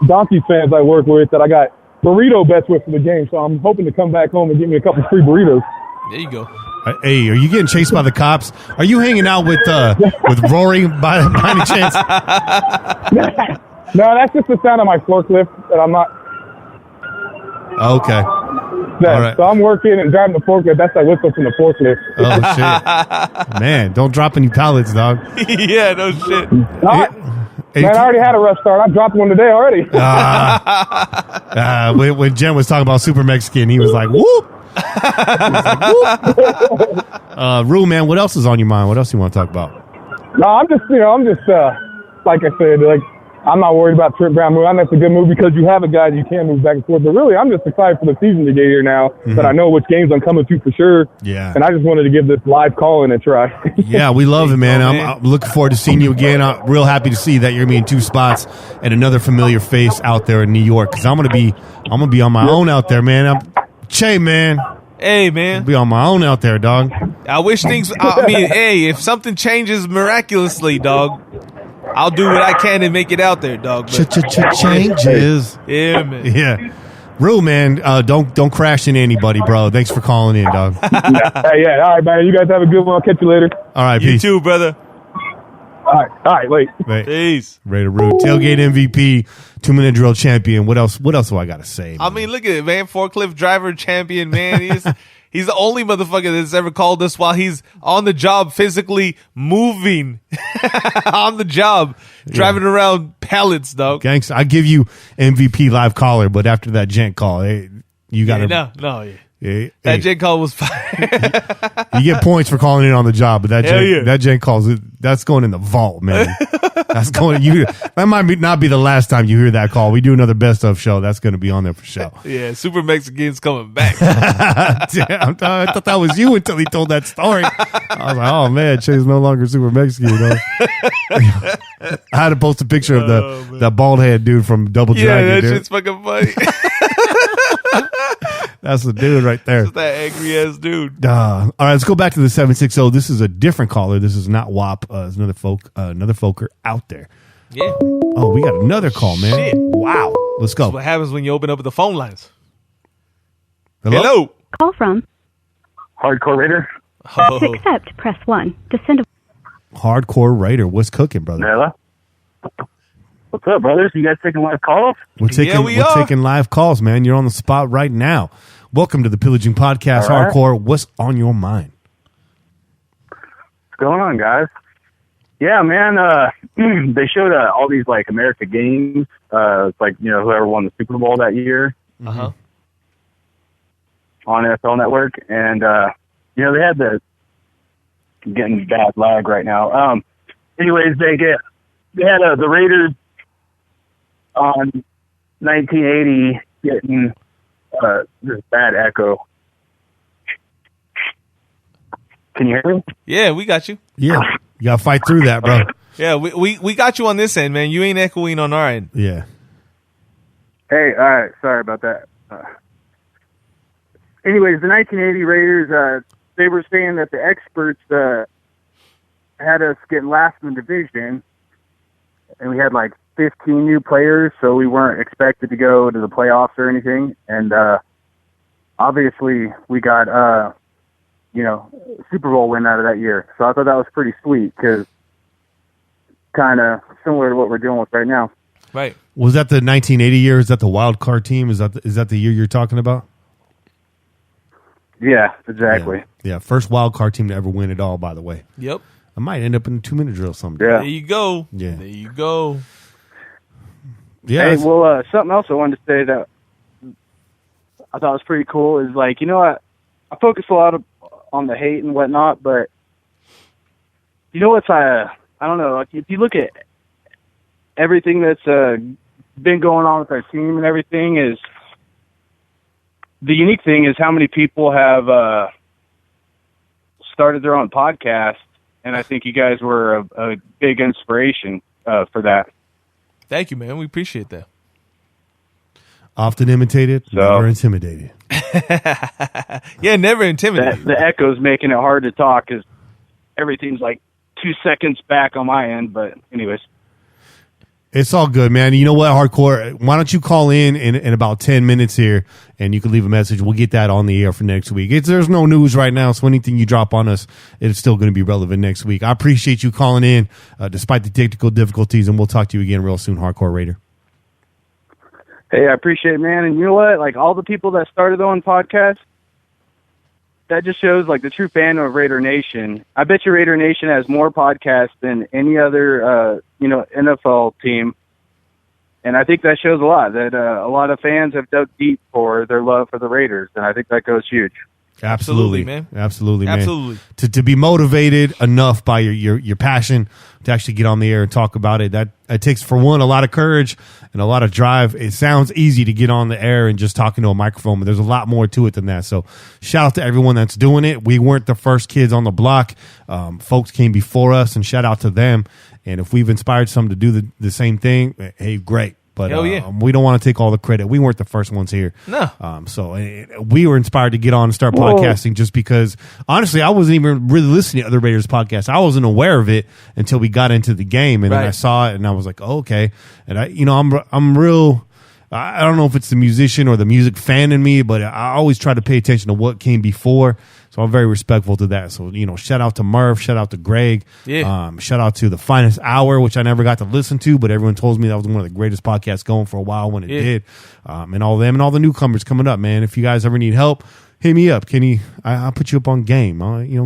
Donkeys fans I work with that I got burrito bets with for the game. So I'm hoping to come back home and get me a couple free burritos. There you go. Hey, are you getting chased by the cops? Are you hanging out with Rory by any chance? No, that's just the sound of my forklift that I'm not. Okay. Yeah, All right. So I'm working and driving the forklift. That's that whistle from the forklift. Oh, shit. Man, don't drop any pallets, dog. Yeah, no shit. Hey, Man, I already had a rough start. I dropped one today already. when Gent was talking about Super Mexican, he was like, whoop. Rue, man, what else is on your mind? What else do you want to talk about? No, I'm just like I said, like, I'm not worried about Trent Brown moving. I know it's a good move because you have a guy that you can move back and forth. But really, I'm just excited for the season to get here now that I know which games I'm coming to for sure. Yeah. And I just wanted to give this live call-in a try. Yeah, we love it, man. I'm looking forward to seeing you again. I'm real happy to see that you're going to be in 2 spots and another familiar face out there in New York because I'm gonna be on my own out there, man. Che, man. Hey, man. I'll be on my own out there, dog. I wish things. I mean, hey, if something changes miraculously, dog, I'll do what I can and make it out there, dog. Changes. Yeah, man. Yeah. Rue, man, don't crash into anybody, bro. Thanks for calling in, dog. Hey, yeah. All right, man. You guys have a good one. I'll catch you later. All right, You peace. too, brother. All right, late. Peace. Raider Rue, tailgate MVP, 2-minute drill champion. What else do I got to say, man? I mean, look at it, man. Forklift driver champion, man. He's the only motherfucker that's ever called us while he's on the job, physically moving on the job, driving around pallets, dog. Gangsta, I give you MVP live caller, but after that Gent call, you got to. Yeah. That Gent call was fire. You get points for calling in on the job, but that Hell yeah. that Gent calls, that's going in the vault, man. That's going. That might not be the last time you hear that call. We do another best of show. That's going to be on there for sure. Yeah, Super Mexican's coming back. Damn, I thought that was you until he told that story. I was like, oh man, Che's no longer Super Mexican. You know? I had to post a picture of that bald head dude from Double Yeah, Dragon. that Dude. shit's fucking funny. That's the dude right there. Just that angry ass dude. All right, let's go back to the 760. This is a different caller. This is not WAP. It's another folker out there. Yeah. Oh, we got another call, man. Shit. Wow. Let's go. That's what happens when you open up the phone lines. Hello? Call from. Hardcore Raider. Oh. To accept, press 1. To send a Hardcore Raider. What's cooking, brother? Hello. What's up, brothers? You guys taking live calls? We're taking live calls, man. You're on the spot right now. Welcome to the Pillaging Podcast, All right. Hardcore. What's on your mind? What's going on, guys? Yeah, man. They showed all these like America games. It's like, you know, whoever won the Super Bowl that year Uh-huh. on NFL Network, and you know, they had getting bad lag right now. Anyways, they had the Raiders on 1980 getting this bad echo. Can you hear me? Yeah, we got you. Yeah. You got to fight through that, bro. Yeah, we got you on this end, man. You ain't echoing on our end. Yeah. Hey, all right. Sorry about that. Anyways, the 1980 Raiders, they were saying that the experts had us get last in the division, and we had like 15 new players, so we weren't expected to go to the playoffs or anything. And obviously, we got Super Bowl win out of that year. So I thought that was pretty sweet because kind of similar to what we're dealing with right now. Right. Was that the 1980 year? Is that the wild card team? Is that the year you're talking about? Yeah, exactly. Yeah. First wild card team to ever win it all, by the way. Yep. I might end up in a 2-minute drill someday. Yeah. There you go. Yeah. There you go. Yeah. Hey, well, something else I wanted to say that I thought was pretty cool is, like, you know, I focus a lot on the hate and whatnot, but you know what's, I don't know, like, if you look at everything that's been going on with our team and everything, is the unique thing is how many people have started their own podcast, and I think you guys were a big inspiration for that. Thank you, man. We appreciate that. Often imitated, never intimidated. Yeah, never intimidated. The echo's making it hard to talk because everything's like 2 seconds back on my end. But anyways. It's all good, man. You know what, Hardcore? Why don't you call in about 10 minutes here, and you can leave a message. We'll get that on the air for next week. There's no news right now, so anything you drop on us, it's still going to be relevant next week. I appreciate you calling in, despite the technical difficulties, and we'll talk to you again real soon, Hardcore Raider. Hey, I appreciate it, man. And you know what? Like, all the people that started their own podcast, that just shows, like, the true fandom of Raider Nation. I bet you Raider Nation has more podcasts than any other, NFL team. And I think that shows a lot, that a lot of fans have dug deep for their love for the Raiders. And I think that goes huge. Absolutely, man. Absolutely, man. Absolutely. To be motivated enough by your passion to actually get on the air and talk about it, that it takes, for one, a lot of courage and a lot of drive. It sounds easy to get on the air and just talking to a microphone, but there's a lot more to it than that. So shout out to everyone that's doing it. We weren't the first kids on the block. Folks came before us, and shout out to them. And if we've inspired some to do the same thing, hey, great. But Hell yeah. We don't want to take all the credit. We weren't the first ones here. No. So we were inspired to get on and start podcasting just because, honestly, I wasn't even really listening to other Raiders podcasts. I wasn't aware of it until we got into the game, and then I saw it, and I was like, oh, okay. And I'm real. I don't know if it's the musician or the music fan in me, but I always try to pay attention to what came before. So I'm very respectful to that. So, shout out to Murph, shout out to Greg, shout out to The Finest Hour, which I never got to listen to, but everyone told me that was one of the greatest podcasts going for a while when it did. And all of them and all the newcomers coming up, man. If you guys ever need help, hit me up, Kenny. I'll put you up on game.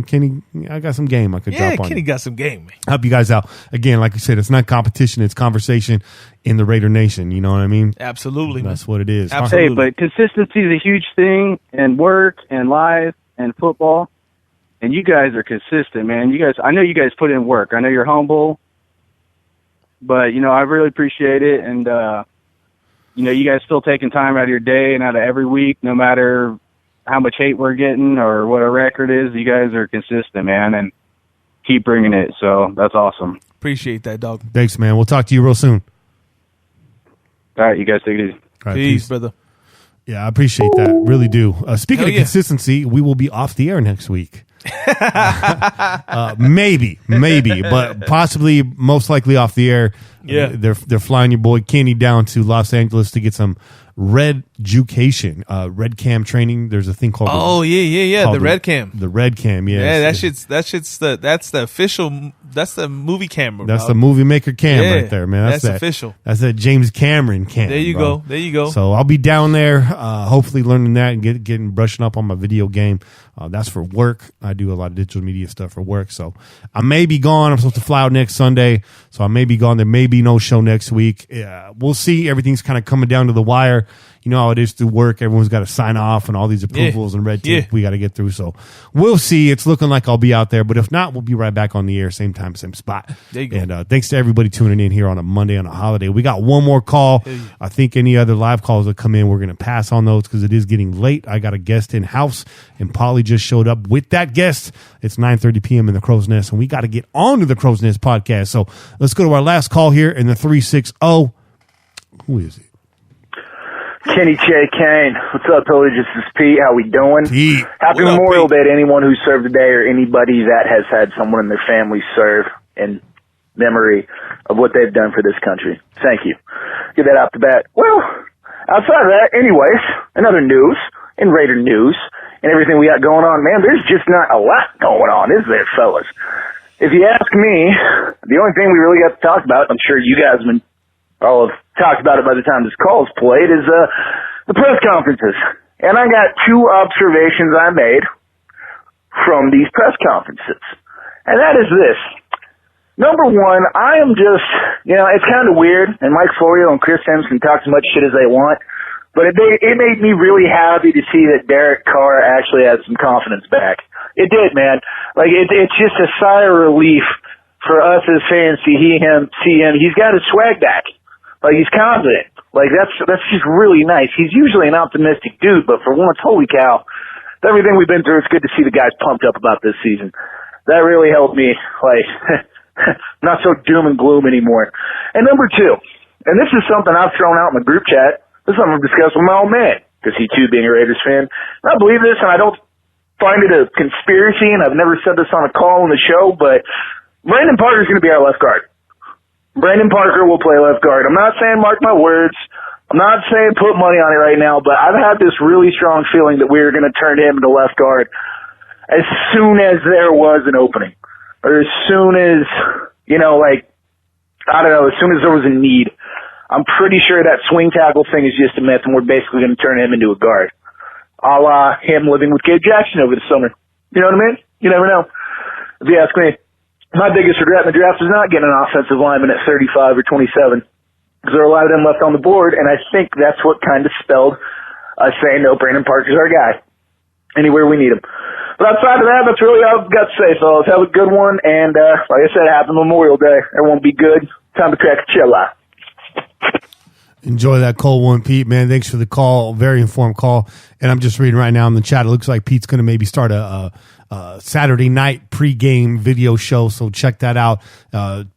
Kenny, I got some game I could drop on. Yeah, Kenny got some game, man. Help you guys out. Again, like I said, it's not competition, it's conversation in the Raider Nation. You know what I mean? Absolutely. That's what it is. Absolutely. Hey, but consistency is a huge thing in work and life and football. And you guys are consistent, man. I know you guys put in work. I know you're humble, but, I really appreciate it. And, you guys still taking time out of your day and out of every week, no matter how much hate we're getting or what our record is. You guys are consistent, man, and keep bringing it. So that's awesome. Appreciate that, dog. Thanks, man. We'll talk to you real soon. All right, you guys take it easy. All right, peace, brother. Yeah, I appreciate that. Really do. Speaking of yeah. consistency, we will be off the air next week. Maybe, but possibly, most likely off the air. Yeah, they're flying your boy Kenny down to Los Angeles to get some red cam training. There's a thing called the red cam. The red cam, that's the official. That's the movie camera. That's the movie maker cam right there, man. That's official. That's that James Cameron cam. There you go. So I'll be down there, hopefully learning that and brushing up on my video game. That's for work. I do a lot of digital media stuff for work. So I may be gone. I'm supposed to fly out next Sunday, so I may be gone. There may be no show next week. We'll see. Everything's kind of coming down to the wire. You know how it is through work. Everyone's got to sign off and all these approvals and red tape we got to get through. So we'll see. It's looking like I'll be out there, but if not, we'll be right back on the air, same time, same spot. There you go. And thanks to everybody tuning in here on a Monday on a holiday. We got one more call. I think any other live calls that come in, we're going to pass on those because it is getting late. I got a guest in house, and Polly just showed up with that guest. It's 9:30 p.m. in the Crow's Nest, and we got to get on to the Crow's Nest podcast. So let's go to our last call here in the 360. Who is it? Kenny J. Kane. What's up, Pillagers? This is Pete. How we doing? Pete. Happy Memorial Day to anyone who served today or anybody that has had someone in their family serve in memory of what they've done for this country. Thank you. Get that out the bat. Well, outside of that, anyways, another news and Raider news and everything we got going on, man, there's just not a lot going on, is there, fellas? If you ask me, the only thing we really got to talk about, I'm sure you guys have been all have talked about it by the time this call is played, is the press conferences. And I got two observations I made from these press conferences. And that is this. Number one, I am just, it's kind of weird, and Mike Florio and Chris Sims can talk as much shit as they want, but it made me really happy to see that Derek Carr actually had some confidence back. It did, man. Like, it's just a sigh of relief for us as fans to see him. He's got his swag back. Like, he's confident. Like, that's just really nice. He's usually an optimistic dude, but for once, holy cow, everything we've been through, it's good to see the guys pumped up about this season. That really helped me, like, not so doom and gloom anymore. And number two, and this is something I've thrown out in the group chat. This is something I've discussed with my old man, because he too being a Raiders fan. And I believe this, and I don't find it a conspiracy, and I've never said this on a call on the show, but Brandon Parker's going to be our left guard. Brandon Parker will play left guard. I'm not saying mark my words. I'm not saying put money on it right now, but I've had this really strong feeling that we're going to turn him into left guard as soon as there was an opening. Or as soon as, you know, like, I don't know, as soon as there was a need. I'm pretty sure that swing tackle thing is just a myth, and we're basically going to turn him into a guard. A la him living with Gabe Jackson over the summer. You know what I mean? You never know. If you ask me. My biggest regret in the draft is not getting an offensive lineman at 35 or 27, because there are a lot of them left on the board, and I think that's what kind of spelled us saying, no, Brandon Parker's our guy. Anywhere we need him. But outside of that, that's really all I've got to say, fellas. Have a good one, and like I said, happy Memorial Day. Everyone be good. Time to crack a chill out. Enjoy that cold one, Pete, man. Thanks for the call. Very informed call. And I'm just reading right now in the chat. It looks like Pete's going to maybe start a Saturday night pregame video show. So check that out.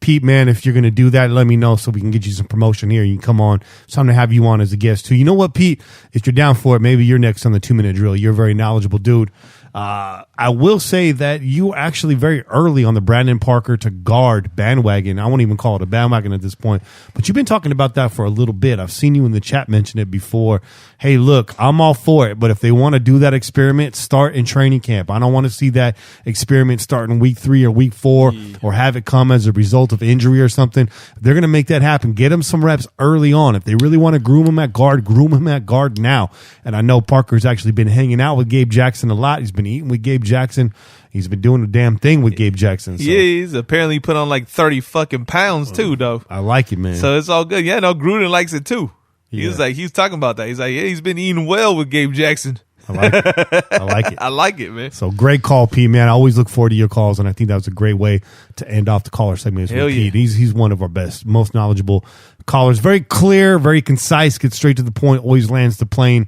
Pete, man, if you're going to do that, let me know so we can get you some promotion here. You can come on. It's time to have you on as a guest too. You know what, Pete? If you're down for it, maybe you're next on the 2-minute drill. You're a very knowledgeable dude. I will say that you were actually very early on the Brandon Parker to guard bandwagon. I won't even call it a bandwagon at this point, but you've been talking about that for a little bit. I've seen you in the chat mention it before. Hey, look, I'm all for it, but if they want to do that experiment, start in training camp. I don't want to see that experiment start in week 3 or week 4 or have it come as a result of injury or something. If they're going to make that happen, get them some reps early on. If they really want to groom him at guard now. And I know Parker's actually been hanging out with Gabe Jackson a lot. He's been eating with Gabe Jackson. He's been doing the damn thing with Gabe Jackson. So. Yeah, he's apparently put on like 30 fucking pounds too, though. I like it, man. So it's all good. Yeah, no, Gruden likes it too. He was like, he's talking about that. He's like, yeah, he's been eating well with Gabe Jackson. I like it. I like it. I like it, man. So great call, Pete, man. I always look forward to your calls, and I think that was a great way to end off the caller segment with Pete. He's one of our best, most knowledgeable callers. Very clear, very concise, gets straight to the point, always lands the plane.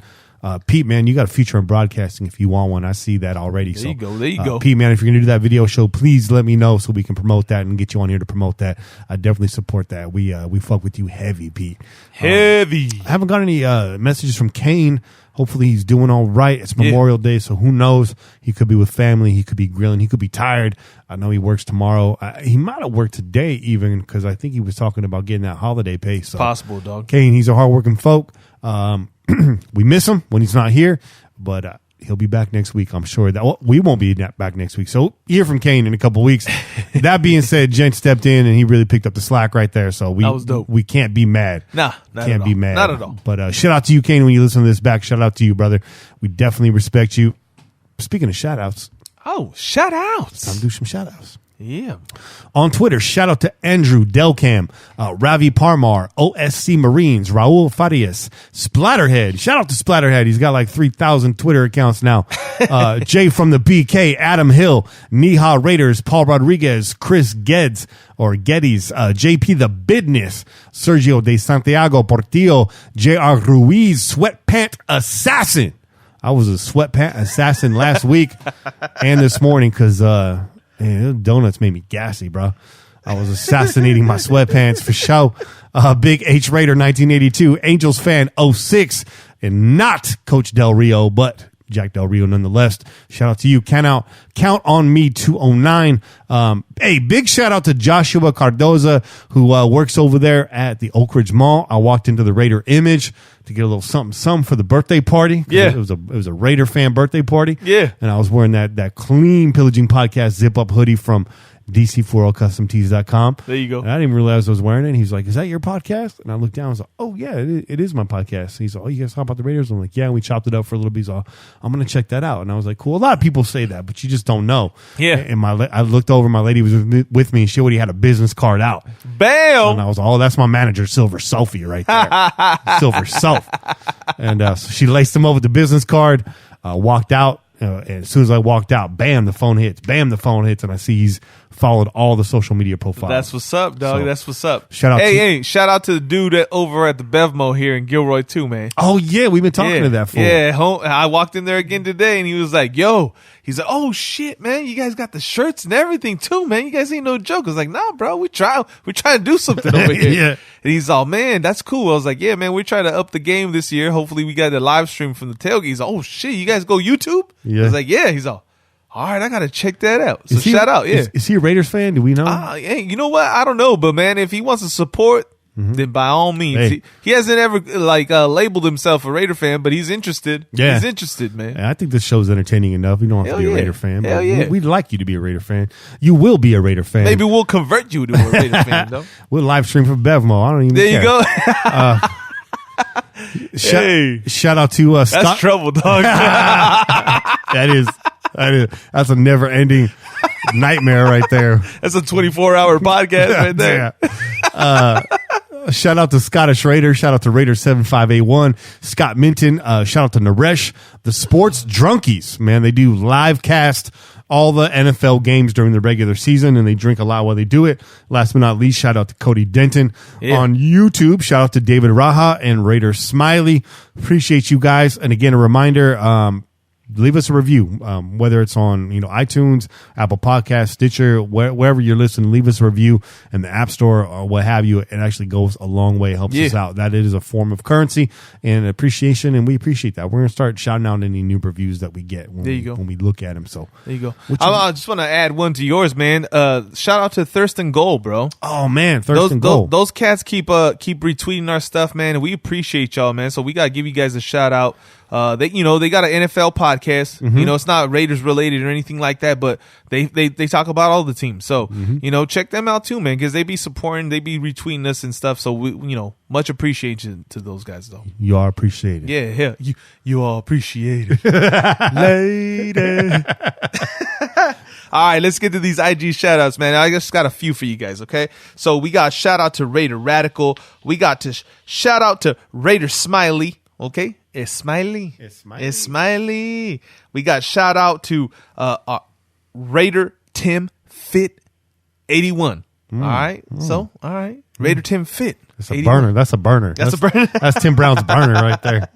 Pete, man, you got a future in broadcasting if you want one. I see that already. There you go. Pete, man, if you're going to do that video show, please let me know so we can promote that and get you on here to promote that. I definitely support that. We fuck with you heavy, Pete. Heavy. I haven't got any messages from Kane. Hopefully he's doing all right. It's Memorial Day, so who knows? He could be with family. He could be grilling. He could be tired. I know he works tomorrow. He might have worked today even because I think he was talking about getting that holiday pay. So possible, dog. Kane, he's a hardworking folk. We miss him when he's not here, but he'll be back next week. I'm sure that we won't be back next week. So hear from Kane in a couple weeks. That being said, Gent stepped in and he really picked up the slack right there. So that was dope. We can't be mad. Not be mad. Not at all. But shout out to you, Kane, when you listen to this back. Shout out to you, brother. We definitely respect you. Speaking of shout outs. Oh, shout outs. Time to do some shout outs. Yeah. On Twitter, shout out to Andrew Delcam, Ravi Parmar, OSC Marines, Raul Farias, Splatterhead. Shout out to Splatterhead. He's got like 3,000 Twitter accounts now. Jay from the BK, Adam Hill, Niha Raiders, Paul Rodriguez, Chris Geddes, JP the Bidness, Sergio de Santiago Portillo, JR Ruiz, Sweatpant Assassin. I was a sweatpant assassin last week and this morning because man, donuts made me gassy, bro. I was assassinating my sweatpants for show. Big H Raider 1982, Angels fan 06, and not Coach Del Rio, but Jack Del Rio nonetheless. Shout out to you. Count on me 209. Hey, big shout out to Joshua Cardoza, who works over there at the Oak Ridge Mall. I walked into the Raider Image to get a little something for the birthday party. Yeah. It was a Raider fan birthday party. Yeah. And I was wearing that clean Pillaging Podcast zip-up hoodie from DC40customtees.com. There you go. And I didn't even realize I was wearing it. And he was like, is that your podcast? And I looked down and was like, oh, yeah, it is my podcast. And he's like, oh, you guys talk about the Raiders? I'm like, yeah, and we chopped it up for a little bit. He's like, I'm going to check that out. And I was like, cool. A lot of people say that, but you just don't know. Yeah. And I looked over, my lady was with me, and she already had a business card out. Bam! And I was like, oh, that's my manager, Silver Selfie, right there. Silver Self. And so she laced him over with the business card, walked out. And as soon as I walked out, bam, the phone hits. Bam, the phone hits, and I see he's followed all the social media profiles. That's what's up, dog. So, That's what's up. shout out to- hey, shout out to the dude over at the Bevmo here in Gilroy too, man. Oh yeah, we've been talking to that fool. Yeah, I walked in there again today, and he was like, "Yo," he's like, "Oh shit, man, you guys got the shirts and everything too, man. You guys ain't no joke." I was like, "Nah, bro, we're trying to do something over here." Yeah. And he's all, "Man, that's cool." I was like, "Yeah, man, we're trying to up the game this year. Hopefully, we got the live stream from the tailgate." He's like, "Oh shit, you guys go YouTube?" Yeah. I was like, "Yeah." He's all, "All right, I gotta check that out." So Is he- shout out, yeah. Is he a Raiders fan? Do we know? Hey, you know what? I don't know, but man, if he wants to support, then by all means. Hey. He hasn't ever labeled himself a Raider fan, but he's interested. Yeah. He's interested, man. I think this show's entertaining enough. You don't have Hell to be a yeah. Raider fan. Hell But yeah. we'd like you to be a Raider fan. You will be a Raider fan. Maybe we'll convert you to a Raider fan, though. We'll live stream from Bevmo. I don't even There care. you go. Hey. Shout out to That's Scott. trouble, dog. That's a never ending nightmare right there. That's a 24-hour podcast right there. Yeah. Shout out to Scottish Raider. Shout out to Raider 7581. Scott Minton. Shout out to Naresh. The Sports Drunkies. Man, they do live cast all the NFL games during the regular season, and they drink a lot while they do it. Last but not least, shout out to Cody Denton on YouTube. Shout out to David Raha and Raider Smiley. Appreciate you guys. And again, a reminder, leave us a review, whether it's on iTunes, Apple Podcasts, Stitcher, wherever you're listening. Leave us a review in the App Store or what have you. It actually goes a long way, helps us out. That is a form of currency and appreciation, and we appreciate that. We're going to start shouting out any new reviews that we get when we look at them. So there you go. I just want to add one to yours, man. Shout out to Thirst and Goal, bro. Oh man, Thirst and Goal. Those cats keep retweeting our stuff, man, and we appreciate y'all, man. So we gotta give you guys a shout out. They got an NFL podcast. It's not Raiders related or anything like that, but they talk about all the teams. So check them out too, man, because they be supporting, they be retweeting us and stuff. So we much appreciation to those guys, though. You are appreciated. Yeah, you are appreciated, lady. All right, let's get to these IG shout outs, man. I just got a few for you guys, okay? So we got shout out to Raider Radical. We got to shout out to Raider Smiley, okay? It's Smiley. We got shout out to Raider Tim Fit 81. All right. So, all right. Raider Tim Fit. That's a burner. That's a burner. That's Tim Brown's burner right there.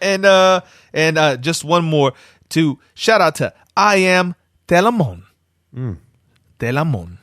And just one more to shout out to I Am Telamon. Telamon.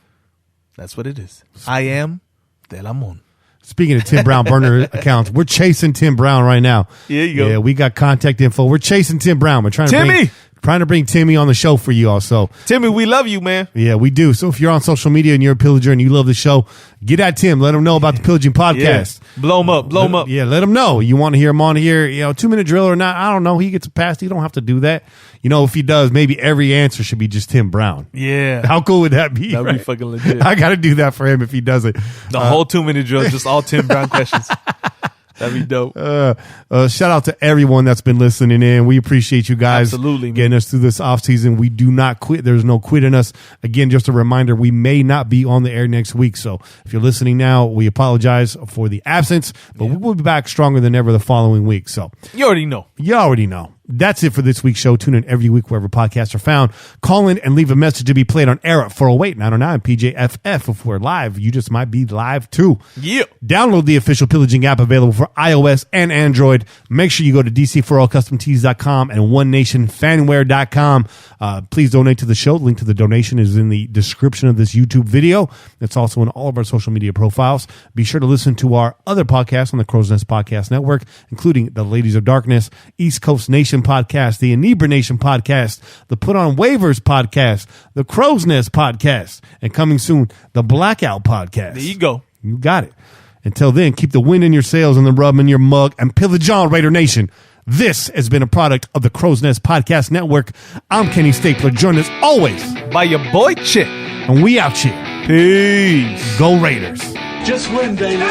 That's what it is. I Am Telamon. Speaking of Tim Brown burner accounts, we're chasing Tim Brown right now. Yeah, you go. Yeah, we got contact info. We're chasing Tim Brown. We're trying to bring Timmy on the show for you also. Timmy, we love you, man. Yeah, we do. So if you're on social media and you're a pillager and you love the show, get at Tim. Let him know about the Pillaging Podcast. Yeah. Blow him up. Yeah, let him know. You want to hear him on here, 2-minute drill or not, I don't know. He gets a pass. You don't have to do that. If he does, maybe every answer should be just Tim Brown. Yeah. How cool would that be? That would be fucking legit. I got to do that for him if he does it. The whole 2-minute drill, just all Tim Brown questions. That'd be dope. Shout out to everyone that's been listening in. We appreciate you guys. Absolutely, getting us through this off season. We do not quit. There's no quit in us. Again, just a reminder, we may not be on the air next week. So if you're listening now, we apologize for the absence, but we will be back stronger than ever the following week. So you already know. That's it for this week's show. Tune in every week wherever podcasts are found. Call in and leave a message to be played on air at 408-909 PJFF. If we're live, you just might be live too. Yeah. Download the official Pillaging app available for iOS and Android. Make sure you go to DC4AllCustomTees.com and OneNationFanwear.com. Please donate to the show. The link to the donation is in the description of this YouTube video. It's also in all of our social media profiles. Be sure to listen to our other podcasts on the Crow's Nest Podcast Network, including the Ladies of Darkness, East Coast Nation Podcast, the Inebriation Podcast, the Put on Waivers Podcast, the Crow's Nest Podcast, and coming soon, the Blackout Podcast. There you go. You got it. Until then, keep the wind in your sails and the rub in your mug, and pillage on, Raider Nation. This has been a product of the Crow's Nest Podcast Network. I'm Kenny Stapler, joined as always by your boy Chip. And we out here. Peace. Go Raiders. Just win, baby.